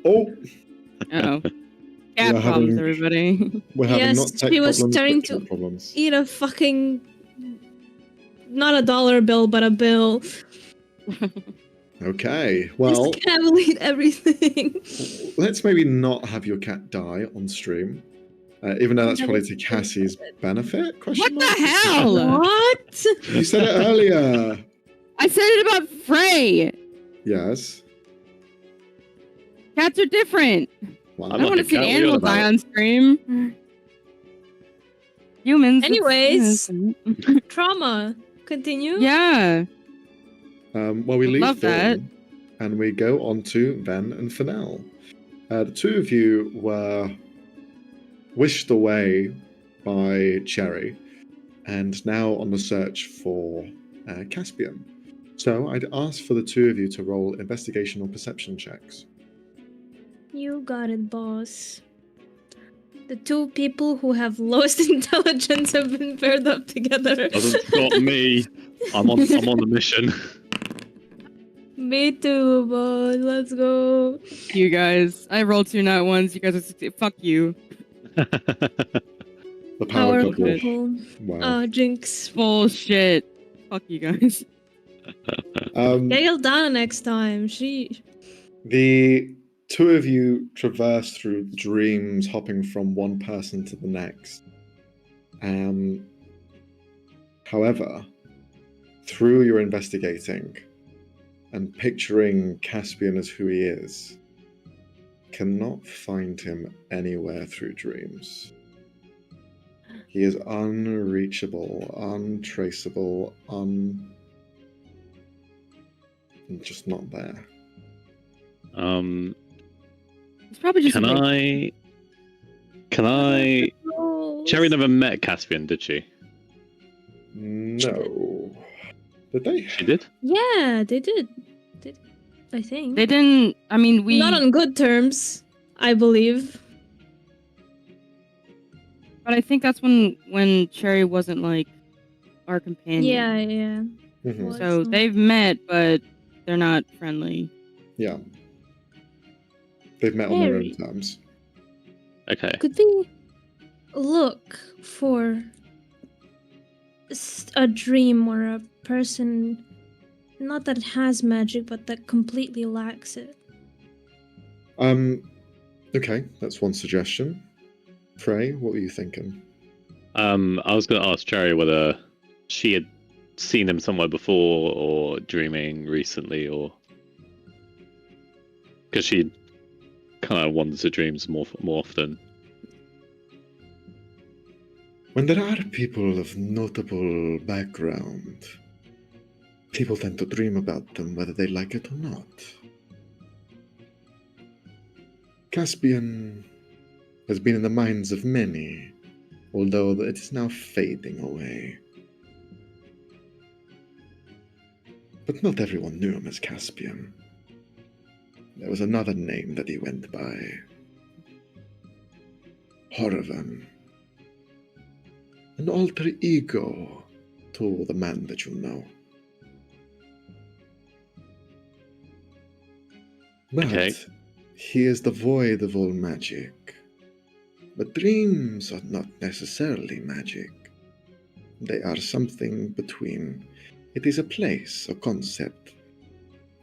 Oh. Uh-oh. Cat problems, everybody. We're having not tech she was problems, starting but to cat problems. eat a fucking... Not a dollar bill, but a bill. Okay, well... This cat will eat everything. Let's maybe not have your cat die on stream. Even though that's probably to Cassie's benefit? What the hell? What? You said it earlier. I said it about Frey. Yes. Cats are different. Wow. I don't want to see an animal die on stream. Humans. Anyways, trauma. Continue. Yeah. Well, we leave Love that. and we go on to Ven and Fennell. The two of you were wished away by Cherry and now on the search for Caspian. So I'd ask for the two of you to roll investigation or perception checks. You got it, boss. The two people who have lowest intelligence have been paired up together. Doesn't stop me. I'm on the mission. Me too, boss. Let's go. You guys. I rolled 2 nat ones. You guys are... Fuck you. The power couple. Wow. Jinx. Bullshit. Fuck you guys. Gail Donna next time. The two of you traverse through dreams, hopping from one person to the next. However, through your investigating and picturing Caspian as who he is, cannot find him anywhere through dreams. He is unreachable, untraceable, just not there. It's probably just... Can I... Cherry never met Caspian, did she? No. Did they? She did? Yeah, they did. I think. They didn't... I mean, we... Not on good terms, I believe. But I think that's when Cherry wasn't, like, our companion. Yeah. Mm-hmm. So they've met, but they're not friendly. Yeah. They've met on their own terms. Okay. Could we look for a dream or a person, not that it has magic, but that completely lacks it? Okay, that's one suggestion. Frey, what were you thinking? I was going to ask Cherry whether she had seen him somewhere before or dreaming recently, or because she kind of wanders her dreams more often. When there are people of notable background, people tend to dream about them whether they like it or not. Caspian has been in the minds of many, although it is now fading away. But not everyone knew him as Caspian. There was another name that he went by. Horvan. An alter ego to the man that you know. But he is devoid of all magic. But dreams are not necessarily magic. They are something between. It is a place, a concept,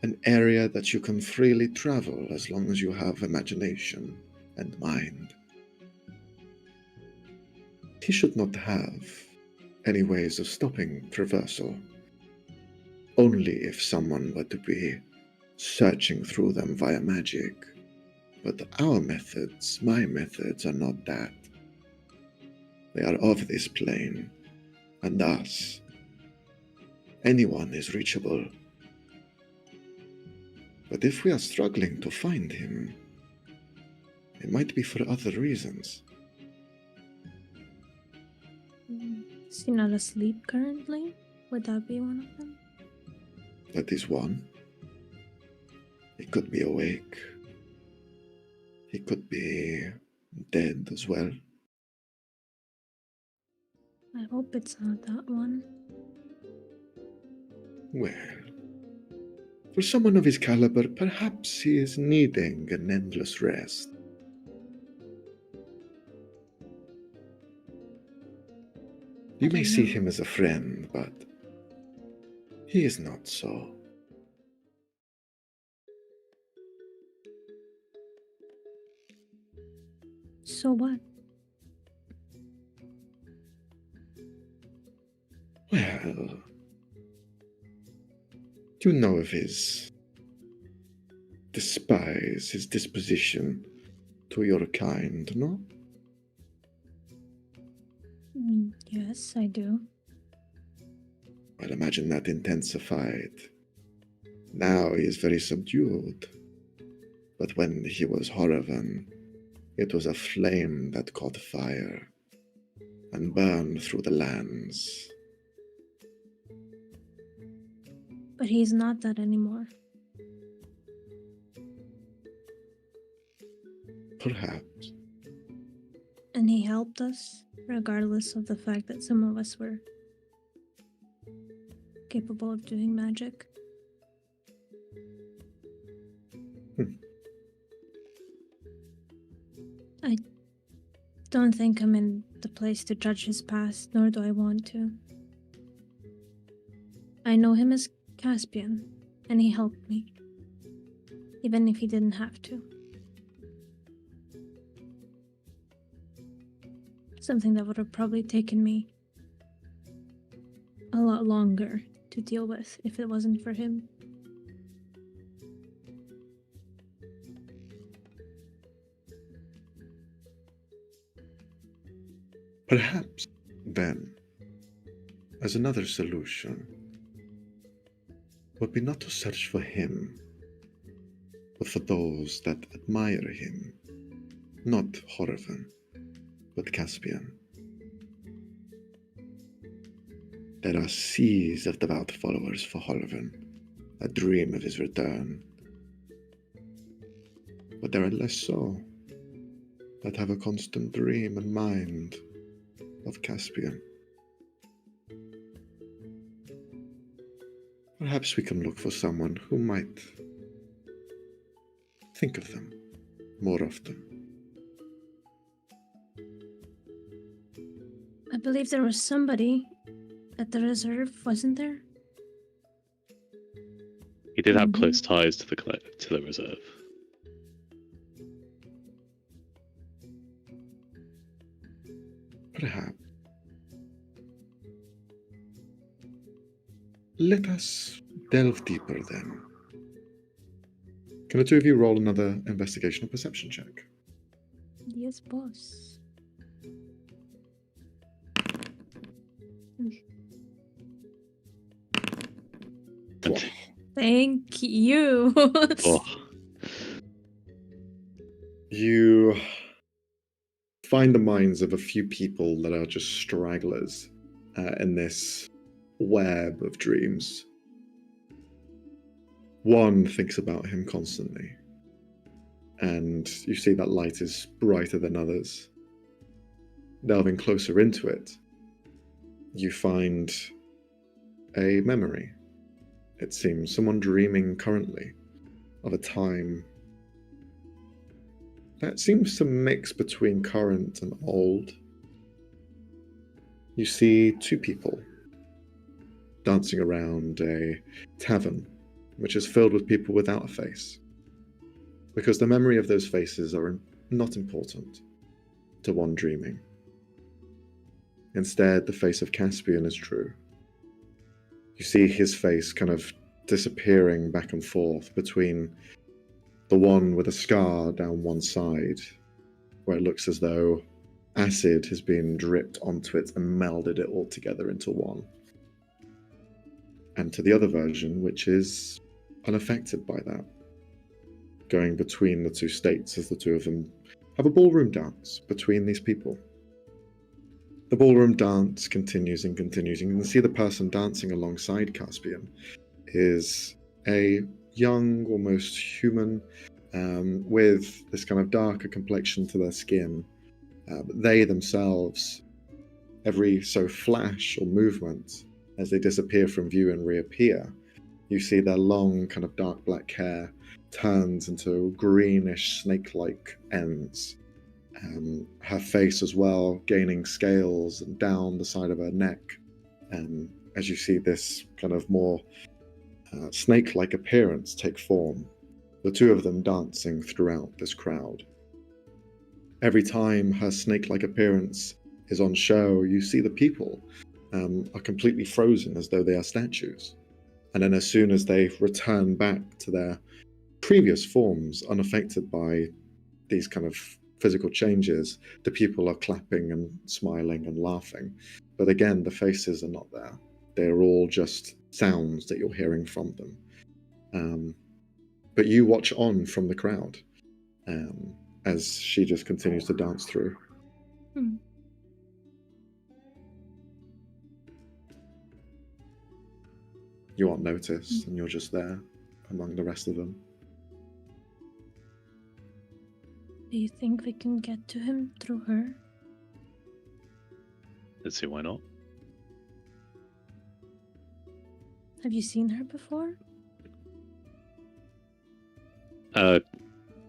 an area that you can freely travel as long as you have imagination and mind. He should not have any ways of stopping traversal, only if someone were to be searching through them via magic. But our methods, my methods, are not that. They are of this plane, and thus, anyone is reachable. But if we are struggling to find him, it might be for other reasons. Is he not asleep currently? Would that be one of them? That is one. He could be awake. He could be dead as well. I hope it's not that one. Well, For someone of his caliber, perhaps he is needing an endless rest. You may see him as a friend, but he is not so. So what? Well, you know of his despise, his disposition to your kind, no? Yes, I do. I'd imagine that intensified. Now he is very subdued. But when he was Horrivan, it was a flame that caught fire and burned through the lands. But he's not that anymore. Perhaps. And he helped us, regardless of the fact that some of us were capable of doing magic. I don't think I'm in the place to judge his past, nor do I want to. I know him as Caspian, and he helped me, even if he didn't have to. Something that would have probably taken me a lot longer to deal with if it wasn't for him. Perhaps, then, as another solution, would be not to search for him, but for those that admire him. Not Horrivan, but Caspian. There are seas of devout followers for Horrivan, that dream of his return. But there are less so, that have a constant dream in mind of Caspian. Perhaps we can look for someone who might think of them more often. I believe there was somebody at the reserve, wasn't there? He did have close ties to the reserve. Perhaps. Let us delve deeper then. Can the two of you roll another investigation or perception check? Yes, boss. Thank you. Oh. You find the minds of a few people that are just stragglers in this web of dreams. One thinks about him constantly, and you see that light is brighter than others. Delving closer into it, you find a memory. It seems someone dreaming currently of a time that seems to mix between current and old. You see two people dancing around a tavern, which is filled with people without a face, because the memory of those faces are not important to one dreaming. Instead, the face of Caspian is true. You see his face kind of disappearing back and forth between the one with a scar down one side, where it looks as though acid has been dripped onto it and melded it all together into one, and to the other version, which is unaffected by that, going between the two states as the two of them have a ballroom dance between these people. The ballroom dance continues and continues. You can see the person dancing alongside Caspian is a young, almost human, with this kind of darker complexion to their skin. But they themselves, every so flash or movement, as they disappear from view and reappear, You see their long, kind of dark black hair turns into greenish snake-like ends. Her face as well, gaining scales and down the side of her neck. As you see this kind of more snake-like appearance take form, the two of them dancing throughout this crowd. Every time her snake-like appearance is on show, you see the people are completely frozen as though they are statues. And then as soon as they return back to their previous forms, unaffected by these kind of physical changes, the people are clapping and smiling and laughing. But again, the faces are not there. They're all just sounds that you're hearing from them. But you watch on from the crowd as she just continues to dance through. You aren't noticed, and you're just there among the rest of them. Do you think we can get to him through her? Let's see, why not? Have you seen her before? Can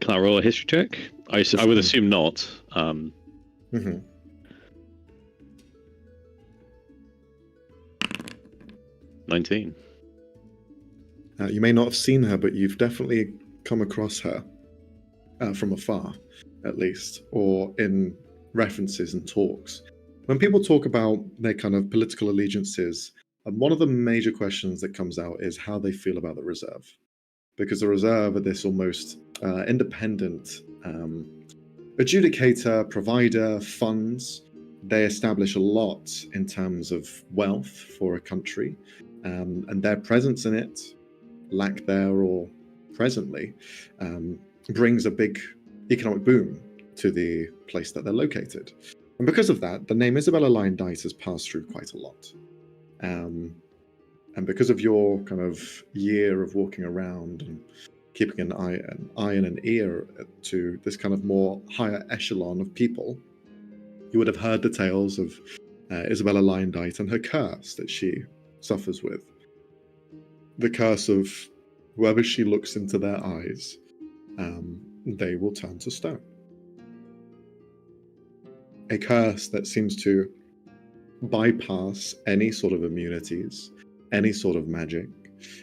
I roll a history check? I would assume not. 19. You may not have seen her, but you've definitely come across her from afar, at least, or in references and talks. When people talk about their kind of political allegiances, one of the major questions that comes out is how they feel about the Reserve. Because the Reserve are this almost independent adjudicator, provider, funds. They establish a lot in terms of wealth for a country, and their presence in it, lack there or presently, brings a big economic boom to the place that they're located. And because of that, the name Isabella Lyndite has passed through quite a lot. And because of your kind of year of walking around and keeping an eye and an ear to this kind of more higher echelon of people, you would have heard the tales of Isabella Lyndite and her curse that she suffers with. The curse of whoever she looks into their eyes, they will turn to stone. A curse that seems to bypass any sort of immunities, any sort of magic,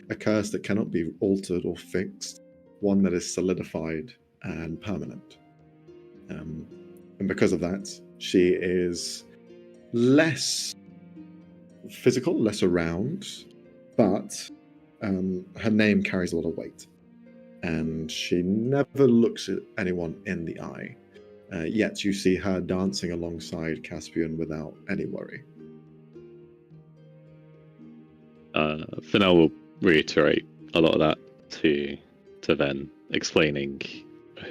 a curse that cannot be altered or fixed, one that is solidified and permanent. And because of that, she is less physical, less around, but her name carries a lot of weight. And she never looks at anyone in the eye. Yet you see her dancing alongside Caspian without any worry. Fennel will reiterate a lot of that to Ven, explaining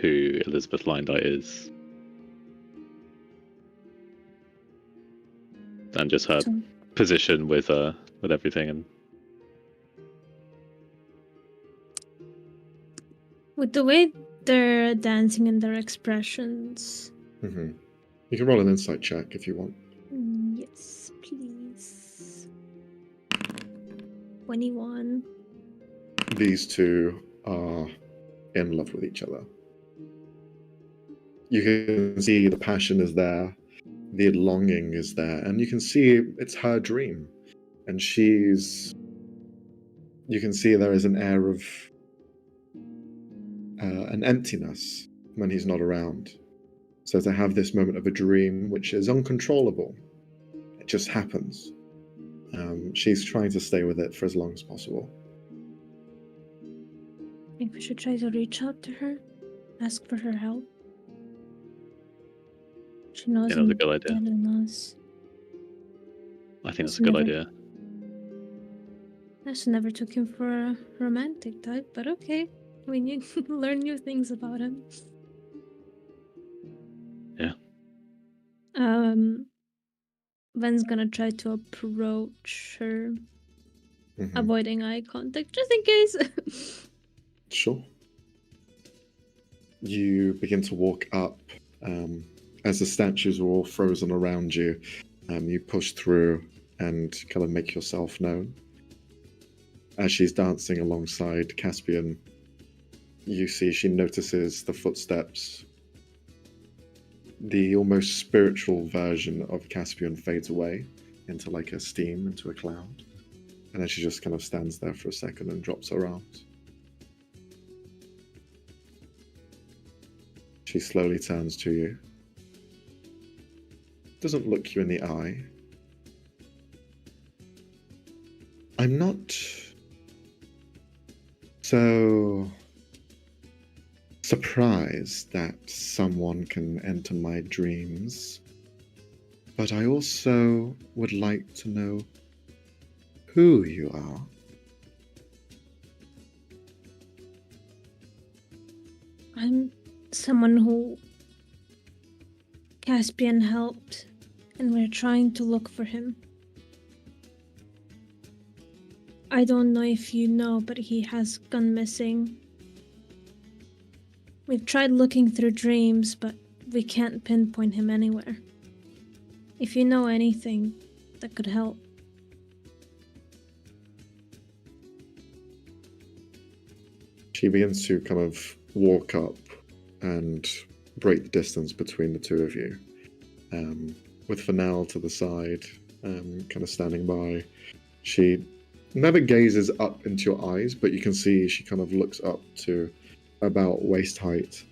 who Elizabeth Lyndite is. And just her position with everything. And with the way they're dancing and their expressions. Mm-hmm. You can roll an insight check if you want. Yes, please. 21. These two are in love with each other. You can see the passion is there, the longing is there, and you can see it's her dream. And you can see there is an air of an emptiness when he's not around. So to have this moment of a dream, which is uncontrollable, it just happens. She's trying to stay with it for as long as possible. I think we should try to reach out to her, ask for her help. She knows that's a good idea. better than us. I think that's a good idea. I just never took him for a romantic type, but okay. We need to learn new things about him. Yeah. Ven's gonna try to approach her, Mm-hmm. avoiding eye contact, just in case. Sure. You begin to walk up as the statues are all frozen around you. You push through and kind of make yourself known. As she's dancing alongside Caspian, you see she notices the footsteps. The almost spiritual version of Caspian fades away into like a steam, into a cloud. And then she just kind of stands there for a second and drops her arms. She slowly turns to you. Doesn't look you in the eye. I'm not so surprised that someone can enter my dreams, but I also would like to know who you are. I'm someone who Caspian helped, and we're trying to look for him. I don't know if you know, but he has gone missing. We've tried looking through dreams, but we can't pinpoint him anywhere. If you know anything that could help. She begins to kind of walk up and break the distance between the two of you. With Fennell to the side, kind of standing by. She never gazes up into your eyes, but you can see she kind of looks up to about waist height.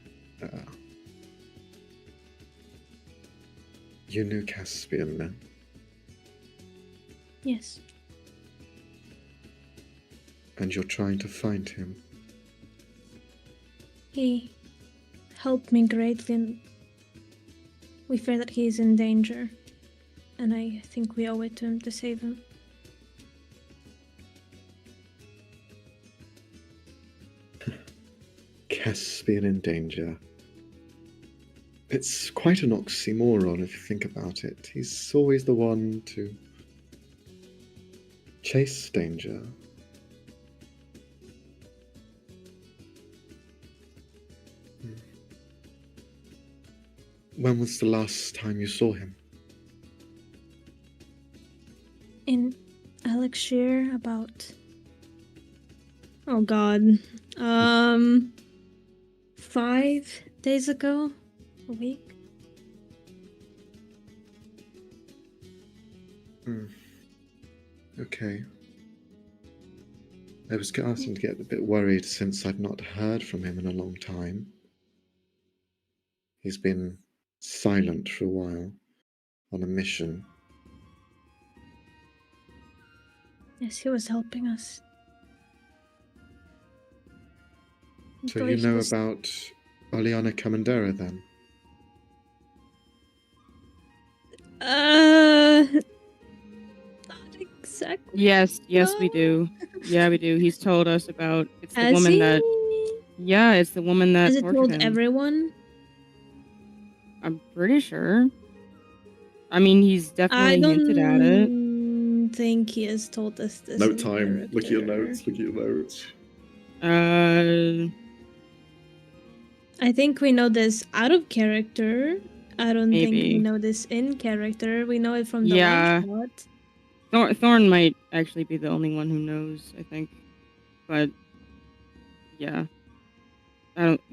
You knew Caspian then? Yes. And you're trying to find him? He helped me greatly, and we fear that he is in danger, and I think we owe it to him to save him. Caspian in danger. It's quite an oxymoron if you think about it. He's always the one to chase danger. When was the last time you saw him? In Elixir, about... Oh god. 5 days ago? A week? Okay. I was starting to get a bit worried since I've not heard from him in a long time. He's been silent for a while, on a mission. Yes, he was helping us. So you know about Oliana Kamandera then? Not exactly. Yes, No. we do. Yeah, we do. He's told us about it's the Has woman he? that. Yeah, it's the woman that Has it tortured told him. everyone? I'm pretty sure. I mean, he's definitely I hinted at it. don't think he has told us this. Note time. Look at your notes. Look at your notes. I think we know this out of character. I don't think we Maybe. know this in character. We know it from the Yeah. one shot. Thorn might actually be the only one who knows, I think. But yeah.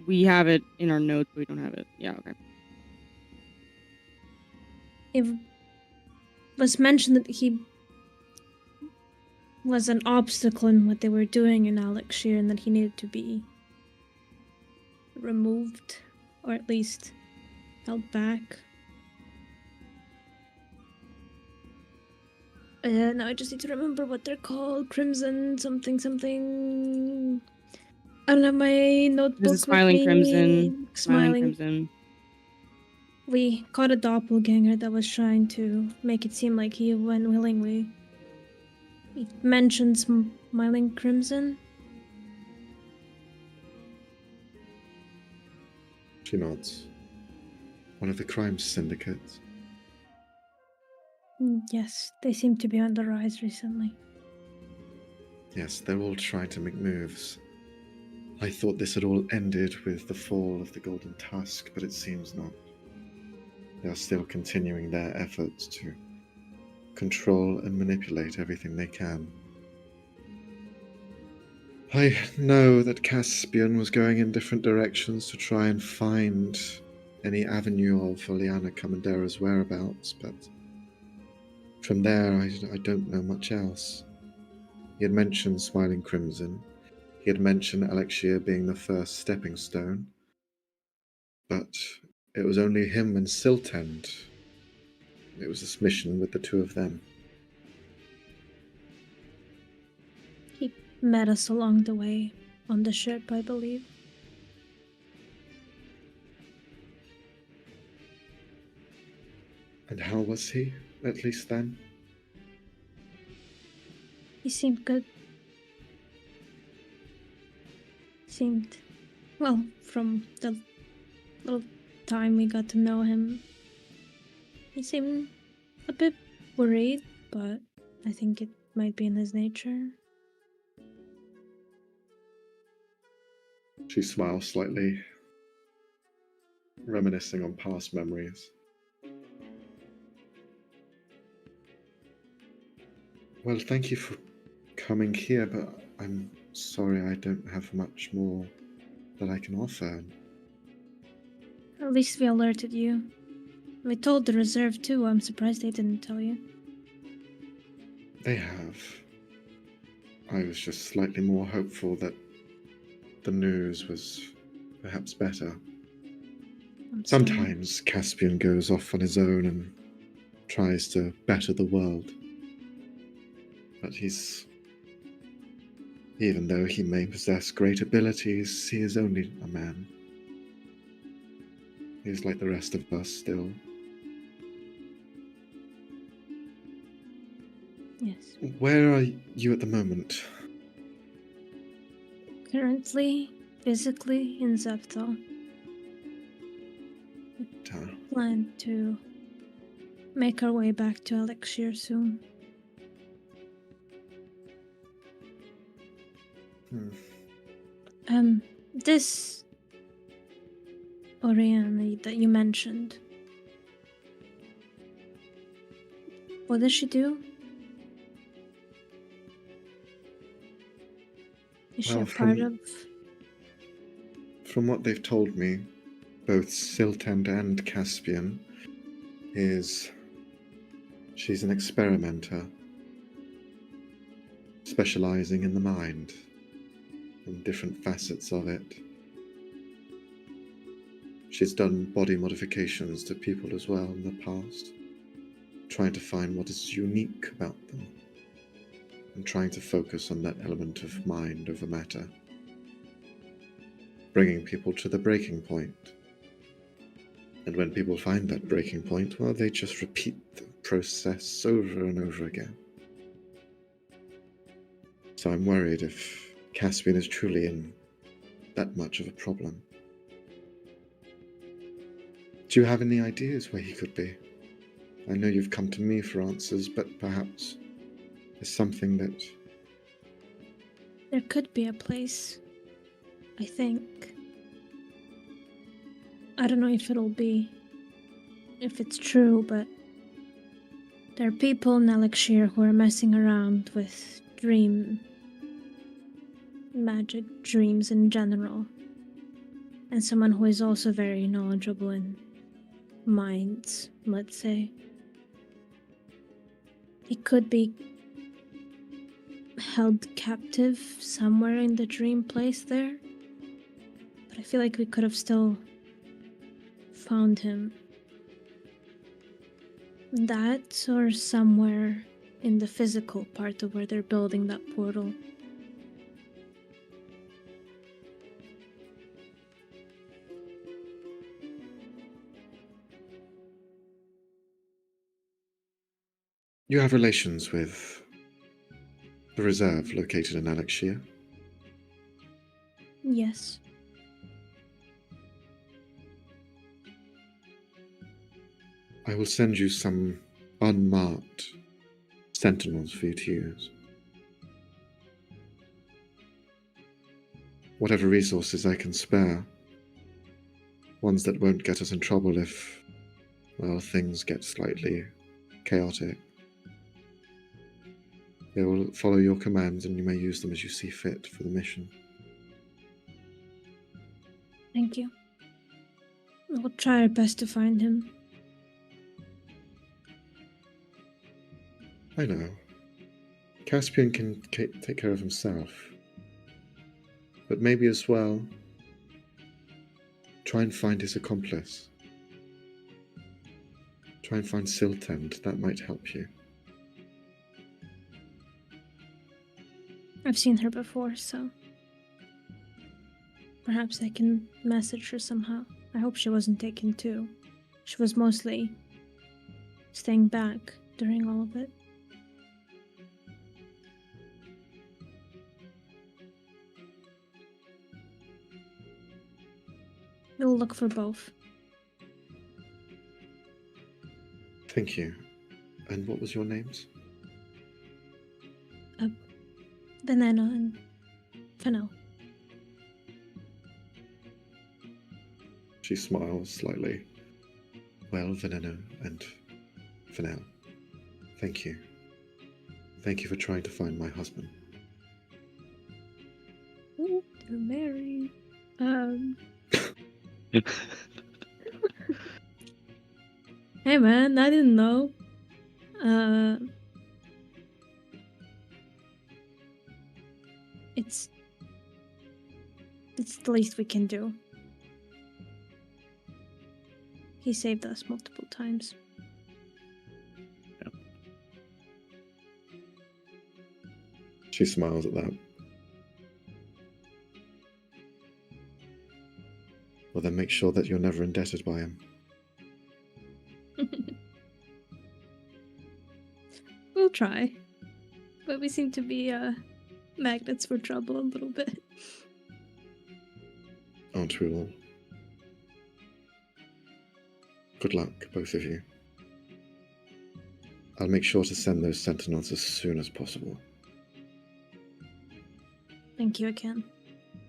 We have it in our notes, but we don't have it. Yeah, okay. It was mentioned that he was an obstacle in what they were doing in Elixir, and that he needed to be removed, or at least held back. Now I just need to remember what they're called. Crimson something. I don't have my notebook This is Smiling with me. Crimson. Smiling Crimson. We caught a doppelganger that was trying to make it seem like he went willingly. He mentioned Smiling Crimson. She nods. One of the crime syndicates. Yes, they seem to be on the rise recently. Yes, they're all trying to make moves. I thought this had all ended with the fall of the Golden Tusk, but it seems not. They are still continuing their efforts to control and manipulate everything they can. I know that Caspian was going in different directions to try and find any avenue of Oleana Comandera's whereabouts, but from there I don't know much else. He had mentioned Smiling Crimson. He had mentioned Elixir being the first stepping stone, but it was only him and Siltend. It was this mission with the two of them. He met us along the way on the ship, I believe. And how was he, at least then? He seemed good. Well, from the little time we got to know him, he seemed a bit worried, but I think it might be in his nature. She smiles slightly, reminiscing on past memories. Well, thank you for coming here, but I'm sorry I don't have much more that I can offer. At least we alerted you. We told the reserve too. I'm surprised they didn't tell you. They have. I was just slightly more hopeful that the news was perhaps better. Sometimes Caspian goes off on his own and tries to better the world. But even though he may possess great abilities, he is only a man. He is like the rest of us still. Yes. Where are you at the moment? Currently, physically in Zephtal. Plan to make our way back to Elixir soon. This Oriana that you mentioned, what does she do? Is she a part of... From what they've told me, both Siltend and Caspian, she's an experimenter, specializing in the mind, and different facets of it. She's done body modifications to people as well in the past, trying to find what is unique about them, and trying to focus on that element of mind over matter, bringing people to the breaking point. And when people find that breaking point, well, they just repeat the process over and over again. So I'm worried if Caspian is truly in that much of a problem. Do you have any ideas where he could be? I know you've come to me for answers, but perhaps there's something that... There could be a place, I think. I don't know if it's true, but there are people in Elixir who are messing around with magic dreams in general, and someone who is also very knowledgeable in minds, let's say. He could be held captive somewhere in the dream place there, but I feel like we could have still found him. That or somewhere in the physical part of where they're building that portal. You have relations with the reserve located in Elixir? Yes. I will send you some unmarked sentinels for you to use. Whatever resources I can spare. Ones that won't get us in trouble if, well, things get slightly chaotic. They will follow your commands, and you may use them as you see fit for the mission. Thank you. We'll try our best to find him. I know. Caspian can take care of himself. But maybe as well, try and find his accomplice. Try and find Siltend. That might help you. I've seen her before, so perhaps I can message her somehow. I hope she wasn't taken too. She was mostly staying back during all of it. We'll look for both. Thank you. And what was your names? Veneno and Fennel. She smiles slightly. Well, Veneno and Fennel, thank you. Thank you for trying to find my husband. Ooh, they're married. Hey man, I didn't know. It's the least we can do. He saved us multiple times. Yeah. She smiles at that. Well, then make sure that you're never indebted by him. We'll try. But we seem to be magnets for trouble a little bit. Aren't we all? Good luck, both of you. I'll make sure to send those sentinels as soon as possible. Thank you again.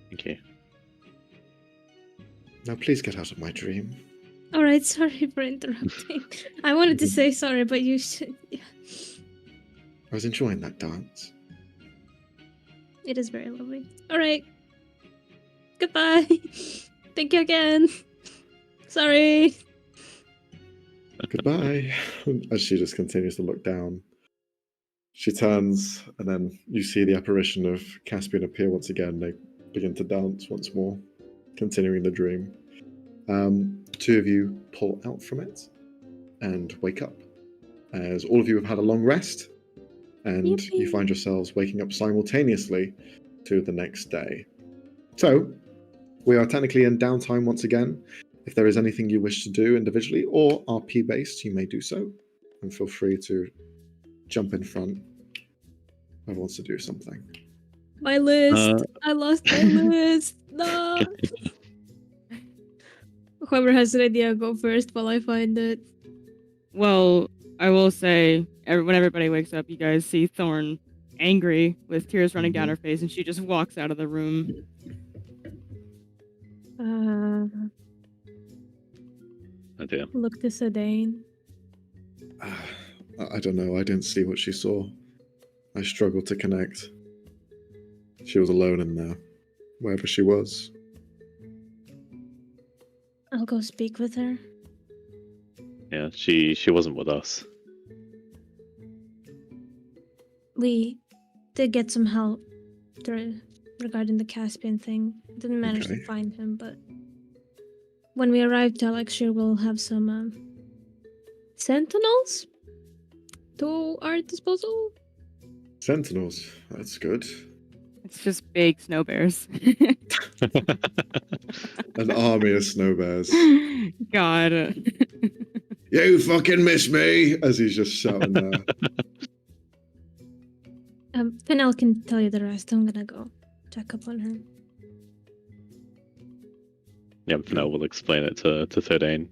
Thank you. Now please get out of my dream. Alright, sorry for interrupting. I wanted to say sorry, but you should... I was enjoying that dance. It is very lovely. Alright. Goodbye. Thank you again. Sorry. Goodbye. As she just continues to look down. She turns, and then you see the apparition of Caspian appear once again. They begin to dance once more, continuing the dream. Two of you pull out from it and wake up, as all of you have had a long rest, and Yippee. you find yourselves waking up simultaneously to the next day. So, we are technically in downtime once again. If there is anything you wish to do individually or RP-based, you may do so, and feel free to jump in front. Whoever wants to do something. My list. I lost my list. No. Whoever has an idea, go first while I find it. Well, I will say, when everybody wakes up, you guys see Thorn angry with tears running down her face, and she just walks out of the room. Look to Sedaine. I don't know. I didn't see what she saw. I struggled to connect. She was alone in there, wherever she was. I'll go speak with her. Yeah, she wasn't with us. We did get some help regarding the Caspian thing. Didn't manage to find him, but when we arrive to Elixir, we'll have some sentinels to our disposal. Sentinels. That's good. It's just big snow bears. An army of snow bears. God. You fucking miss me! As he's just shouting there. Fennel can tell you the rest. I'm gonna go check up on her. Yeah, Fennel will explain it to Theodane.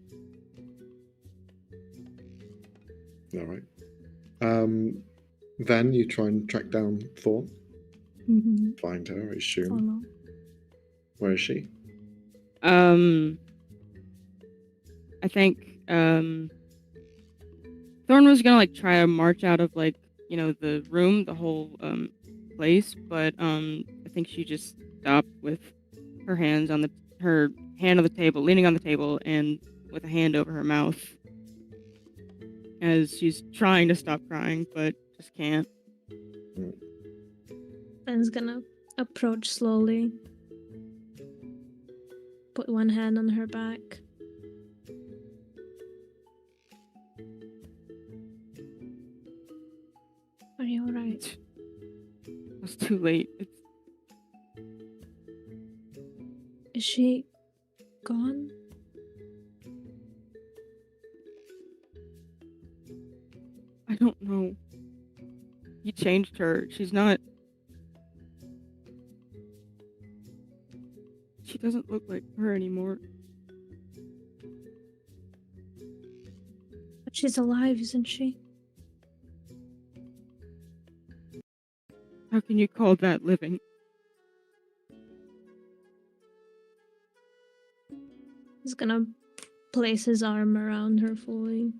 Alright. Then you try and track down Thorn. Mm-hmm. Find her, I assume. Oh, no. Where is she? I think Thorn was gonna try to march out of the room, the whole place, but I think she just stopped with her hand on the table, leaning on the table, and with a hand over her mouth, as she's trying to stop crying, but just can't. Ben's gonna approach slowly, put one hand on her back. Are you alright? It's too late. Is she gone? I don't know. He changed her. She's not. She doesn't look like her anymore. But she's alive, isn't she? How can you call that living? He's gonna place his arm around her fully.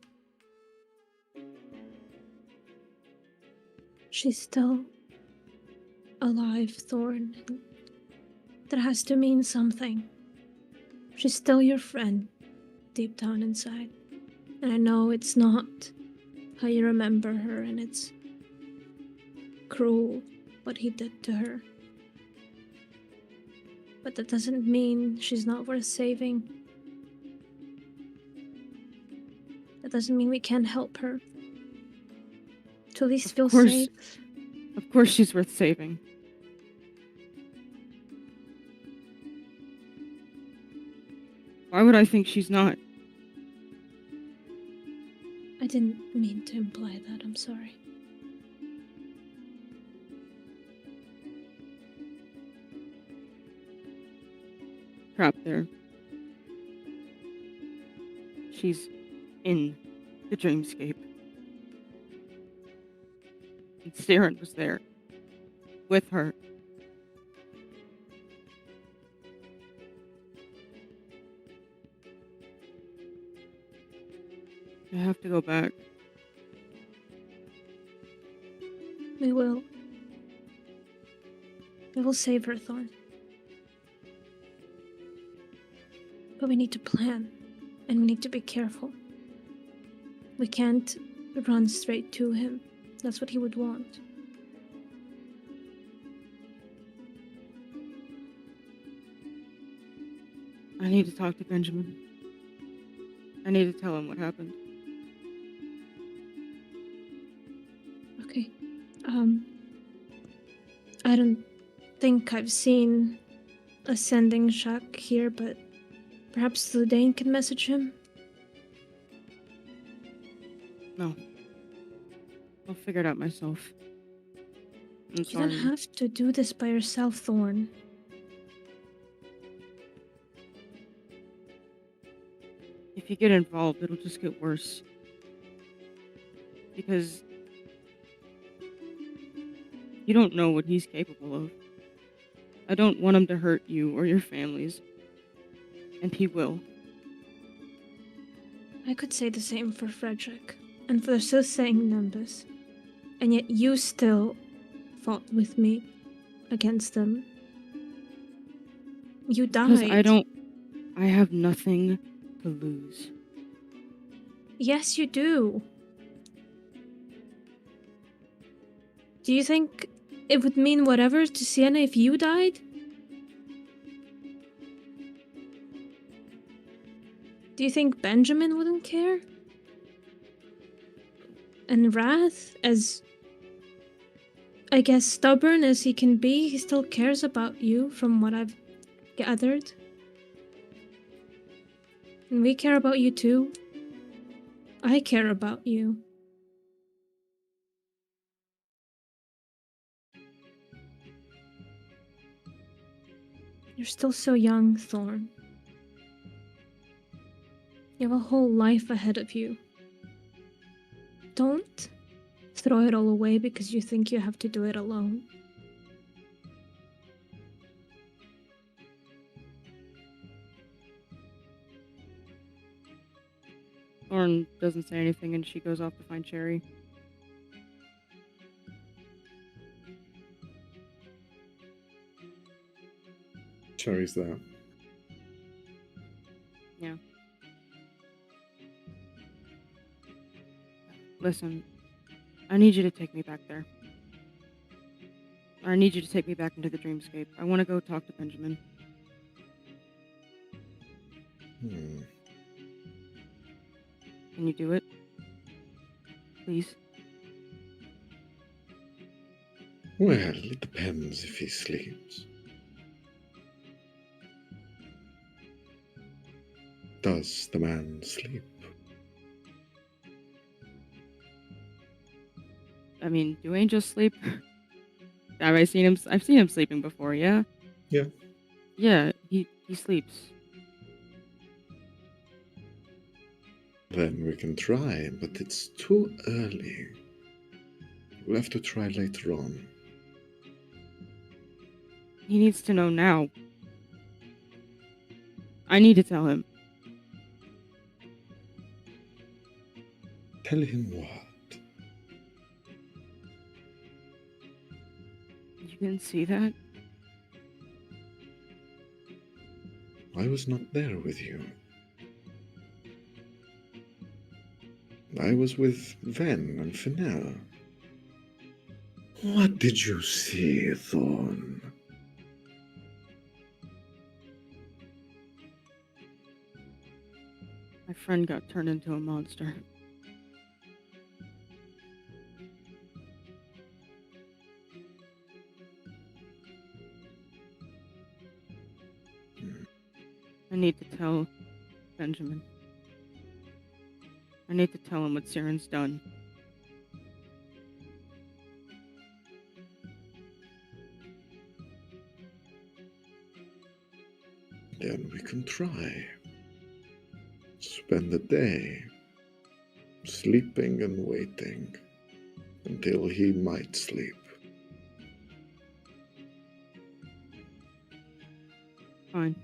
She's still alive, Thorn. That has to mean something. She's still your friend, deep down inside. And I know it's not how you remember her, and it's cruel what he did to her. But that doesn't mean she's not worth saving. That doesn't mean we can't help her. To at least feel safe. Of course she's worth saving. Why would I think she's not? I didn't mean to imply that, I'm sorry. Trapped there. She's in the dreamscape. And Siren was there. With her. I have to go back. We will. We will save her, Thorn. But we need to plan, and we need to be careful. We can't run straight to him. That's what he would want. I need to talk to Benjamin. I need to tell him what happened. Okay. I don't think I've seen a sending shack here, but perhaps Ludane can message him? No. I'll figure it out myself. I'm You sorry. don't have to do this by yourself, Thorn. If you get involved, it'll just get worse. Because you don't know what he's capable of. I don't want him to hurt you or your families. And he will. I could say the same for Frederick, and for the soothsaying Nimbus. And yet you still fought with me against them. You died. Because I have nothing to lose. Yes, you do. Do you think it would mean whatever to Sienna if you died? Do you think Benjamin wouldn't care? And Wrath, as I guess stubborn as he can be, he still cares about you from what I've gathered. And we care about you too. I care about you. You're still so young, Thorn. You have a whole life ahead of you. Don't throw it all away because you think you have to do it alone. Lauren doesn't say anything and she goes off to find Cherry. So he's there. Yeah. Listen, I need you to take me back there. I need you to take me back into the dreamscape. I want to go talk to Benjamin. Can you do it? Please? Well, it depends if he sleeps. Does the man sleep? I mean, do angels sleep? I've seen him sleeping before, yeah? Yeah. Yeah, he sleeps. Then we can try, but it's too early. We'll have to try later on. He needs to know now. I need to tell him. Tell him what? You can see that? I was not there with you. I was with Ven and Fennell. What did you see, Thorn? My friend got turned into a monster. I need to tell Benjamin. I need to tell him what Siren's done. Then we can try. Spend the day sleeping and waiting until he might sleep. Fine.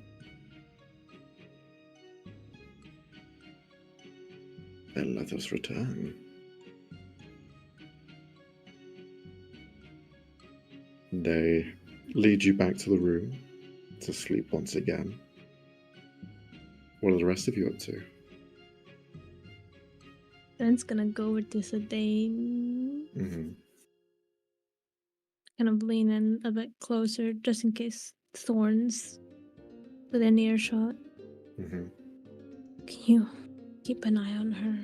Then let us return. They lead you back to the room to sleep once again. What are the rest of you up to? Ben's gonna go over to Sedane. Kind of lean in a bit closer just in case Thorn's within earshot. Can you keep an eye on her?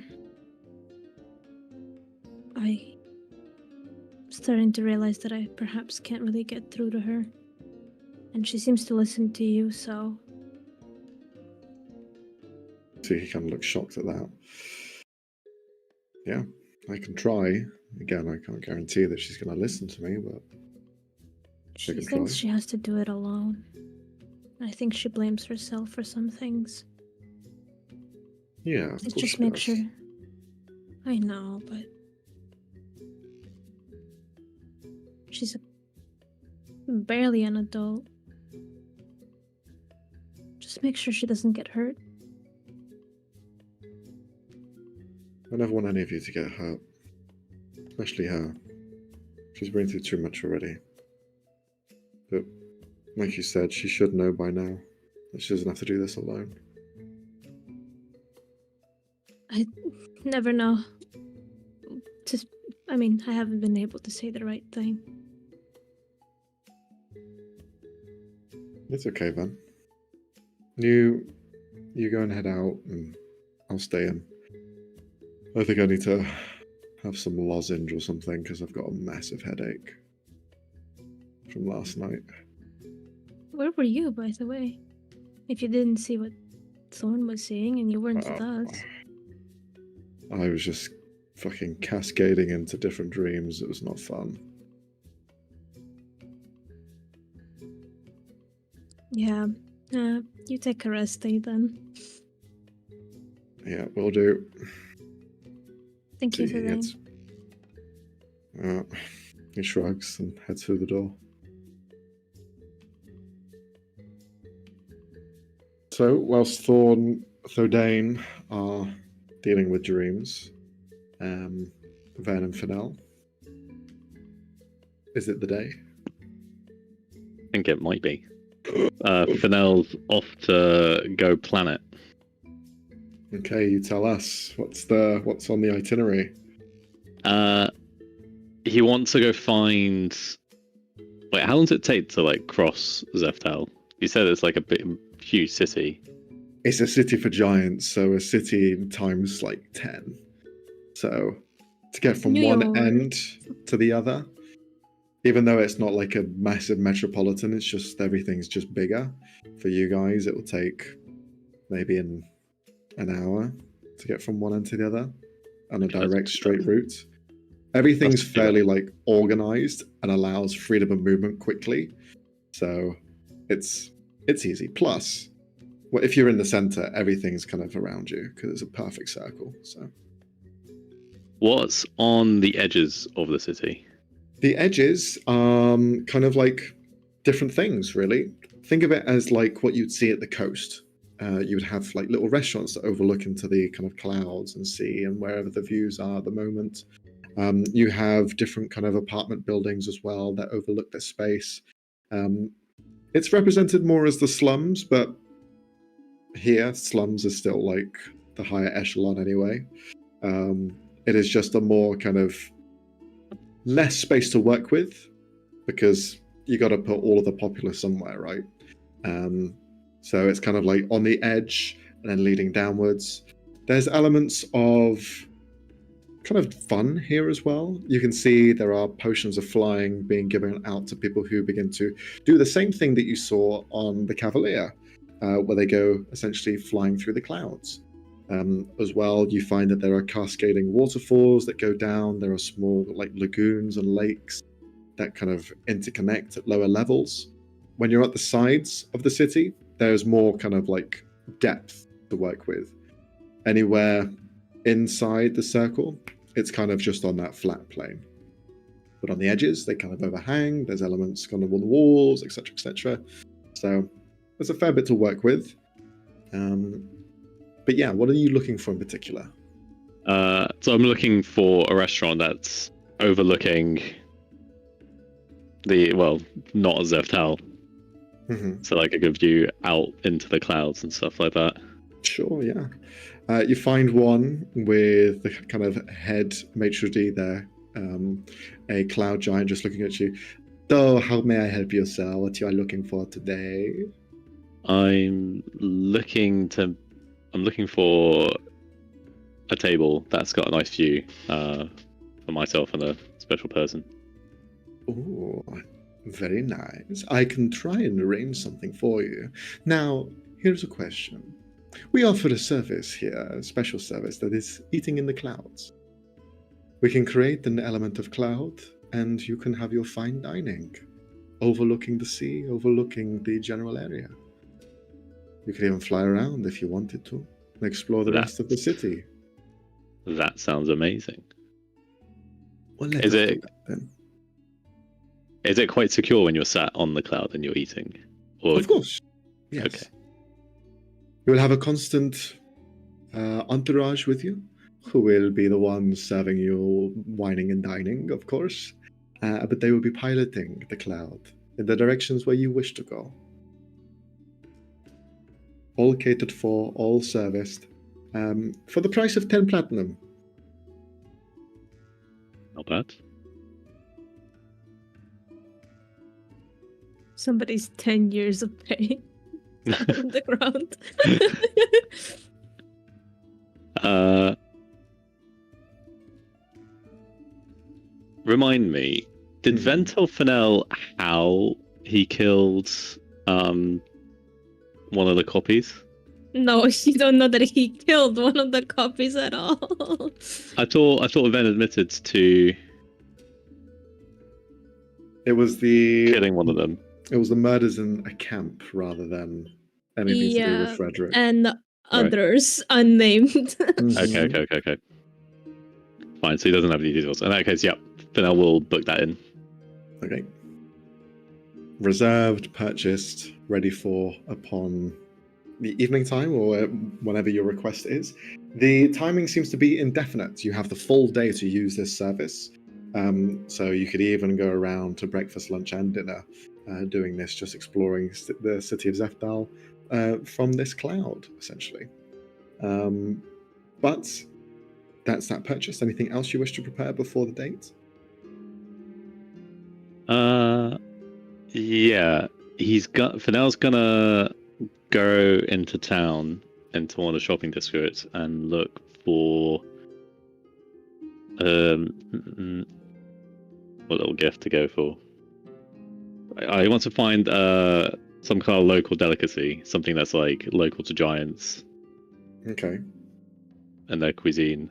I'm starting to realize that I perhaps can't really get through to her. And she seems to listen to you, so... So he kind of looks shocked at that. Yeah, I can try. Again, I can't guarantee that she's going to listen to me, but she thinks she has to do it alone. I think she blames herself for some things. Yeah, of Let's course just she make does. sure. I know, but she's barely an adult. Just make sure she doesn't get hurt. I never want any of you to get hurt. Especially her. She's been through too much already. But, like you said, she should know by now that she doesn't have to do this alone. I never know. I haven't been able to say the right thing. It's okay, then. You go and head out, and I'll stay in. I think I need to have some lozenge or something, because I've got a massive headache from last night. Where were you, by the way? If you didn't see what Thorn was seeing and you weren't with us. I was just fucking cascading into different dreams. It was not fun. Yeah. You take a rest day then. Yeah, will do. Thank you for that. He shrugs and heads through the door. So, whilst Thordane are dealing with dreams, Van and Fennell, is it the day? I think it might be. Fennell's off to go planet. Okay, you tell us. What's on the itinerary? He wants to go find. Wait, how long does it take to like cross Zephtal? You said it's like a huge city. It's a city for giants, so a city times like 10. So to get from one end to the other, even though it's not like a massive metropolitan, it's just everything's just bigger. For you guys, it will take maybe an hour to get from one end to the other on a direct straight route. Everything's fairly like organized and allows freedom of movement quickly, so it's easy. Plus, if you're in the center, everything's kind of around you because it's a perfect circle. So, what's on the edges of the city? The edges are kind of like different things, really. Think of it as like what you'd see at the coast. You would have like little restaurants that overlook into the kind of clouds and sea and wherever the views are at the moment. You have different kind of apartment buildings as well that overlook their space. It's represented more as the slums, but here slums are still like the higher echelon anyway. It is just a more kind of less space to work with because you got to put all of the populace somewhere, right? So it's kind of like on the edge and then leading downwards. There's elements of kind of fun here as well. You can see there are potions of flying being given out to people who begin to do the same thing that you saw on the Cavalier, where they go essentially flying through the clouds. As well, you find that there are cascading waterfalls that go down. There are small like lagoons and lakes that kind of interconnect at lower levels. When you're at the sides of the city, there's more kind of like depth to work with. Anywhere inside the circle, it's kind of just on that flat plane. But on the edges, they kind of overhang. There's elements kind of on the walls, etc., etc. So there's a fair bit to work with. But yeah, what are you looking for in particular? So I'm looking for a restaurant that's overlooking not Zephtal. Mm-hmm. So like a good view out into the clouds and stuff like that. Sure, yeah. You find one with the kind of head maitre d' there, a cloud giant just looking at you. So, how may I help you, sir? What you are looking for today? I'm looking for a table that's got a nice view for myself and a special person. Oh, very nice. I can try and arrange something for you. Now, here's a question. We offer a service here, a special service that is eating in the clouds. We can create an element of cloud, and you can have your fine dining, overlooking the sea, overlooking the general area. You could even fly around if you wanted to, and explore the rest of the city. That sounds amazing. Well, is it quite secure when you're sat on the cloud and you're eating? Or... Of course. Yes. Okay. You will have a constant entourage with you, who will be the ones serving you wining and dining, of course. But they will be piloting the cloud in the directions where you wish to go. All catered for, all serviced, for the price of 10 platinum. Not bad. Somebody's 10 years of pay on the ground. Remind me, did Ventel Fennell how he killed one of the copies? No, you don't know that he killed one of the copies at all. I thought Ven admitted to. It was the killing one of them. It was the murders in a camp rather than anything to do with Frederick. And others unnamed. Okay. Fine, so he doesn't have any details. In that case, then I will book that in. Okay. Reserved, purchased, ready for upon the evening time or whenever your request is. The timing seems to be indefinite. You have the full day to use this service. So you could even go around to breakfast, lunch, and dinner doing this, just exploring the city of Zephtal from this cloud, essentially. But that's that purchase. Anything else you wish to prepare before the date? Yeah. Fennell's gonna go into town, into one of the shopping districts, and look for what little gift to go for. I want to find some kind of local delicacy, something that's like local to giants. Okay. And their cuisine,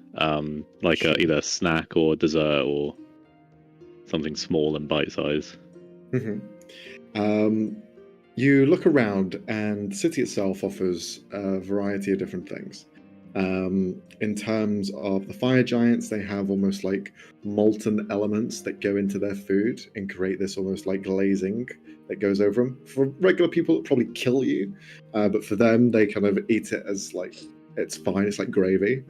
like either a snack or dessert or something small and bite-sized. You look around, and the city itself offers a variety of different things. In terms of the fire giants, they have almost like molten elements that go into their food and create this almost like glazing that goes over them. For regular people, it probably kill you, but for them, they kind of eat it as like it's fine. It's like gravy.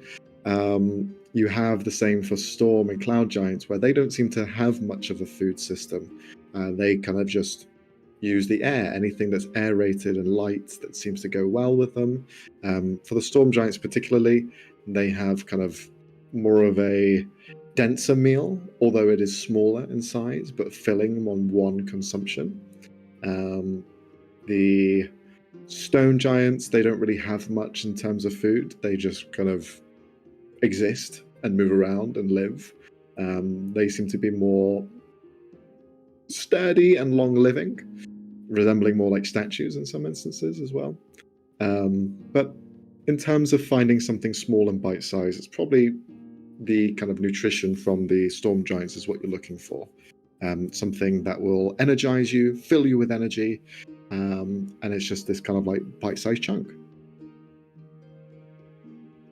You have the same for storm and cloud giants, where they don't seem to have much of a food system. They kind of just use the air, anything that's aerated and light that seems to go well with them. For the storm giants particularly, they have kind of more of a denser meal, although it is smaller in size, but filling on one consumption. The stone giants, they don't really have much in terms of food. They just kind of exist and move around and live. They seem to be more sturdy and long-living, resembling more like statues in some instances as well. But in terms of finding something small and bite-sized, it's probably the kind of nutrition from the storm giants is what you're looking for. Something that will energize you, fill you with energy, and it's just this kind of like bite-sized chunk.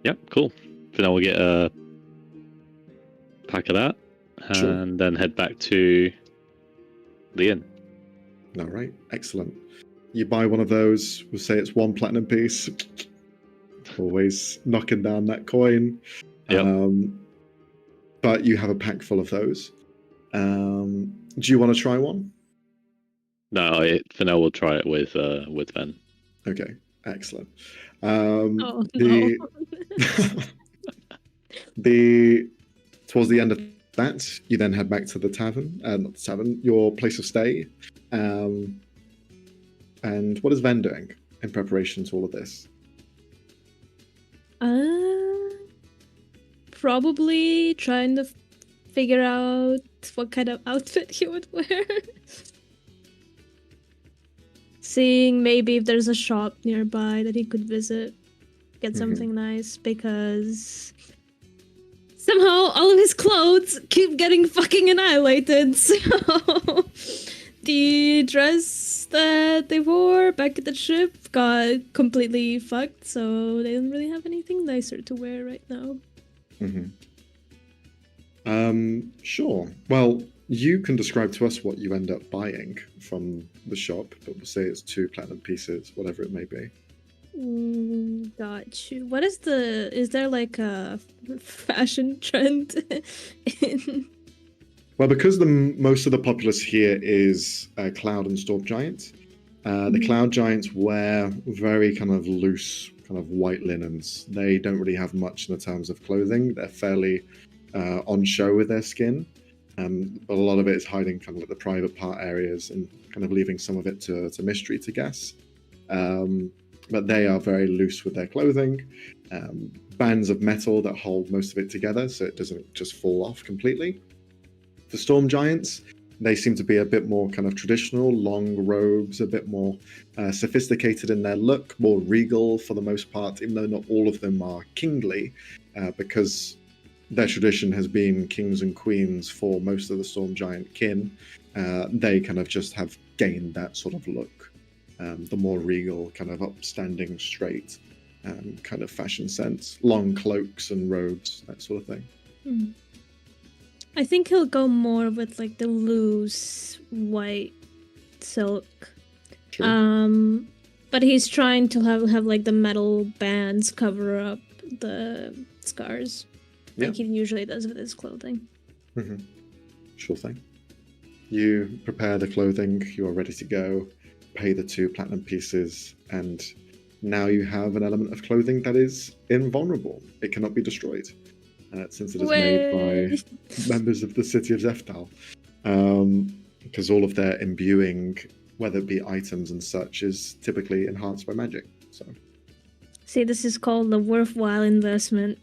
Yep, cool. So now we'll get a pack of that, and then head back to the inn. All right, excellent. You buy one of those, we'll say it's 1 platinum piece. Always knocking down that coin. Yep. But you have a pack full of those. Do you want to try one? No, Fennell will try it with Ben. Okay, excellent. No. Towards the end of that, you then head back to the tavern, not the tavern, your place of stay. And what is Ven doing in preparation to all of this? Probably trying to figure out what kind of outfit he would wear. Seeing maybe if there's a shop nearby that he could visit, get something nice, because somehow all of his clothes keep getting fucking annihilated. So the dress that they wore back at the ship got completely fucked, so they don't really have anything nicer to wear right now. Sure. Well, you can describe to us what you end up buying from the shop, but we'll say it's 2 platinum pieces, whatever it may be. Got you. What is there like a fashion trend in... Well, because most of the populace here is Cloud and Storm Giant, the Cloud Giants wear very kind of loose, kind of white linens. They don't really have much in the terms of clothing. They're fairly on show with their skin, but a lot of it is hiding kind of like the private part areas and kind of leaving some of it to mystery, to guess. But they are very loose with their clothing. Bands of metal that hold most of it together so it doesn't just fall off completely. The Storm Giants, they seem to be a bit more kind of traditional, long robes, a bit more sophisticated in their look, more regal for the most part, even though not all of them are kingly, because their tradition has been kings and queens for most of the Storm Giant kin. They kind of just have gained that sort of look, the more regal, kind of upstanding, straight kind of fashion sense, long cloaks and robes, that sort of thing. I think he'll go more with like the loose white silk. True. But he's trying to have like the metal bands cover up the scars, like he usually does with his clothing. Sure thing. You prepare the clothing, you are ready to go, pay the 2 platinum pieces, and now you have an element of clothing that is invulnerable. It cannot be destroyed, since it is made by members of the City of Zephtal. Because all of their imbuing, whether it be items and such, is typically enhanced by magic. So, See, this is called a worthwhile investment.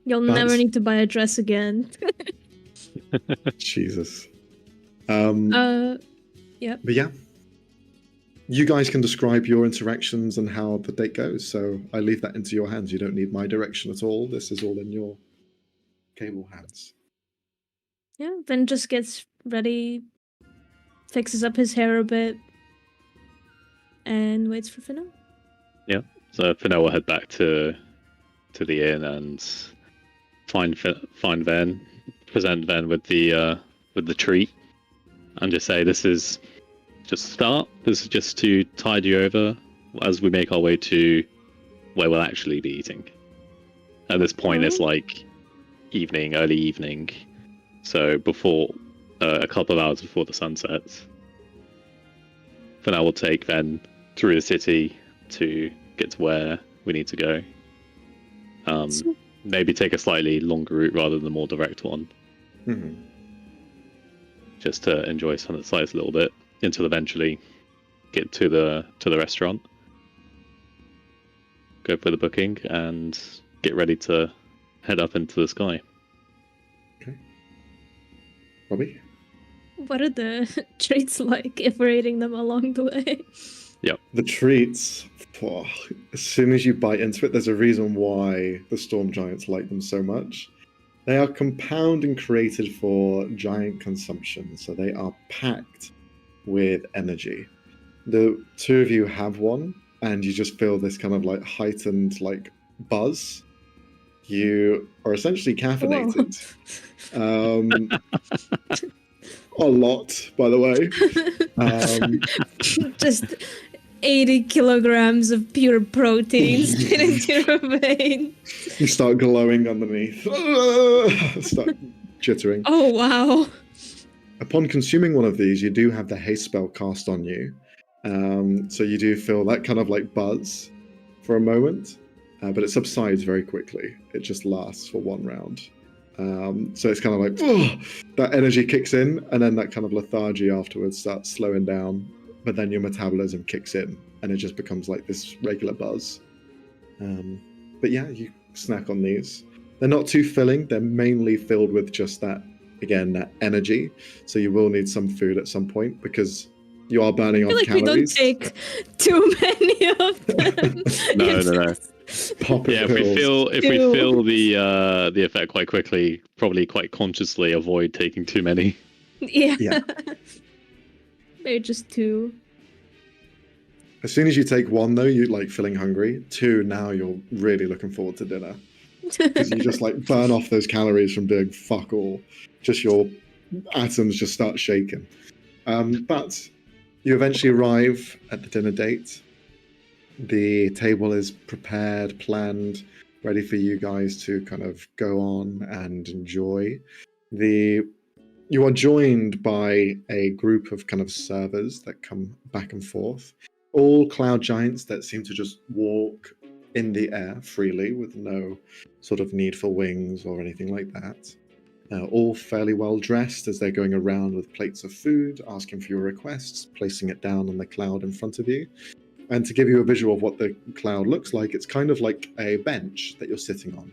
You'll never need to buy a dress again. Jesus. Yep. But yeah, you guys can describe your interactions and how the date goes. So I leave that into your hands. You don't need my direction at all. This is all in your capable hands. Yeah, then just gets ready, fixes up his hair a bit, and waits for Finno. Yeah. So Finno will head back to the inn and find Ven, present Ven with the treat, and just say this is just a start. This is just to tide you over as we make our way to where we'll actually be eating. At this point, it's like evening, early evening, so before a couple of hours before the sun sets. For now, we'll take Ven through the city to get to where we need to go. Maybe take a slightly longer route rather than the more direct one. Mm-hmm. Just to enjoy some of the sights a little bit until eventually get to the restaurant, go for the booking, and get ready to head up into the sky. Okay. Robbie? What are the treats like if we're eating them along the way? Yep. The treats, as soon as you bite into it, there's a reason why the Storm Giants like them so much. They are compound and created for giant consumption, so they are packed with energy. The 2 of you have one, and you just feel this kind of like heightened like buzz. You are essentially caffeinated. A lot, by the way. Just 80 kilograms of pure protein straight into your vein. You start glowing underneath. Start jittering. Oh, wow. Upon consuming one of these, you do have the haste spell cast on you. So you do feel that kind of like buzz for a moment, but it subsides very quickly. It just lasts for 1 round. So it's kind of like, that energy kicks in, and then that kind of lethargy afterwards starts slowing down, but then your metabolism kicks in, and it just becomes like this regular buzz. But yeah, you snack on these. They're not too filling. They're mainly filled with just that, again, that energy. So you will need some food at some point because you are burning off calories. We don't take too many of them. No. Popping if pills. we feel the effect quite quickly, probably quite consciously avoid taking too many. Yeah. Maybe just 2. As soon as you take 1, though, you're like feeling hungry. 2, now you're really looking forward to dinner. Because you just like burn off those calories from doing fuck all. Just your atoms just start shaking. But you eventually arrive at the dinner date. The table is prepared, planned, ready for you guys to kind of go on and enjoy. You are joined by a group of kind of servers that come back and forth. All cloud giants that seem to just walk in the air freely with no sort of need for wings or anything like that. All fairly well dressed as they're going around with plates of food, asking for your requests, placing it down on the cloud in front of you. And to give you a visual of what the cloud looks like, it's kind of like a bench that you're sitting on.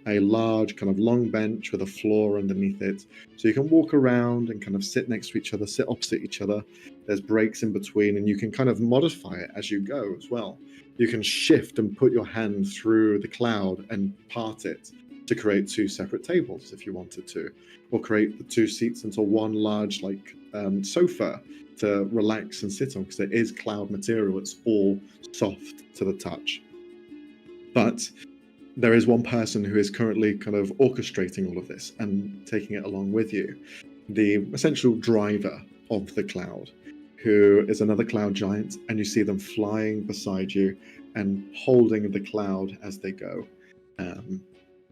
A large kind of long bench with a floor underneath it. So you can walk around and kind of sit next to each other, sit opposite each other. There's breaks in between, and you can kind of modify it as you go as well. You can shift and put your hand through the cloud and part it to create 2 separate tables if you wanted to, or create the 2 seats into one large like sofa to relax and sit on, because it is cloud material. It's all soft to the touch. But there is one person who is currently kind of orchestrating all of this and taking it along with you. The essential driver of the cloud, who is another cloud giant, and you see them flying beside you and holding the cloud as they go,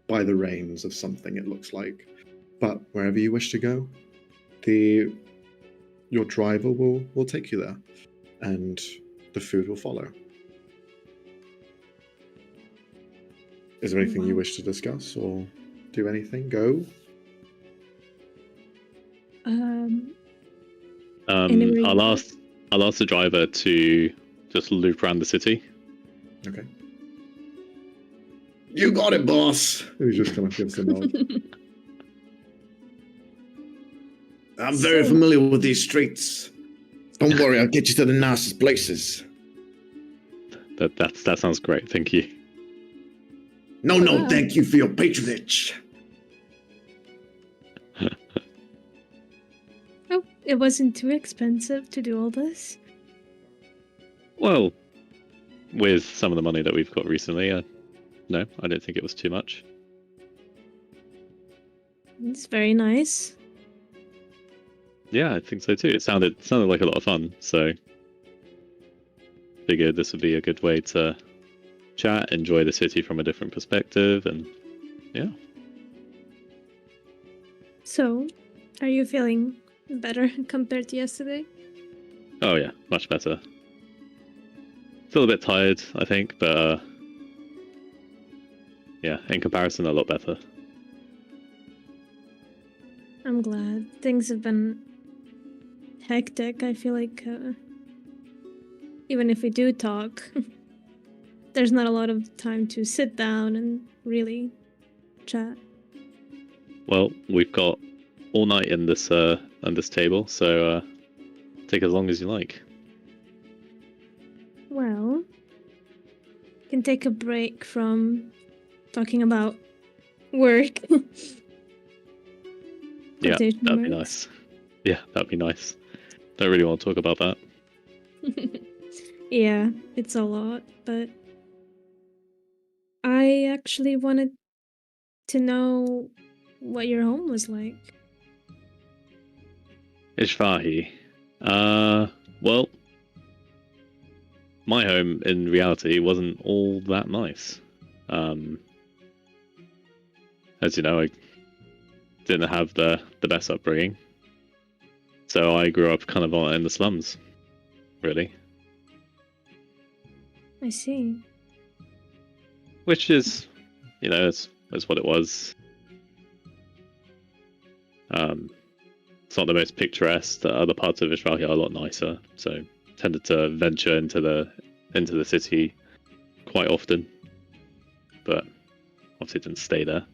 by the reins of something, it looks like. But wherever you wish to go, your driver will take you there, and the food will follow. Is there anything you wish to discuss or do anything? Go. I'll ask the driver to just loop around the city. Okay. You got it, boss. He just kind of gives a nod. I'm very familiar with these streets. Don't worry, I'll get you to the nicest places. That sounds great. Thank you. No, thank you for your patronage. Oh, it wasn't too expensive to do all this? Well, with some of the money that we've got recently, no, I don't think it was too much. It's very nice. Yeah, I think so too. It sounded like a lot of fun, so figured this would be a good way to chat, enjoy the city from a different perspective, and yeah. So, are you feeling better compared to yesterday? Oh yeah, much better. Still a bit tired, I think, but yeah, in comparison, a lot better. I'm glad. Things have been hectic. I feel like even if we do talk, there's not a lot of time to sit down and really chat. Well, we've got all night in this on this table, so take as long as you like. Well, you can take a break from talking about work. Yeah, that'd be nice. Yeah, that'd be nice. Don't really want to talk about that. Yeah, it's a lot, but I actually wanted to know what your home was like. Ishvahi. Well, my home in reality wasn't all that nice. As you know, I didn't have the best upbringing, so I grew up kind of in the slums, really. I see. Which is, it's what it was. It's not the most picturesque. The other parts of Israel are a lot nicer, so tended to venture into the city quite often, but obviously didn't stay there.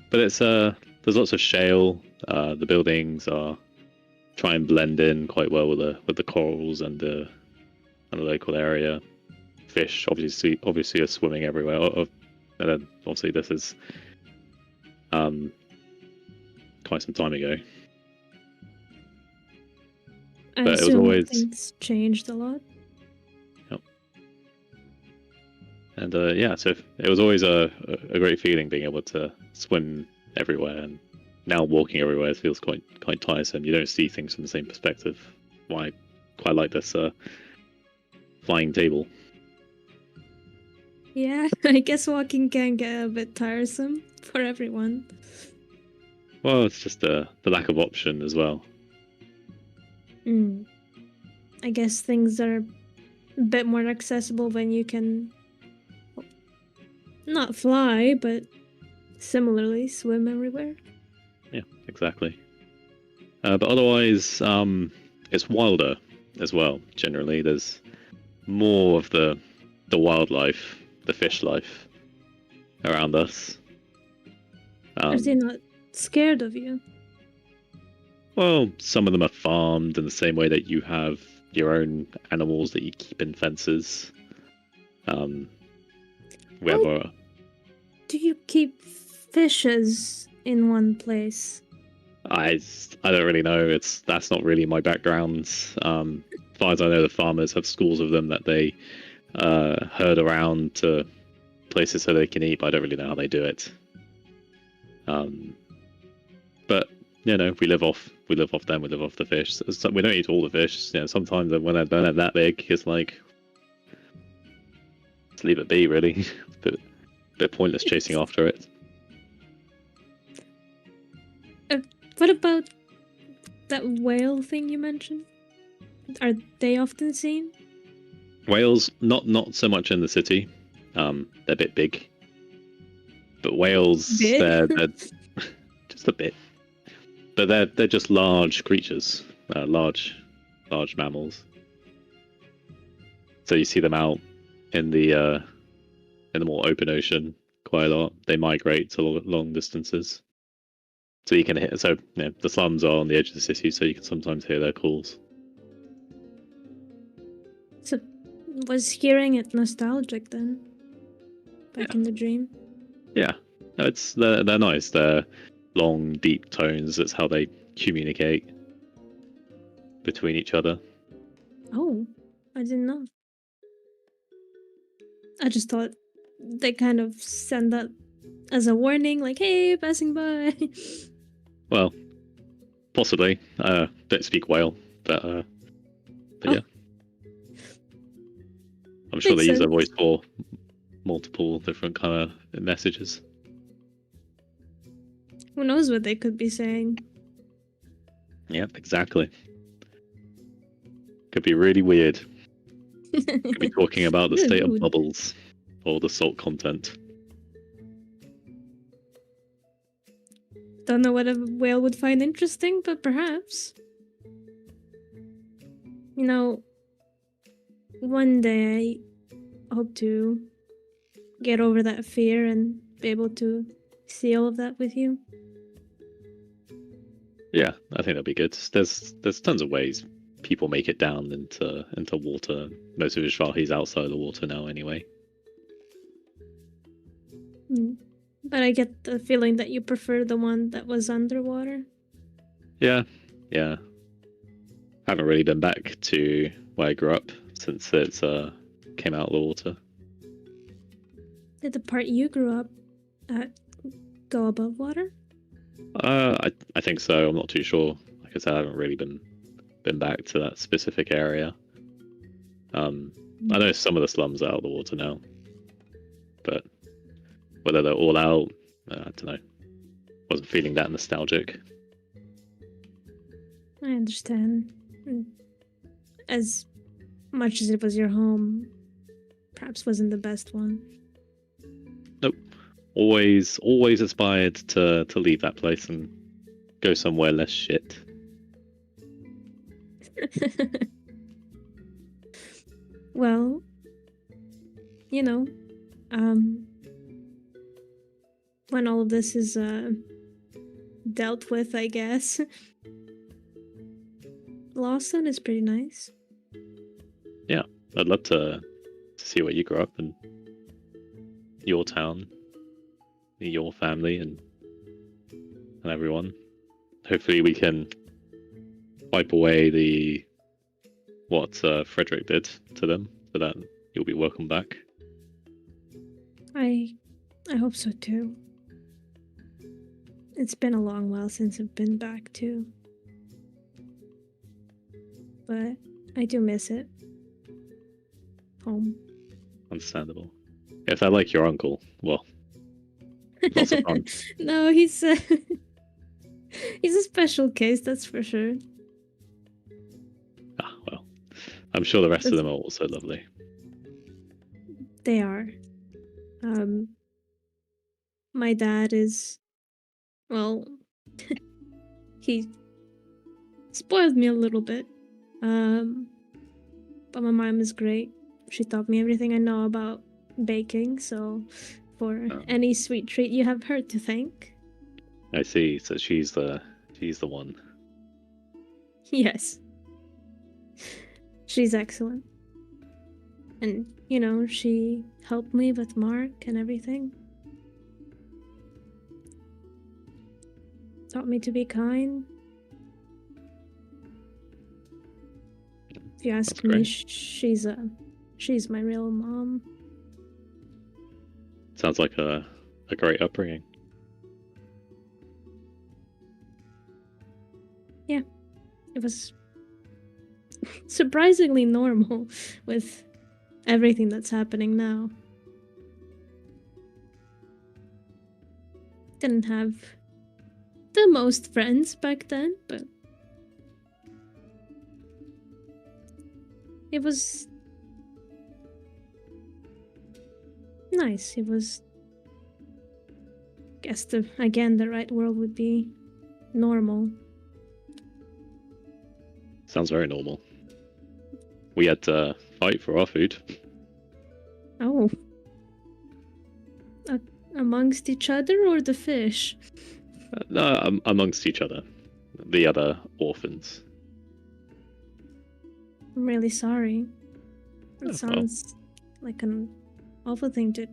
But it's there's lots of shale. The buildings try and blend in quite well with the corals and the local area. Fish obviously are swimming everywhere. And then obviously this is quite some time ago. I assume things changed a lot. Yep. And yeah, so it was always a great feeling being able to swim everywhere, and now walking everywhere feels quite tiresome. You don't see things from the same perspective. I quite like this flying table. Yeah, I guess walking can get a bit tiresome for everyone. Well, it's just the lack of option as well. I guess things are a bit more accessible when you can not fly, but similarly swim everywhere. Yeah, exactly. But otherwise, it's wilder as well. Generally, there's more of the wildlife, the fish life around us. Are they not scared of you? Well, some of them are farmed in the same way that you have your own animals that you keep in fences. Do you keep fishes in one place? I don't really know. That's not really my background. As far as I know, the farmers have schools of them that they herd around to places so they can eat. But I don't really know how they do it. But we live off them. We live off the fish. So we don't eat all the fish. Sometimes when they're that big, it's like just leave it be. Really, bit pointless chasing after it. What about that whale thing you mentioned? Are they often seen? Whales, not so much in the city. They're a bit big. But whales, Big? they're just a bit. But they're just large creatures, large mammals. So you see them out in the more open ocean quite a lot. They migrate to long distances. So you can hear. So the slums are on the edge of the city, so you can sometimes hear their calls. So, was hearing it nostalgic then? Back in the dream? Yeah, no, they're nice. They're long, deep tones. That's how they communicate between each other. Oh, I didn't know. I just thought they kind of send that as a warning, like, hey, passing by. Well, possibly. Don't speak whale, but yeah. I'm sure Makes they use their sense. voice for multiple different kind of messages. Who knows what they could be saying? Yep, exactly. Could be really weird. Could be talking about the state of bubbles or the salt content. Don't know what a whale would find interesting, but perhaps. You know, one day I hope to get over that fear and be able to see all of that with you. Yeah, I think that'd be good. There's tons of ways people make it down into water. Most of Ishvahi's outside of the water now anyway. But I get the feeling that you prefer the one that was underwater. Yeah. Haven't really been back to where I grew up since it came out of the water. Did the part you grew up at go above water? I think so. I'm not too sure. Like I said, I haven't really been back to that specific area. I know some of the slums are out of the water now, but whether they're all out, I don't know. Wasn't feeling that nostalgic. I understand. As much as it was your home, perhaps wasn't the best one. Nope. Always aspired to leave that place and go somewhere less shit. Well, when all of this is dealt with, I guess. Lawson is pretty nice. Yeah, I'd love to see where you grew up and your town, your family, and everyone. Hopefully, we can wipe away what Frederick did to them, so that you'll be welcome back. I hope so too. It's been a long while since I've been back too. But I do miss it. Home. Understandable. If they're like your uncle, well, lots of fun. No, he's a special case, that's for sure. Ah, well, I'm sure the rest of them are also lovely. They are. My dad is, well, he spoiled me a little bit. But my mom is great. She taught me everything I know about baking, so for any sweet treat you have her to thank. I see. So she's the one. Yes. She's excellent. And, she helped me with Mark and everything. Taught me to be kind. If you ask me, she's my real mom. Sounds like a great upbringing. Yeah, it was surprisingly normal with everything that's happening now. Didn't the most friends back then, but it was nice. It was, I guess, the right word would be normal. Sounds very normal. We had to fight for our food. Oh. Amongst each other or the fish? No, amongst each other. The other orphans. I'm really sorry. It Oh, sounds like an awful thing to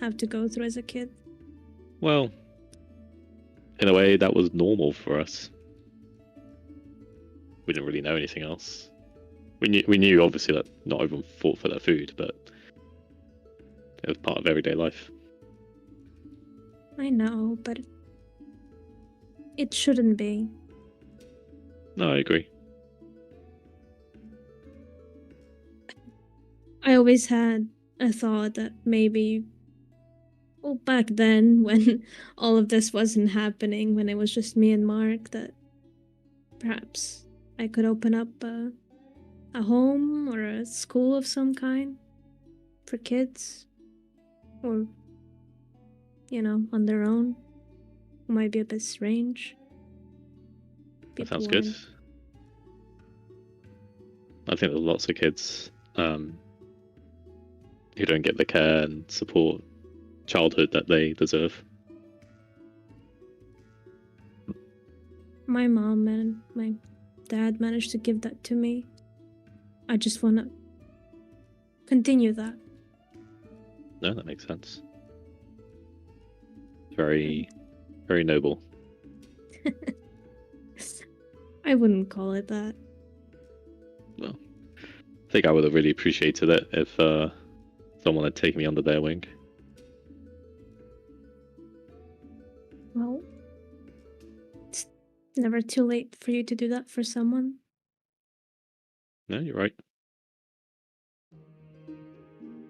have to go through as a kid. Well, in a way, that was normal for us. We didn't really know anything else. We knew obviously that not everyone fought for their food, but it was part of everyday life. I know, but it shouldn't be. No, I agree. I always had a thought that maybe, well, back then when all of this wasn't happening, when it was just me and Mark, that perhaps I could open up a home or a school of some kind for kids, or, on their own. It might be a bit strange. That sounds good. I think there's lots of kids who don't get the care and support childhood that they deserve. My mom and my dad managed to give that to me. I just want to continue that. No, that makes sense. Very, very noble. I wouldn't call it that. Well, I think I would have really appreciated it if someone had taken me under their wing. Well, it's never too late for you to do that for someone. No, you're right.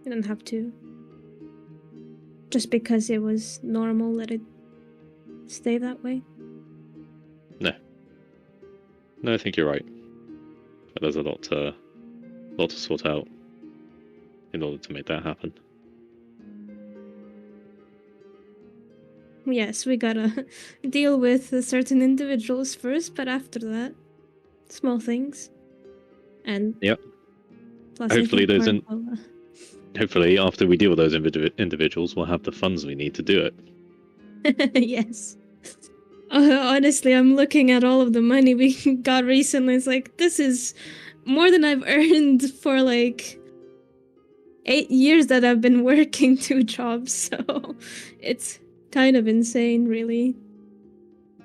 You don't have to. Just because it was normal, let it stay that way. No, I think you're right. But there's a lot to sort out in order to make that happen. Yes, we gotta deal with certain individuals first, but after that, small things. And yep. Plus, Hopefully, hopefully, after we deal with those individuals, we'll have the funds we need to do it. Yes. Honestly, I'm looking at all of the money we got recently. It's like, this is more than I've earned for like 8 years that I've been working 2 jobs. So it's kind of insane, really.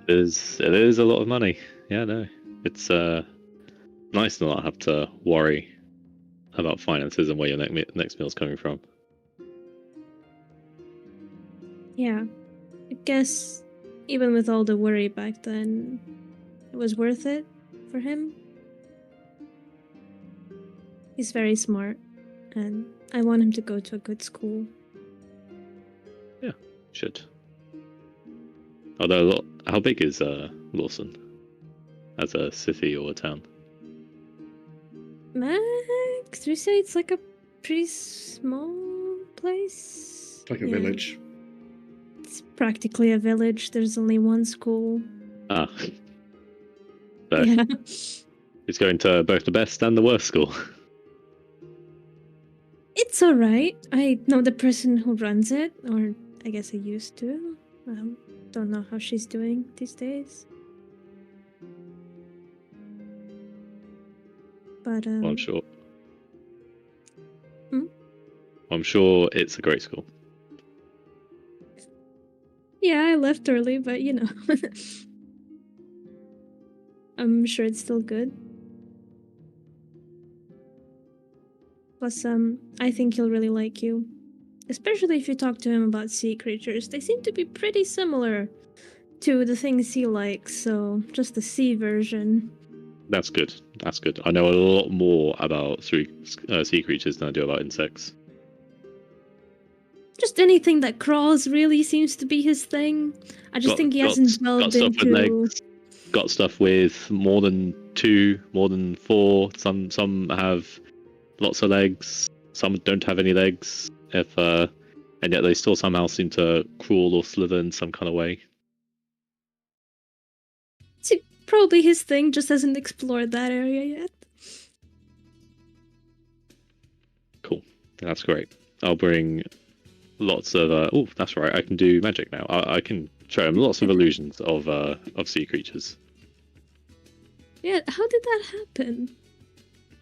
It is a lot of money. Yeah, no. It's nice to not have to worry about finances and where your next meal's coming from. Yeah. I guess even with all the worry back then, it was worth it for him. He's very smart, and I want him to go to a good school. Yeah, should. Although, how big is Lawson as a city or a town? Max, we say it's like a pretty small place. It's like a village. It's practically a village. There's only one school. Ah. So yeah. He's going to both the best and the worst school. It's alright. I know the person who runs it, or I guess I used to. Don't know how she's doing these days. But Well, I'm sure. Hmm? I'm sure it's a great school. Yeah, I left early, but I'm sure it's still good. Plus, I think he'll really like you. Especially if you talk to him about sea creatures. They seem to be pretty similar to the things he likes, so just the sea version. That's good. That's good. I know a lot more about sea creatures than I do about insects. Just anything that crawls really seems to be his thing. I just think he hasn't got delved stuff with into... legs. Got stuff with more than 2, more than 4. Some have lots of legs. Some don't have any legs. And yet they still somehow seem to crawl or slither in some kind of way. It's probably his thing, just hasn't explored that area yet. Cool. That's great. I'll bring lots of... oh, that's right. I can do magic now. I can show him lots of illusions of sea creatures. Yeah, how did that happen?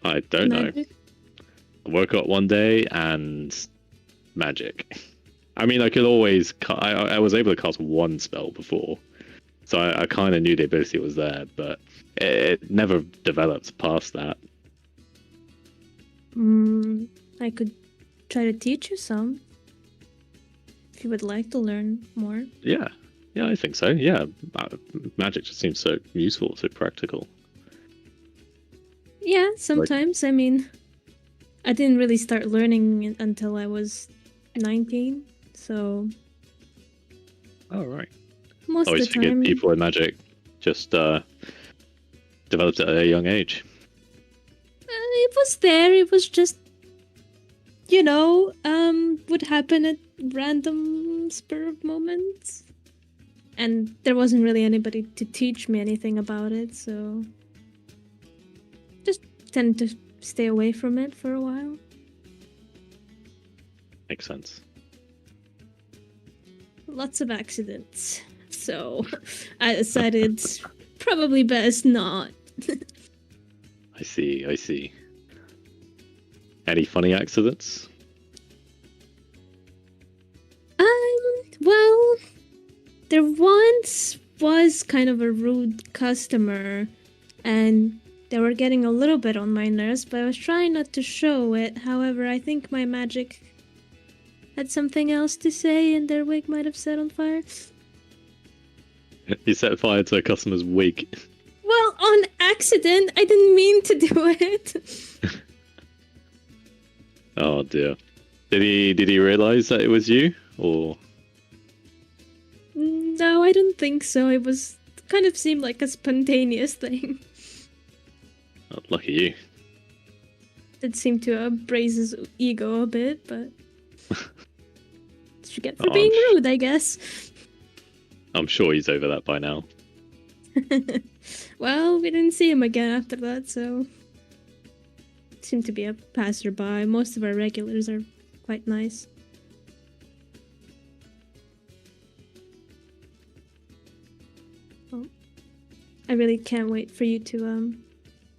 I don't know. I woke up one day and magic. I mean, I could always... I was able to cast one spell before, so I kind of knew the ability was there, but it never developed past that. I could try to teach you some. If you would like to learn more. Yeah, I think so. Yeah, magic just seems so useful, so practical. Yeah, sometimes. I mean, I didn't really start learning it until I was 19, so... Oh, right. Most of the time... Figured people in magic just developed at a young age. It was there, it was just... You know, would happen at random spur of moments. And there wasn't really anybody to teach me anything about it, so... Just tend to stay away from it for a while. Makes sense. Lots of accidents. So I decided probably best not. I see. Any funny accidents? Well, there once was kind of a rude customer, and they were getting a little bit on my nerves, but I was trying not to show it. However, I think my magic had something else to say, and their wig might have set on fire. You set fire to a customer's wig. Well, on accident. I didn't mean to do it. Oh dear. Did he realize that it was you, or? No, I don't think so. It was kind of seemed like a spontaneous thing. Oh, lucky you. Did seem to braise his ego a bit, but what you get for being rude, I guess. I'm sure he's over that by now. Well, we didn't see him again after that, so... Seemed to be a passerby. Most of our regulars are quite nice. Well, I really can't wait for you to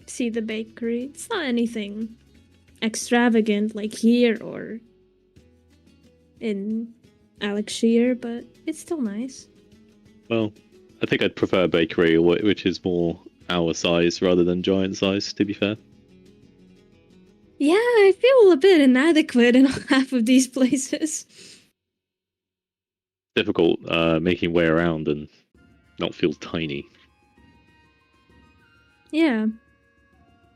see the bakery. It's not anything extravagant like here or in Alex Shear, but it's still nice. Well, I think I'd prefer a bakery which is more our size rather than giant size, to be fair. Yeah, I feel a bit inadequate in half of these places. Difficult making way around and not feel tiny. Yeah.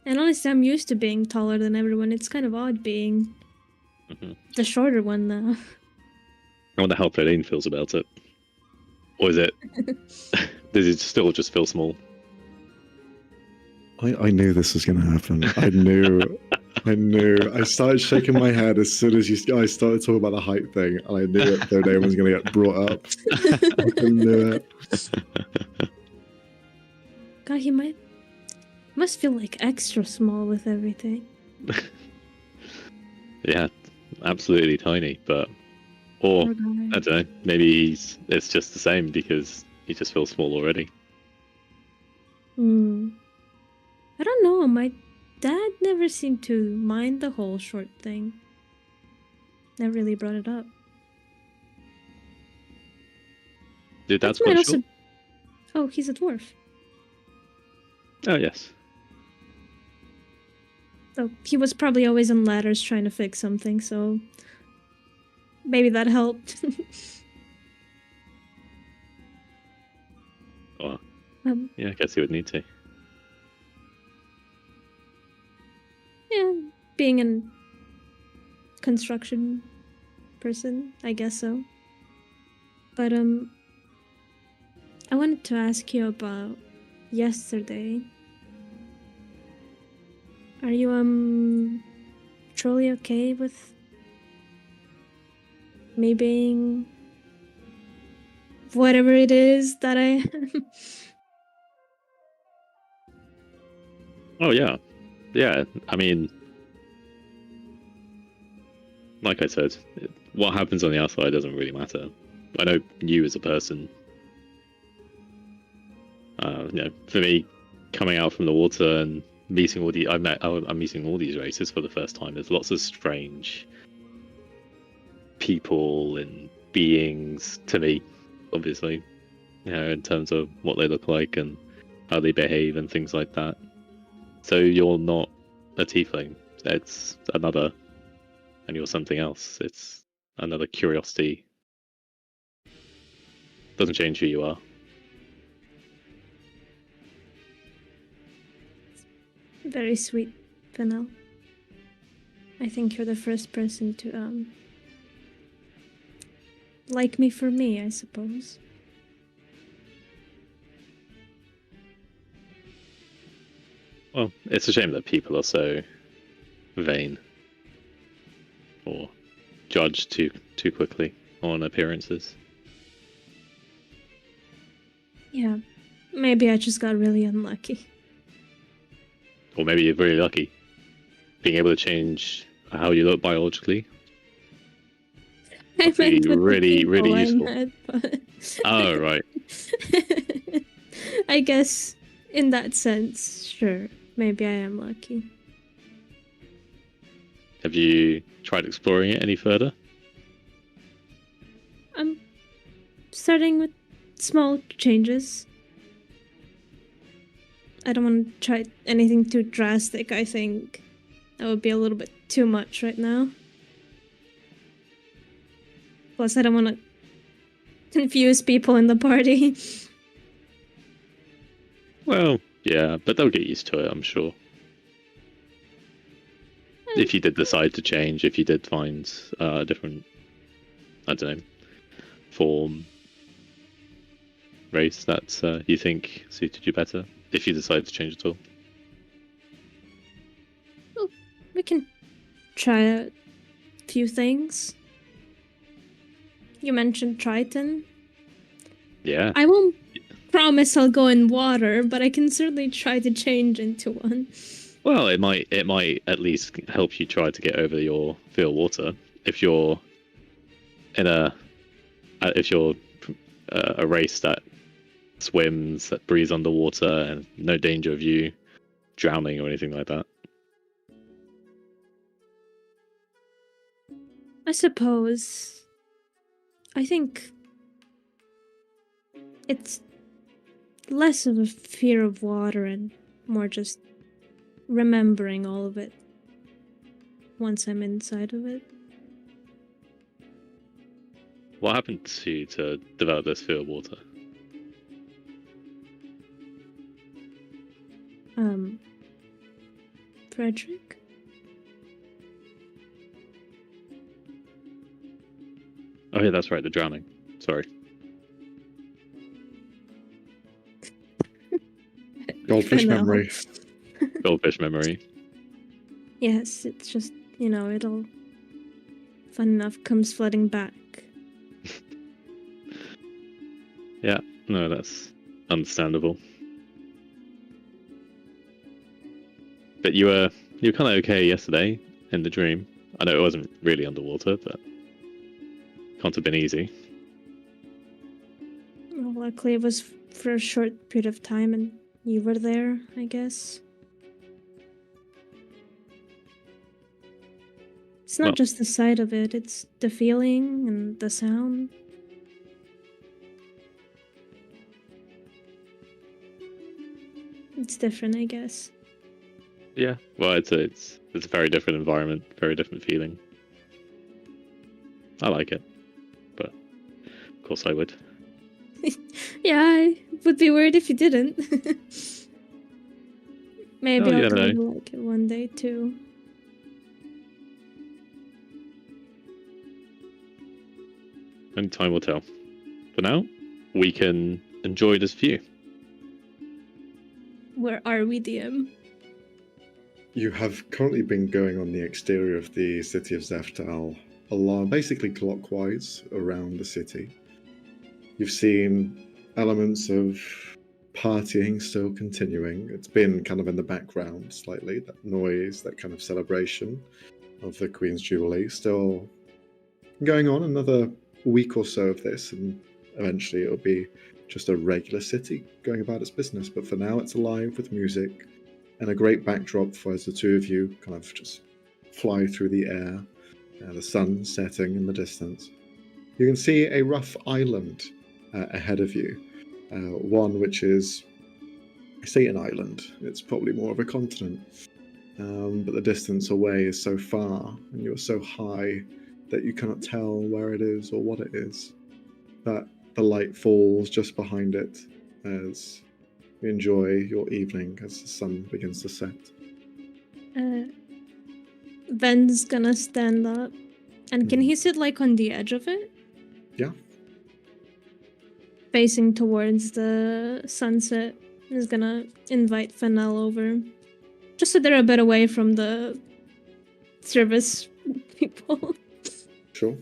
And honestly, I'm used to being taller than everyone. It's kind of odd being the shorter one now. I wonder how Praline feels about it. Or is it... does it still just feel small? I knew this was going to happen. I knew. I started shaking my head as soon as I started talking about the height thing, and I knew that their name was going to get brought up. I knew it. God, he must feel like extra small with everything. Yeah, absolutely tiny, but... Or, I don't know, maybe it's just the same because he just feels small already. I don't know, my dad never seemed to mind the whole short thing. Never really brought it up. Dude, that's quite short. Oh, he's a dwarf. Oh, yes. So he was probably always on ladders trying to fix something, so maybe that helped. Well, yeah, I guess he would need to. Yeah, being in construction person. I guess so. But I wanted to ask you about yesterday. Are you truly okay with me being whatever it is that I am? Oh yeah, yeah. I mean, like I said, what happens on the outside doesn't really matter. I know you as a person. For me, coming out from the water and meeting all the I'm meeting all these races for the first time. There's lots of strange people and beings to me, obviously, in terms of what they look like and how they behave and things like that. So you're not a tiefling. It's another, and you're something else. It's another curiosity. Doesn't change who you are. Very sweet, Fennel. I think you're the first person to like me for me, I suppose. Well, it's a shame that people are so vain or judge too quickly on appearances. Yeah, maybe I just got really unlucky. Or maybe you're very lucky. Being able to change how you look biologically. I meant really, really useful. Met, but... Oh, right. I guess in that sense, sure. Maybe I am lucky. Have you tried exploring it any further? I'm starting with small changes. I don't want to try anything too drastic, I think. That would be a little bit too much right now. Plus, I don't want to confuse people in the party. Well, yeah, but they'll get used to it, I'm sure. If you did decide to change, if you did find a different, I don't know, form, race that you think suited you better, if you decide to change at all. Well, we can try a few things. You mentioned Triton. Yeah. I won't promise I'll go in water, but I can certainly try to change into one. Well, it might at least help you try to get over your fear of water. If you're in a race that swims, that breathes underwater, and no danger of you drowning or anything like that. I suppose. I think it's less of a fear of water and more just remembering all of it once I'm inside of it. What happened to you to develop this fear of water? Frederick? Oh yeah, that's right, the drowning. Sorry. Goldfish memory. Goldfish memory. Yes, it's just, it'll... Fun enough comes flooding back. Yeah, no, that's understandable. But you were kind of okay yesterday in the dream. I know it wasn't really underwater, but can't have been easy. Well, luckily it was for a short period of time and you were there, I guess. It's not just the sight of it, it's the feeling and the sound. It's different, I guess. Yeah, well, it's a very different environment, very different feeling. I like it, but of course I would. Yeah, I would be worried if you didn't. Maybe I'll kind of like it one day too. and time will tell. For now, we can enjoy this view. Where are we, DM? You have currently been going on the exterior of the City of Zephtal, along basically clockwise around the city. You've seen elements of partying still continuing. It's been kind of in the background slightly, that noise, that kind of celebration of the Queen's Jubilee still going on. Another week or so of this, and eventually it'll be just a regular city going about its business. But for now, it's alive with music and a great backdrop for as the two of you kind of just fly through the air, the sun setting in the distance. You can see a rough island ahead of you, one which is, I say an island, it's probably more of a continent, but the distance away is so far and you're so high that you cannot tell where it is or what it is. But the light falls just behind it as you enjoy your evening as the sun begins to set. Ven's gonna stand up. And can he sit like on the edge of it? Yeah. Facing towards the sunset. He's gonna invite Fennel over. Just so they're a bit away from the service people. Sure.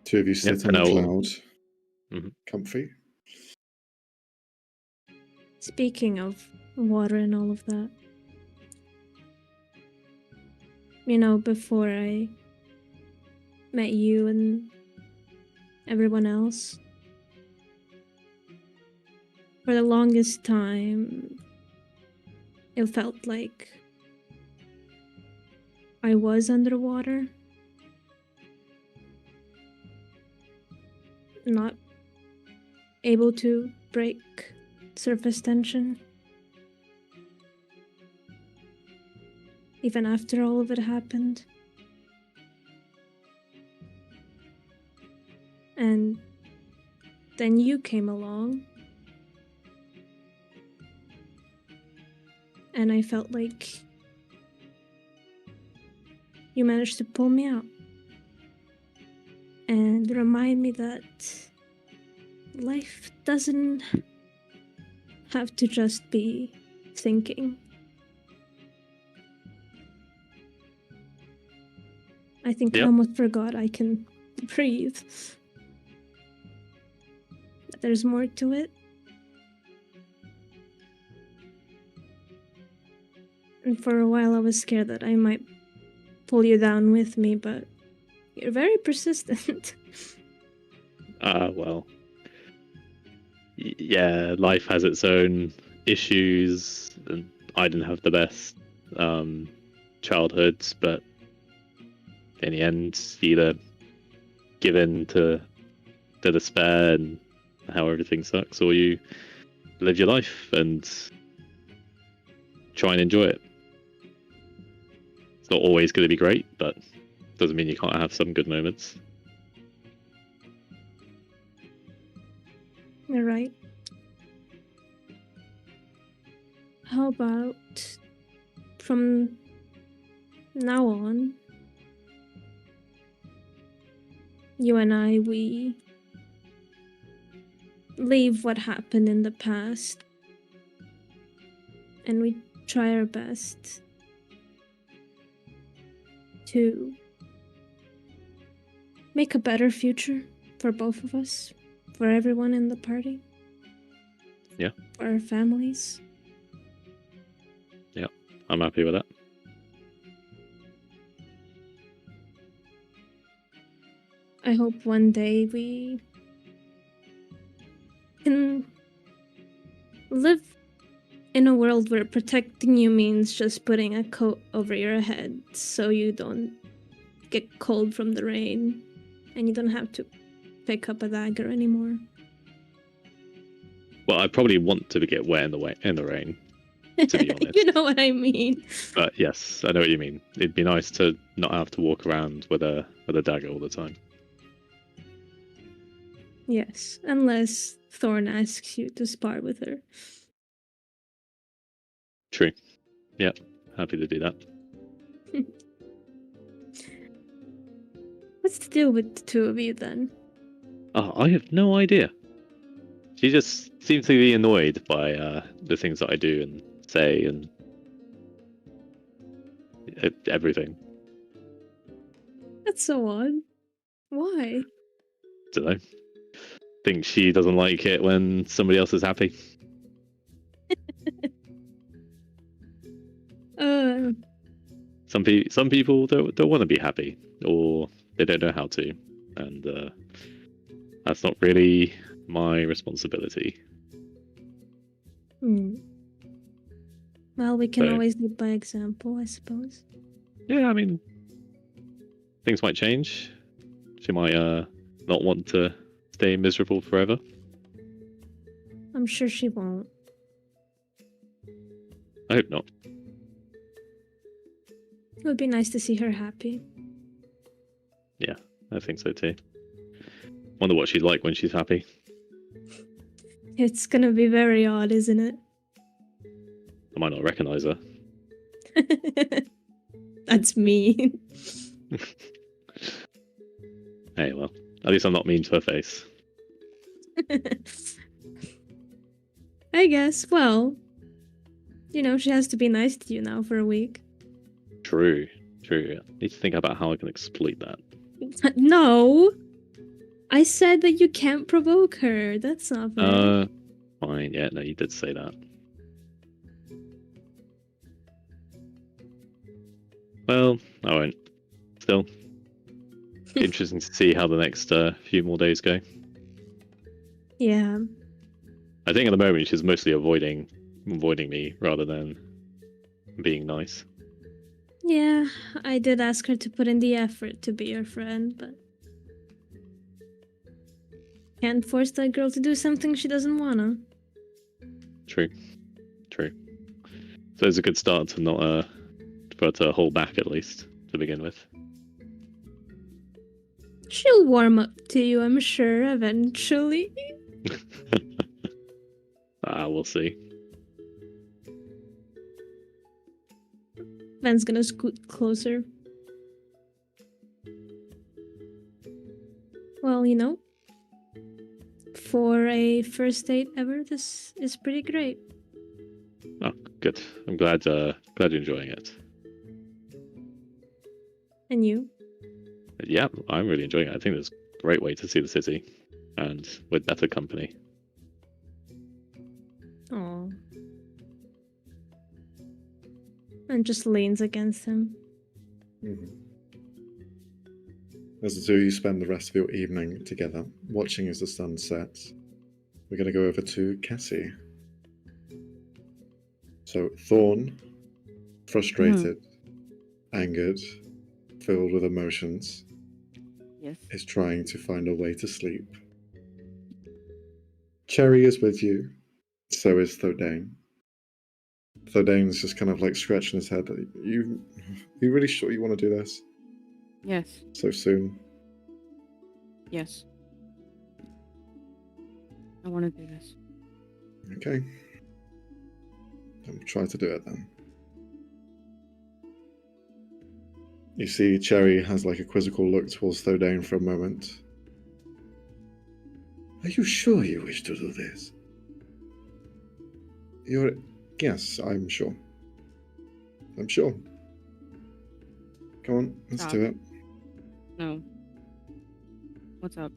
Two of you sit on the cloud. Comfy. Speaking of water and all of that. You know, before I met you and everyone else, for the longest time, it felt like I was underwater. Not able to break surface tension. Even after all of it happened. And then you came along. And I felt like you managed to pull me out. And remind me that life doesn't have to just be thinking. I think I almost forgot I can breathe. There's more to it. And for a while I was scared that I might pull you down with me, but you're very persistent. Well. Yeah, life has its own issues, and I didn't have the best childhoods, but in the end, you either give in to the despair and how everything sucks, or you live your life and try and enjoy it. It's not always going to be great, but doesn't mean you can't have some good moments. You're right. How about from now on, you and I, we leave what happened in the past and we try our best to make a better future for both of us, for everyone in the party. Yeah. For our families. Yeah, I'm happy with that. I hope one day we can live in a world where protecting you means just putting a coat over your head so you don't get cold from the rain and you don't have to pick up a dagger anymore. Well, I probably want to get wet in the rain, to be honest. You know what I mean. But yes, I know what you mean. It'd be nice to not have to walk around with a dagger all the time. Yes, unless Thorn asks you to spar with her. True. Yeah, happy to do that. What's the deal with the two of you then? Oh, I have no idea. She just seems to be annoyed by the things that I do and say and everything. That's so odd. Why? Don't know. Think she doesn't like it when somebody else is happy. Some people don't want to be happy, or they don't know how to, and that's not really my responsibility. Well, we can always lead by example, I suppose. Yeah, I mean, things might change. She might not want to stay miserable forever. I'm sure she won't. I hope not. It would be nice to see her happy. Yeah, I think so too. Wonder what she's like when she's happy. It's gonna be very odd, isn't it? I might not recognize her. That's mean. Hey, well, at least I'm not mean to her face. I guess. Well, you know, she has to be nice to you now for a week. True. I need to think about how I can exploit that. No! I said that you can't provoke her. That's not fair. Fine. Yeah, no, you did say that. Well, I won't. Still, interesting to see how the next few more days go. Yeah. I think at the moment she's mostly avoiding me rather than being nice. Yeah, I did ask her to put in the effort to be your friend, but can't force that girl to do something she doesn't wanna. True. So it's a good start to not for her to hold back at least to begin with. She'll warm up to you, I'm sure, eventually. We'll see. Ben's gonna scoot closer. Well, you know, for a first date ever, this is pretty great. Oh, good. I'm glad you're enjoying it. And you? Yeah, I'm really enjoying it. I think it's a great way to see the city, and with better company. Aww. And just leans against him. As the two of you spend the rest of your evening together, watching as the sun sets, we're going to go over to Cassie. So, Thorn, frustrated, angered, filled with emotions, is trying to find a way to sleep. Cherry is with you, so is Thodane. Thodane's just kind of like scratching his head. You really sure you want to do this? Yes. So soon? Yes. I want to do this. Okay. I'll try to do it then. You see Cherry has like a quizzical look towards Thodane for a moment. Are you sure you wish to do this? Yes, I'm sure. I'm sure. Come on, let's do it. No. What's up?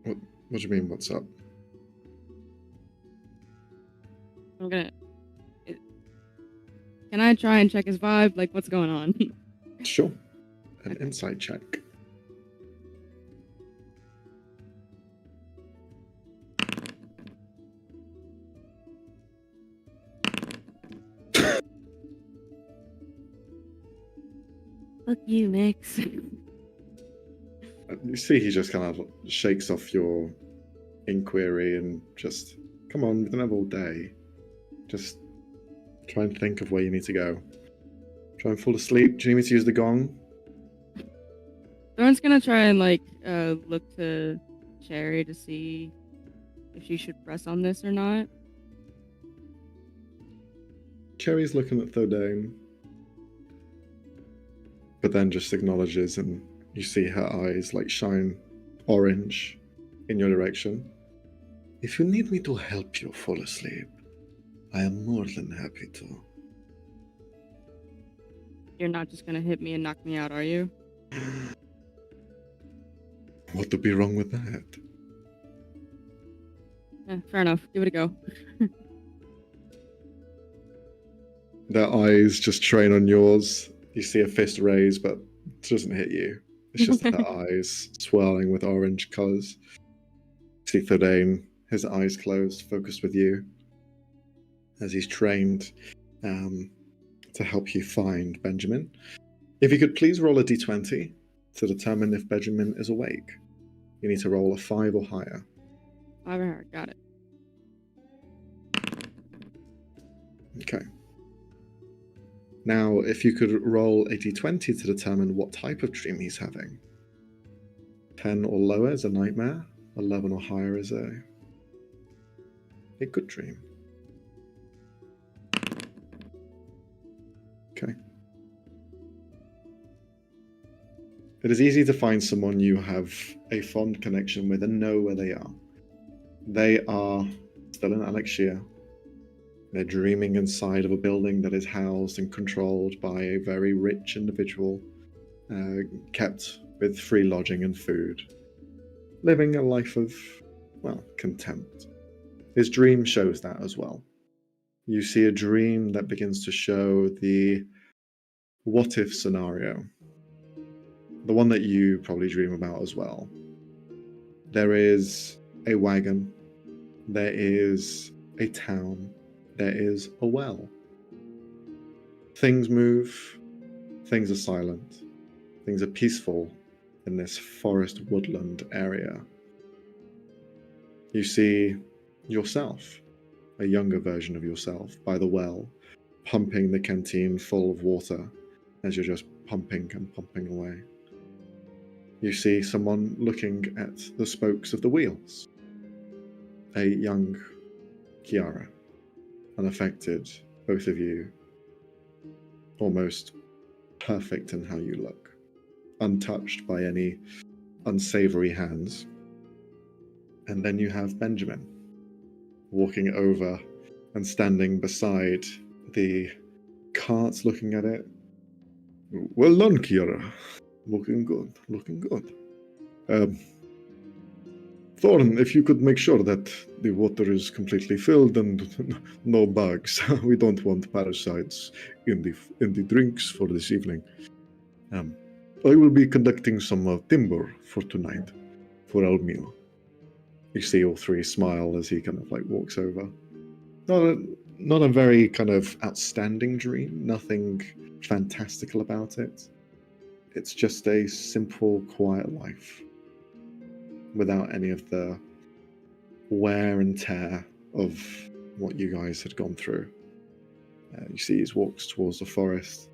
What do you mean, what's up? I'm gonna... Can I try and check his vibe? Like, what's going on? Sure. An insight check. Fuck you, Mix. You see he just kind of shakes off your inquiry and just, come on, we don't have all day. Just try and think of where you need to go. Try and fall asleep. Do you need me to use the gong? Thorn's gonna try and, like, look to Cherry to see if she should press on this or not. Cherry's looking at Thodane. but then just acknowledges, and you see her eyes like shine orange in your direction. If you need me to help you fall asleep, I am more than happy to. You're not just gonna hit me and knock me out, are you? What would be wrong with that? Fair enough. Give it a go. Their eyes just train on yours. You see a fist raise, but it doesn't hit you. It's just her eyes swirling with orange colours. See Thordain, his eyes closed, focused with you, as he's trained to help you find Benjamin. If you could please roll a d20 to determine if Benjamin is awake. You need to roll a 5 or higher. 5 or higher, got it. Okay. Now, if you could roll a d20 to determine what type of dream he's having. 10 or lower is a nightmare. 11 or higher is a good dream. Okay. It is easy to find someone you have a fond connection with and know where they are. They are still in Alexia. They're dreaming inside of a building that is housed and controlled by a very rich individual, kept with free lodging and food, living a life of, well, contempt. His dream shows that as well. You see a dream that begins to show the what-if scenario, the one that you probably dream about as well. There is a wagon, there is a town, there is a well. Things move, things are silent, things are peaceful in this forest woodland area. You see yourself, a younger version of yourself, by the well, pumping the canteen full of water as you're just pumping and pumping away. You see someone looking at the spokes of the wheels. A young Kiara, unaffected, both of you, almost perfect in how you look, untouched by any unsavory hands. And then you have Benjamin walking over and standing beside the cart, looking at it. Well done, Kiara. Looking good, looking good. Thorn, if you could make sure that the water is completely filled and no bugs. We don't want parasites in the drinks for this evening. I will be conducting some timber for tonight, for our meal. You see all three smile as he kind of like walks over. Not a very kind of outstanding dream, nothing fantastical about it. It's just a simple, quiet life without any of the wear and tear of what you guys had gone through. You see he walks towards the forest,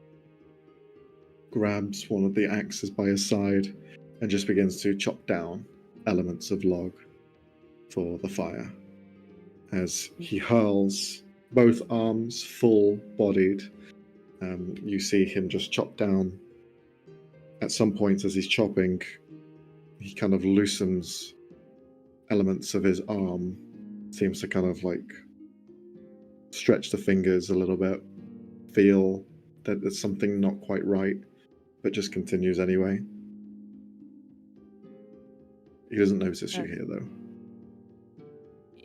grabs one of the axes by his side, and just begins to chop down elements of log for the fire. As he hurls both arms full-bodied, you see him just chop down. At some points as he's chopping, he kind of loosens elements of his arm, seems to kind of like stretch the fingers a little bit, feel that there's something not quite right, but just continues anyway. He doesn't notice you here though.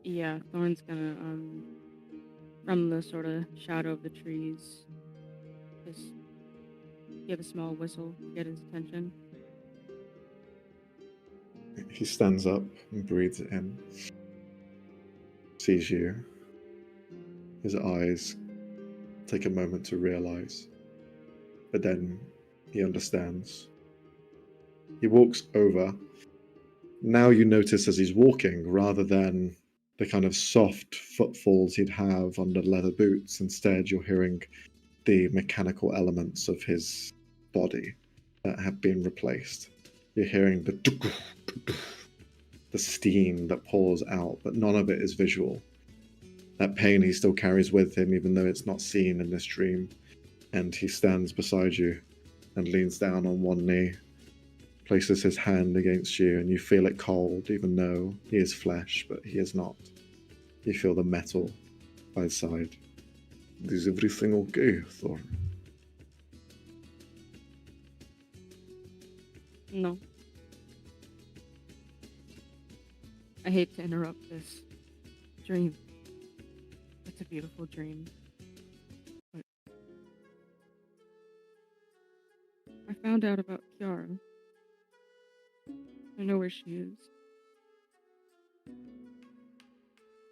Yeah, Thorn's gonna, from the sort of shadow of the trees, just give a small whistle to get his attention. He stands up and breathes in, sees you. His eyes take a moment to realize, but then he understands. He walks over. Now you notice as he's walking, rather than the kind of soft footfalls he'd have under leather boots, instead you're hearing the mechanical elements of his body that have been replaced. You're hearing the steam that pours out, but none of it is visual. That pain he still carries with him, even though it's not seen in this dream. And he stands beside you, and leans down on one knee, places his hand against you, and you feel it cold, even though he is flesh, but he is not. You feel the metal by his side. Is everything okay, Thorn? No. I hate to interrupt this dream. It's a beautiful dream. But I found out about Kiara. I know where she is.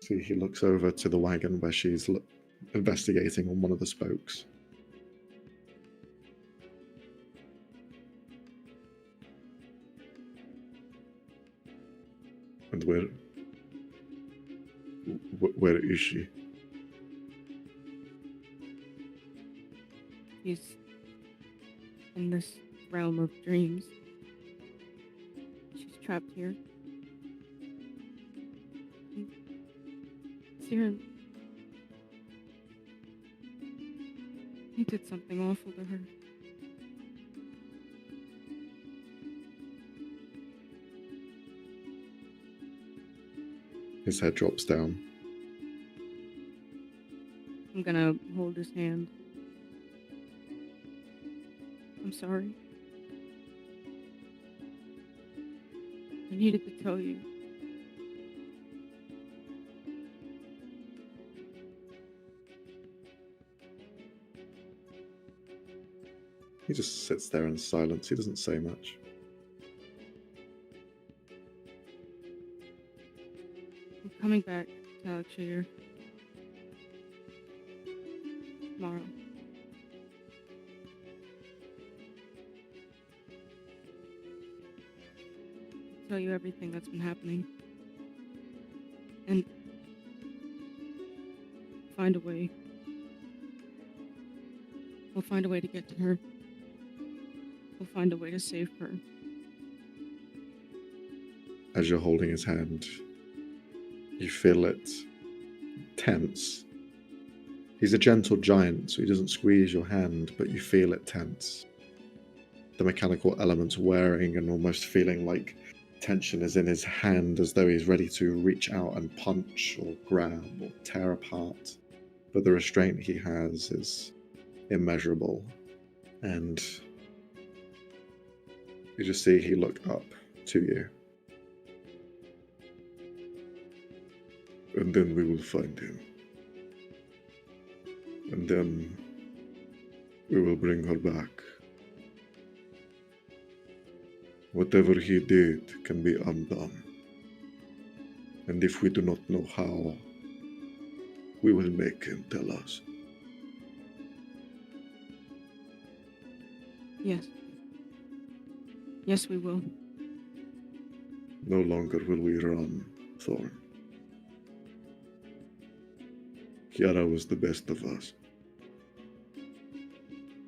See, he looks over to the wagon where she's investigating on one of the spokes. And where is she? She's in this realm of dreams. She's trapped here. Siren, he did something awful to her. His head drops down. I'm gonna hold his hand. I'm sorry. I needed to tell you. He just sits there in silence. He doesn't say much. I'm coming back to Alexander tomorrow. Tell you everything that's been happening. And find a way. We'll find a way to get to her. We'll find a way to save her. As you're holding his hand, you feel it tense. He's a gentle giant, so he doesn't squeeze your hand, but you feel it tense. The mechanical elements wearing and almost feeling like tension is in his hand, as though he's ready to reach out and punch or grab or tear apart. But the restraint he has is immeasurable. And you just see he look up to you. And then we will find him. And then we will bring her back. Whatever he did can be undone. And if we do not know how, we will make him tell us. Yes. Yes, we will. No longer will we run, Thorn. Kiara was the best of us.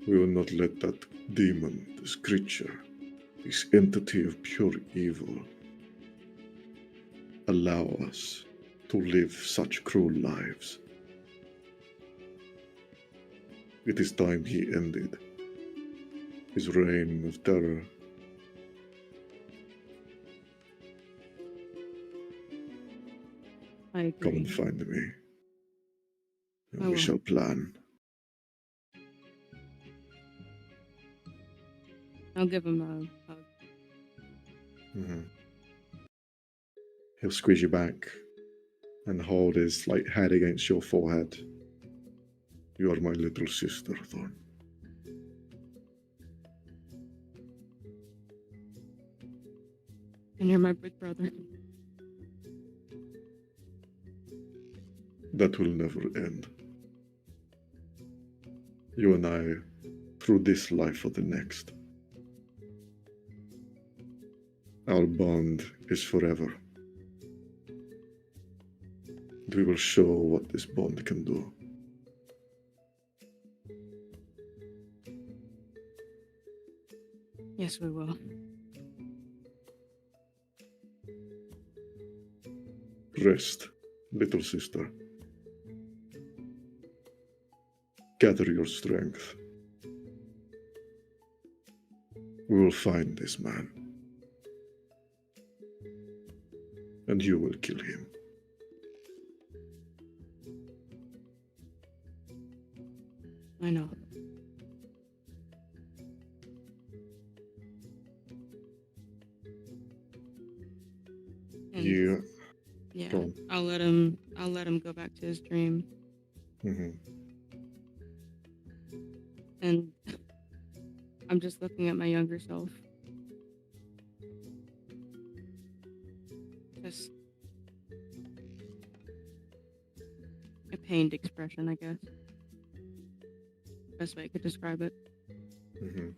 We will not let that demon, this creature, this entity of pure evil, allow us to live such cruel lives. It is time he ended his reign of terror. I agree. Come and find me, and I we will. shall plan. I'll give him a hug. Mm-hmm. He'll squeeze you back and hold his light head against your forehead. You are my little sister, Thorn. And you're my big brother. That will never end. You and I, through this life or the next. Our bond is forever. And we will show what this bond can do. Yes, we will. Rest, little sister. Gather your strength. We will find this man. And you will kill him. I know. And You. yeah, Go on. I'll let him go back to his dream. Mm-hmm. And I'm just looking at my younger self. Just a pained expression, I guess. Best way I could describe it. Mm-hmm.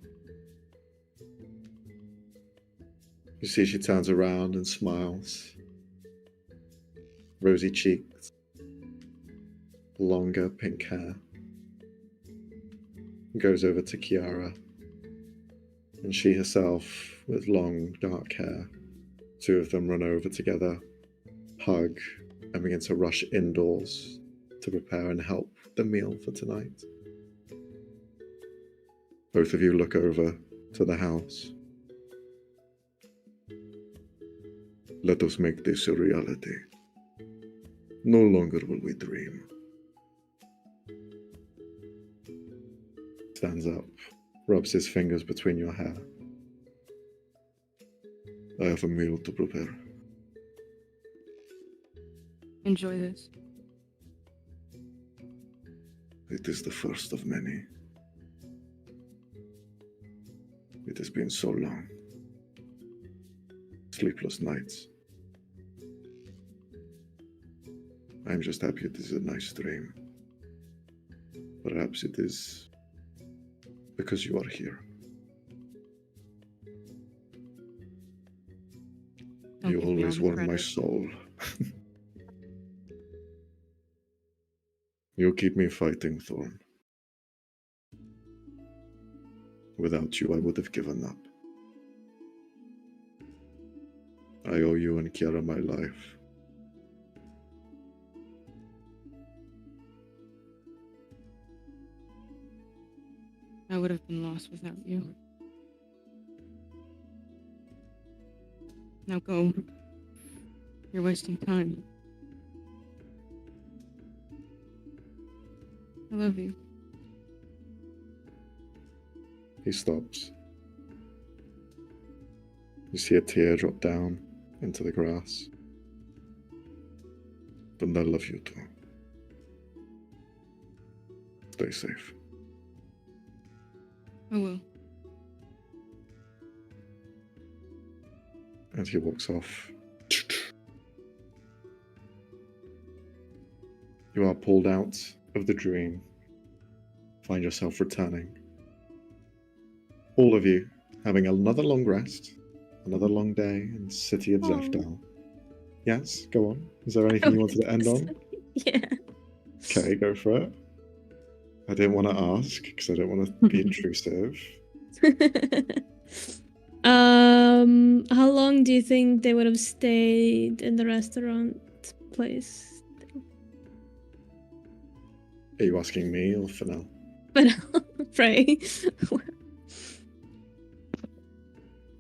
You see she turns around and smiles. Rosy cheeks. Longer pink hair. Goes over to Kiara. And she herself, with long dark hair. Two of them run over together, hug, and begin to rush indoors to prepare and help the meal for tonight. Both of you look over to the house. Let us make this a reality. No longer will we dream. Stands up, rubs his fingers between your hair. I have a meal to prepare. Enjoy this. It is the first of many. It has been so long. Sleepless nights. I'm just happy it is a nice dream. Perhaps it is because you are here. Don't You give me all always the warm my credit. soul. You keep me fighting, Thorn. Without you, I would have given up. I owe you and Kiara my life. I would have been lost without you. Now go. You're wasting time. I love you. He stops. You see a tear drop down into the grass. And I love you too. Stay safe. I will. And he walks off. You are pulled out of the dream. Find yourself returning. All of you having another long rest, another long day in City of Zephtal. Yes, go on. Is there anything you wanted to end on? Yeah. Okay, go for it. I didn't want to ask because I don't want to be intrusive. How long do you think they would have stayed in the restaurant place? Are you asking me or Fennel? But pray.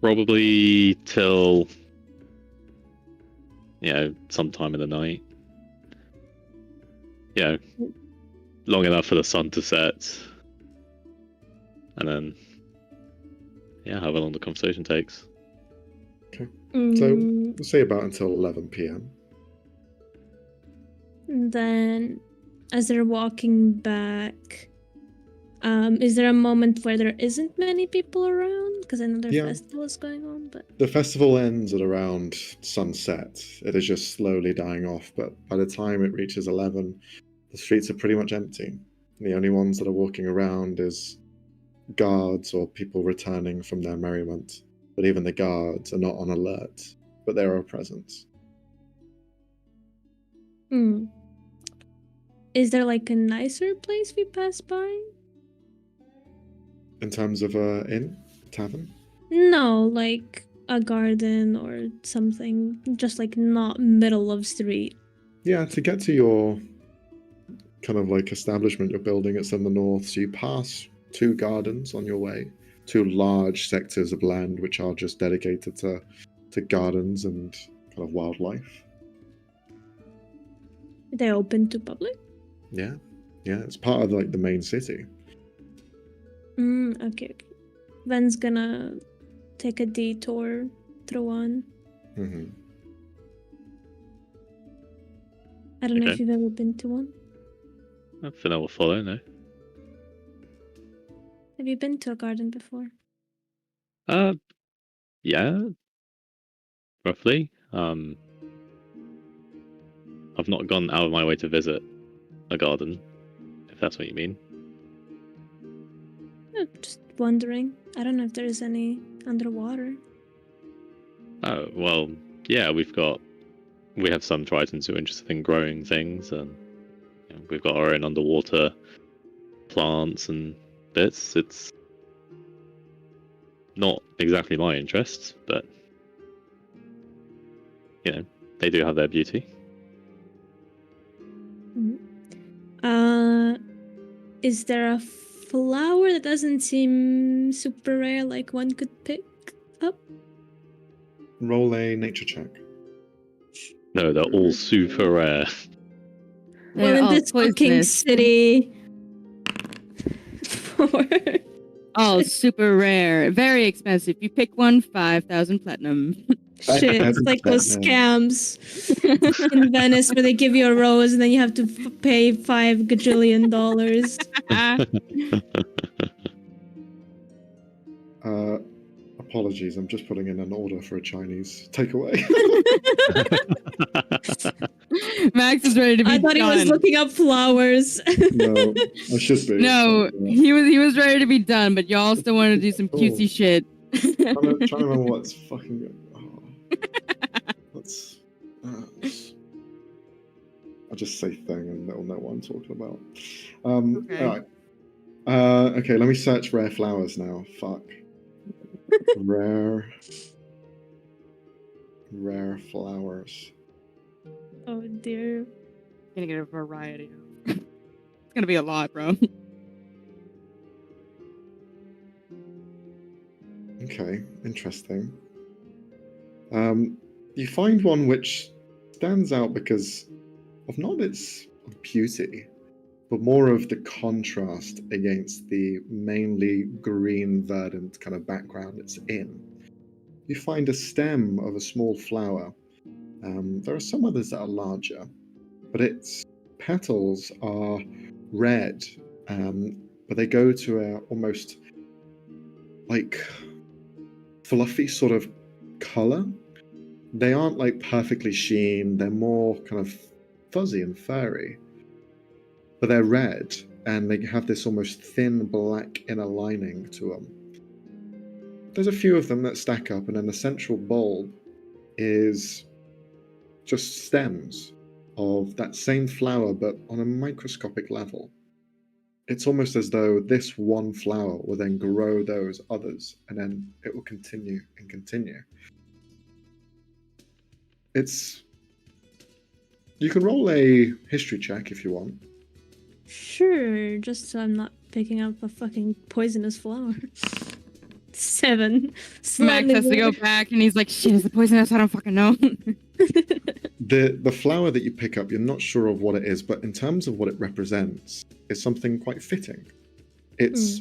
Probably till, sometime in the night. Long enough for the sun to set. And then, however long the conversation takes. Okay. So, we'll say about until 11 p.m. Then, as they're walking back, is there a moment where there isn't many people around? Because I know their festival is going on, but... The festival ends at around sunset. It is just slowly dying off, but by the time it reaches 11, the streets are pretty much empty. The only ones that are walking around is guards or people returning from their merriment. But even the guards are not on alert, but there are a presence. Is there like a nicer place we pass by? In terms of inn? Tavern? No, like a garden or something. Just like not middle of street. Yeah, to get to your kind of like establishment you're building, it's in the north, so you pass 2 gardens on your way. two large sectors of land which are just dedicated to gardens and kind of wildlife. Are they open to public? Yeah, it's part of like the main city. Okay. Ven's gonna take a detour through one. Mm-hmm. I don't know if you've ever been to one. I think I will follow, no? Have you been to a garden before? Yeah. Roughly. I've not gone out of my way to visit a garden, if that's what you mean. Just wondering. I don't know if there's any underwater. Oh, well, yeah, we have some tritons who are interested in growing things, and we've got our own underwater plants and bits. It's not exactly my interest, but they do have their beauty. Is there a flower that doesn't seem super rare, like one could pick up? Roll a nature check. No, they're all super rare. Well, in this fucking city. 4. Oh, super rare. Very expensive. You pick one, 5,000 platinum. Shit, it's like those scams in Venice where they give you a rose and then you have to pay $5 gajillion. Apologies, I'm just putting in an order for a Chinese takeaway. Max is ready to be done. I thought he was looking up flowers. No, I should be. No, he was ready to be done, but y'all still wanted to do some cutesy shit. I'm trying to remember what's fucking good. I'll just say thing and they'll know what I'm talking about. Okay. Alright. Okay, let me search rare flowers now. Fuck. Rare flowers. Oh dear. I'm gonna get a variety. It's gonna be a lot, bro. Okay, interesting. You find one which stands out because of not its beauty, but more of the contrast against the mainly green, verdant kind of background it's in. You find a stem of a small flower. There are some others that are larger, but its petals are red, but they go to a almost like fluffy sort of color. They aren't like perfectly sheen, they're more kind of fuzzy and furry, but they're red and they have this almost thin black inner lining to them. There's a few of them that stack up, and then the central bulb is just stems of that same flower but on a microscopic level. It's almost as though this one flower will then grow those others, and then it will continue and continue. You can roll a history check if you want. Sure, just so I'm not picking up a fucking poisonous flower. 7. Max has to go back and he's like, shit, is it poisonous? I don't fucking know. The flower that you pick up, you're not sure of what it is, but in terms of what it represents, it's something quite fitting. It's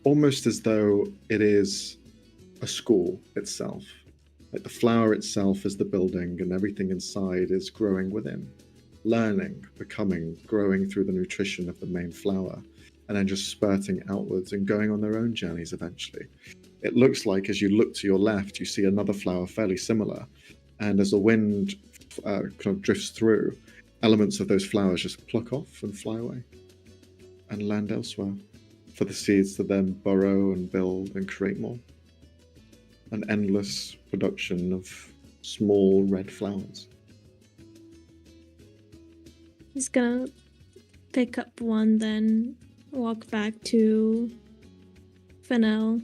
almost as though it is a school itself. Like the flower itself is the building, and everything inside is growing within, learning, becoming, growing through the nutrition of the main flower, and then just spurting outwards and going on their own journeys eventually. It looks like as you look to your left, you see another flower fairly similar, and as the wind kind of drifts through, elements of those flowers just pluck off and fly away and land elsewhere for the seeds to then burrow and build and create more. An endless production of small red flowers. He's gonna pick up one, then walk back to Fennel.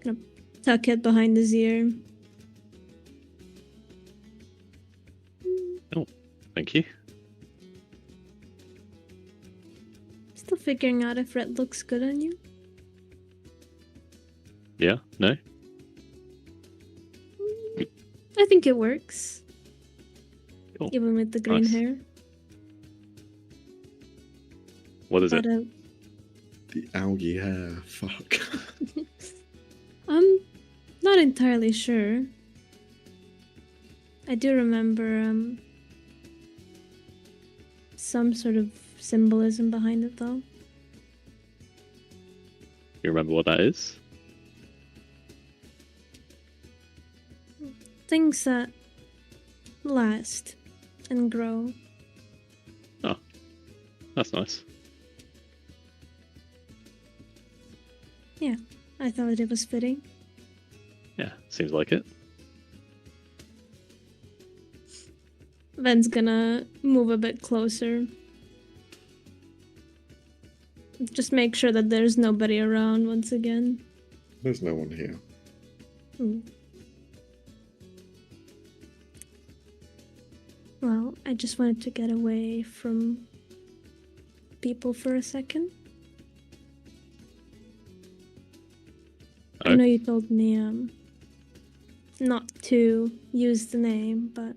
Gonna tuck it behind his ear. Oh, thank you. Still figuring out if red looks good on you. Yeah? No? I think it works. Cool. Even with the green Nice. hair. What is But, it? The algae hair. Fuck. I'm not entirely sure. I do remember some sort of symbolism behind it, though. You remember what that is? Things that last and grow. Oh, that's nice. Yeah, I thought it was fitting. Yeah, seems like it. Ven's gonna move a bit closer. Just make sure that there's nobody around once again. There's no one here. Well, I just wanted to get away from people for a second. Oh. I know you told me not to use the name, but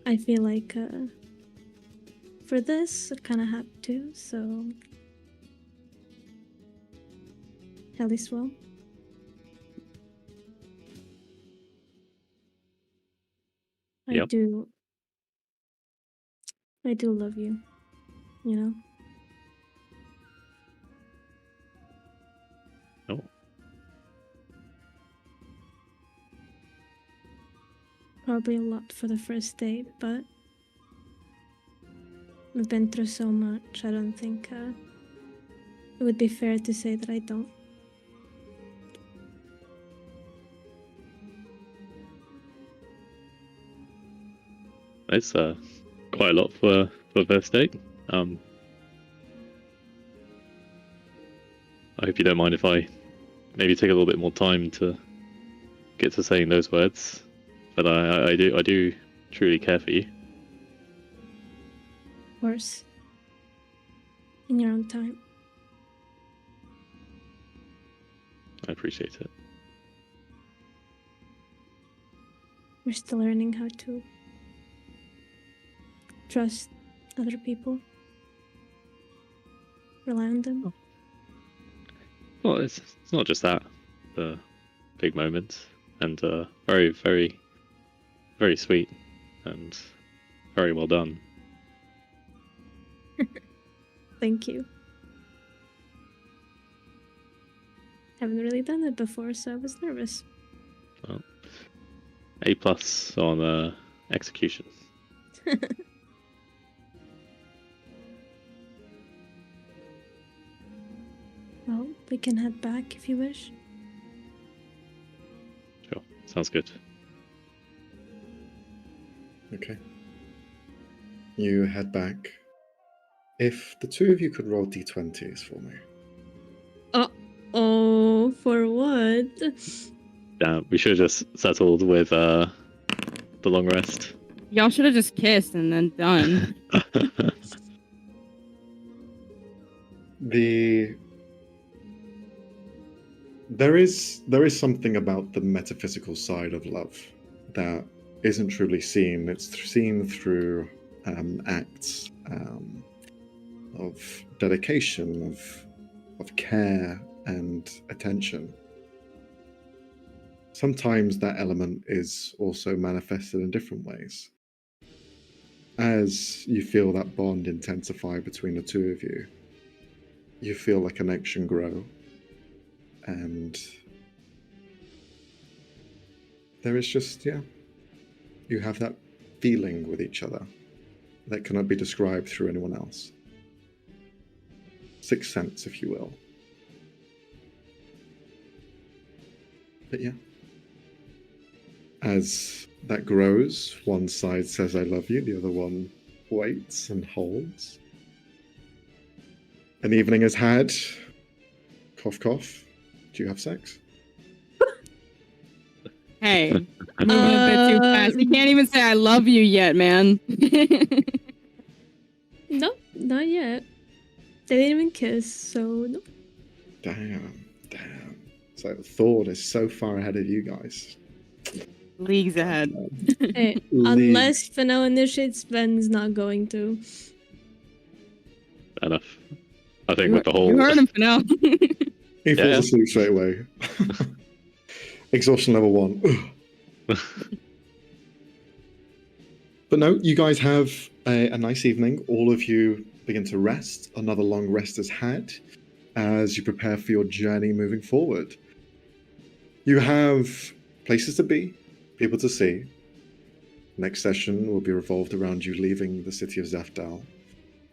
I feel like for this I kind of have to, so at least well. Yep. I do love you, you know? Oh. Probably a lot for the first date, but we've been through so much, I don't think it would be fair to say that I don't. It's quite a lot for first date. I hope you don't mind if I maybe take a little bit more time to get to saying those words, but I do truly care for you. Of course. In your own time. I appreciate it. We're still learning how to trust other people. Rely on them. Well, it's not just that. The big moments, and very, very, very sweet, and very well done. Thank you. Haven't really done it before, so I was nervous. Well, A+ on execution. Well, we can head back if you wish. Sure, sounds good. Okay. You head back. If the two of you could roll d20s for me. Oh, for what? Damn, we should have just settled with the long rest. Y'all should have just kissed and then done. There is something about the metaphysical side of love that isn't truly seen. It's seen through acts of dedication, of care and attention. Sometimes that element is also manifested in different ways. As you feel that bond intensify between the two of you, you feel a connection grow, and there is just, you have that feeling with each other that cannot be described through anyone else. Sixth sense, if you will. But yeah. As that grows, one side says I love you, the other one waits and holds. An evening is had. Cough, cough. Do you have sex? Hey, moving a bit too fast. You can't even say I love you yet, man. No, not yet. They didn't even kiss, so no. Damn. So Thor is so far ahead of you guys. Leagues ahead. Hey, unless Fennel initiates, Ben's not going to. Fair enough. I think with the whole... You heard him for now. He falls asleep straight away. Exhaustion level 1. But no, you guys have a nice evening. All of you begin to rest. Another long rest is had as you prepare for your journey moving forward. You have places to be, people to see. Next session will be revolved around you leaving the city of Zephtal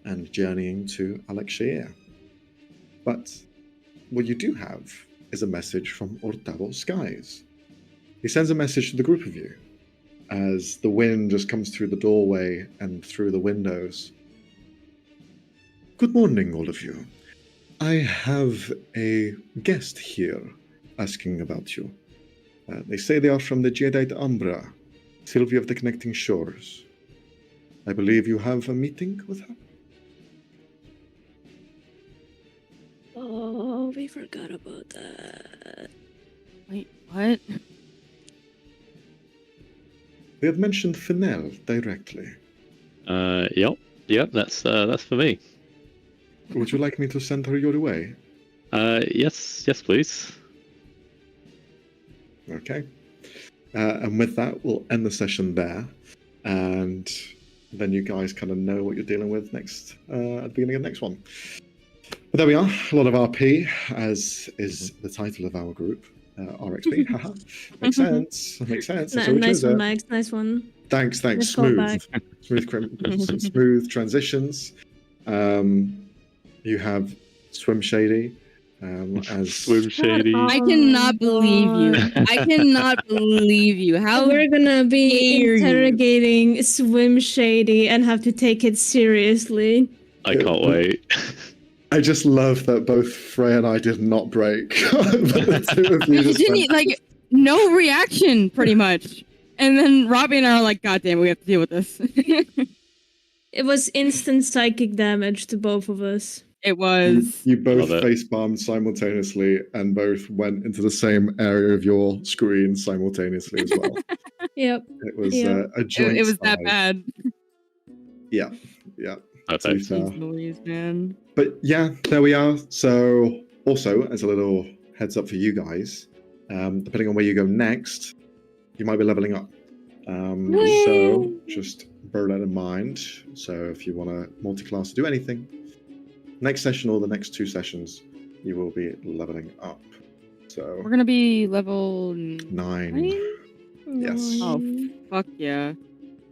and journeying to Alexia. But what you do have is a message from Ortavo Skies. He sends a message to the group of you as the wind just comes through the doorway and through the windows. Good morning, all of you. I have a guest here asking about you. They say they are from the Jadeite Umbra, Sylvia of the Connecting Shores. I believe you have a meeting with her? Oh, we forgot about that. Wait, what? They had mentioned Fennel directly. Yep, that's for me. Would you like me to send her your way? Yes, please. Okay. And with that, we'll end the session there. And then you guys kind of know what you're dealing with next at the beginning of the next one. But there we are. A lot of RP, as is the title of our group. RXP. Haha. Makes sense. Makes sense. Nice one, Max. Nice one. Thanks. Let's Smooth transitions. You have Swim Shady as Swim Shady. I cannot believe you. I cannot believe you. How we're gonna be dare interrogating Swim Shady and have to take it seriously. I can't wait. I just love that both Frey and I did not break. The two of you just didn't like no reaction, pretty much. And then Robbie and I are like, God damn it, we have to deal with this. It was instant psychic damage to both of us. It was. You both facepalmed simultaneously and both went into the same area of your screen simultaneously as well. Yep. It was a joint. It was that bad. Yeah. Perfect. Jeez, man. But yeah, there we are. So also, as a little heads up for you guys, depending on where you go next, you might be leveling up. So just bear that in mind. So if you want to multi-class do anything, next session or the next 2 sessions, you will be leveling up. So we're gonna be level 9. Yes. Oh fuck yeah!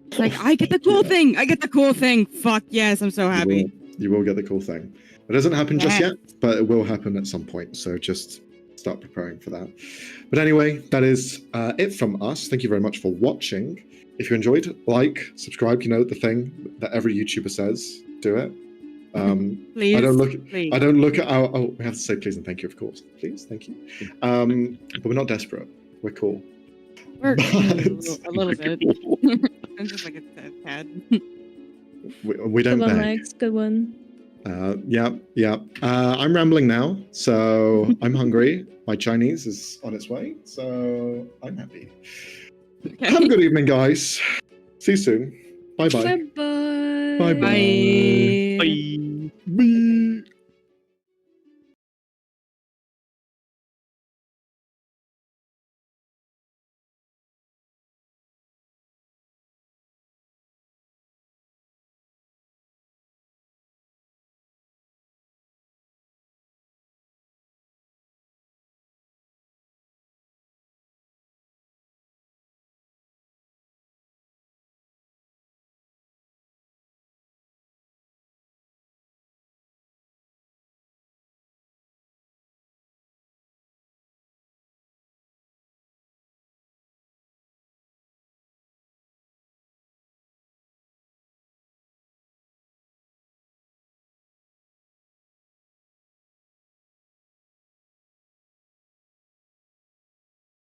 It's like I get the cool thing. I get the cool thing. Fuck yes! I'm so happy. You will get the cool thing. It doesn't happen just yet, but it will happen at some point. So just start preparing for that. But anyway, that is it from us. Thank you very much for watching. If you enjoyed, like, subscribe. You know the thing that every YouTuber says. Do it. Please. I don't look please. at our. Oh, we have to say please and thank you, of course. Please, thank you. But we're not desperate. We're cool. We're a little bit. It's just like a tad. We don't Good one, beg. Max. Good one. Yeah. I'm rambling now, so I'm hungry. My Chinese is on its way, so I'm happy. Okay. Have a good evening, guys. See you soon. Bye-bye. Bye-bye. Bye-bye. Bye. Bye. Bye.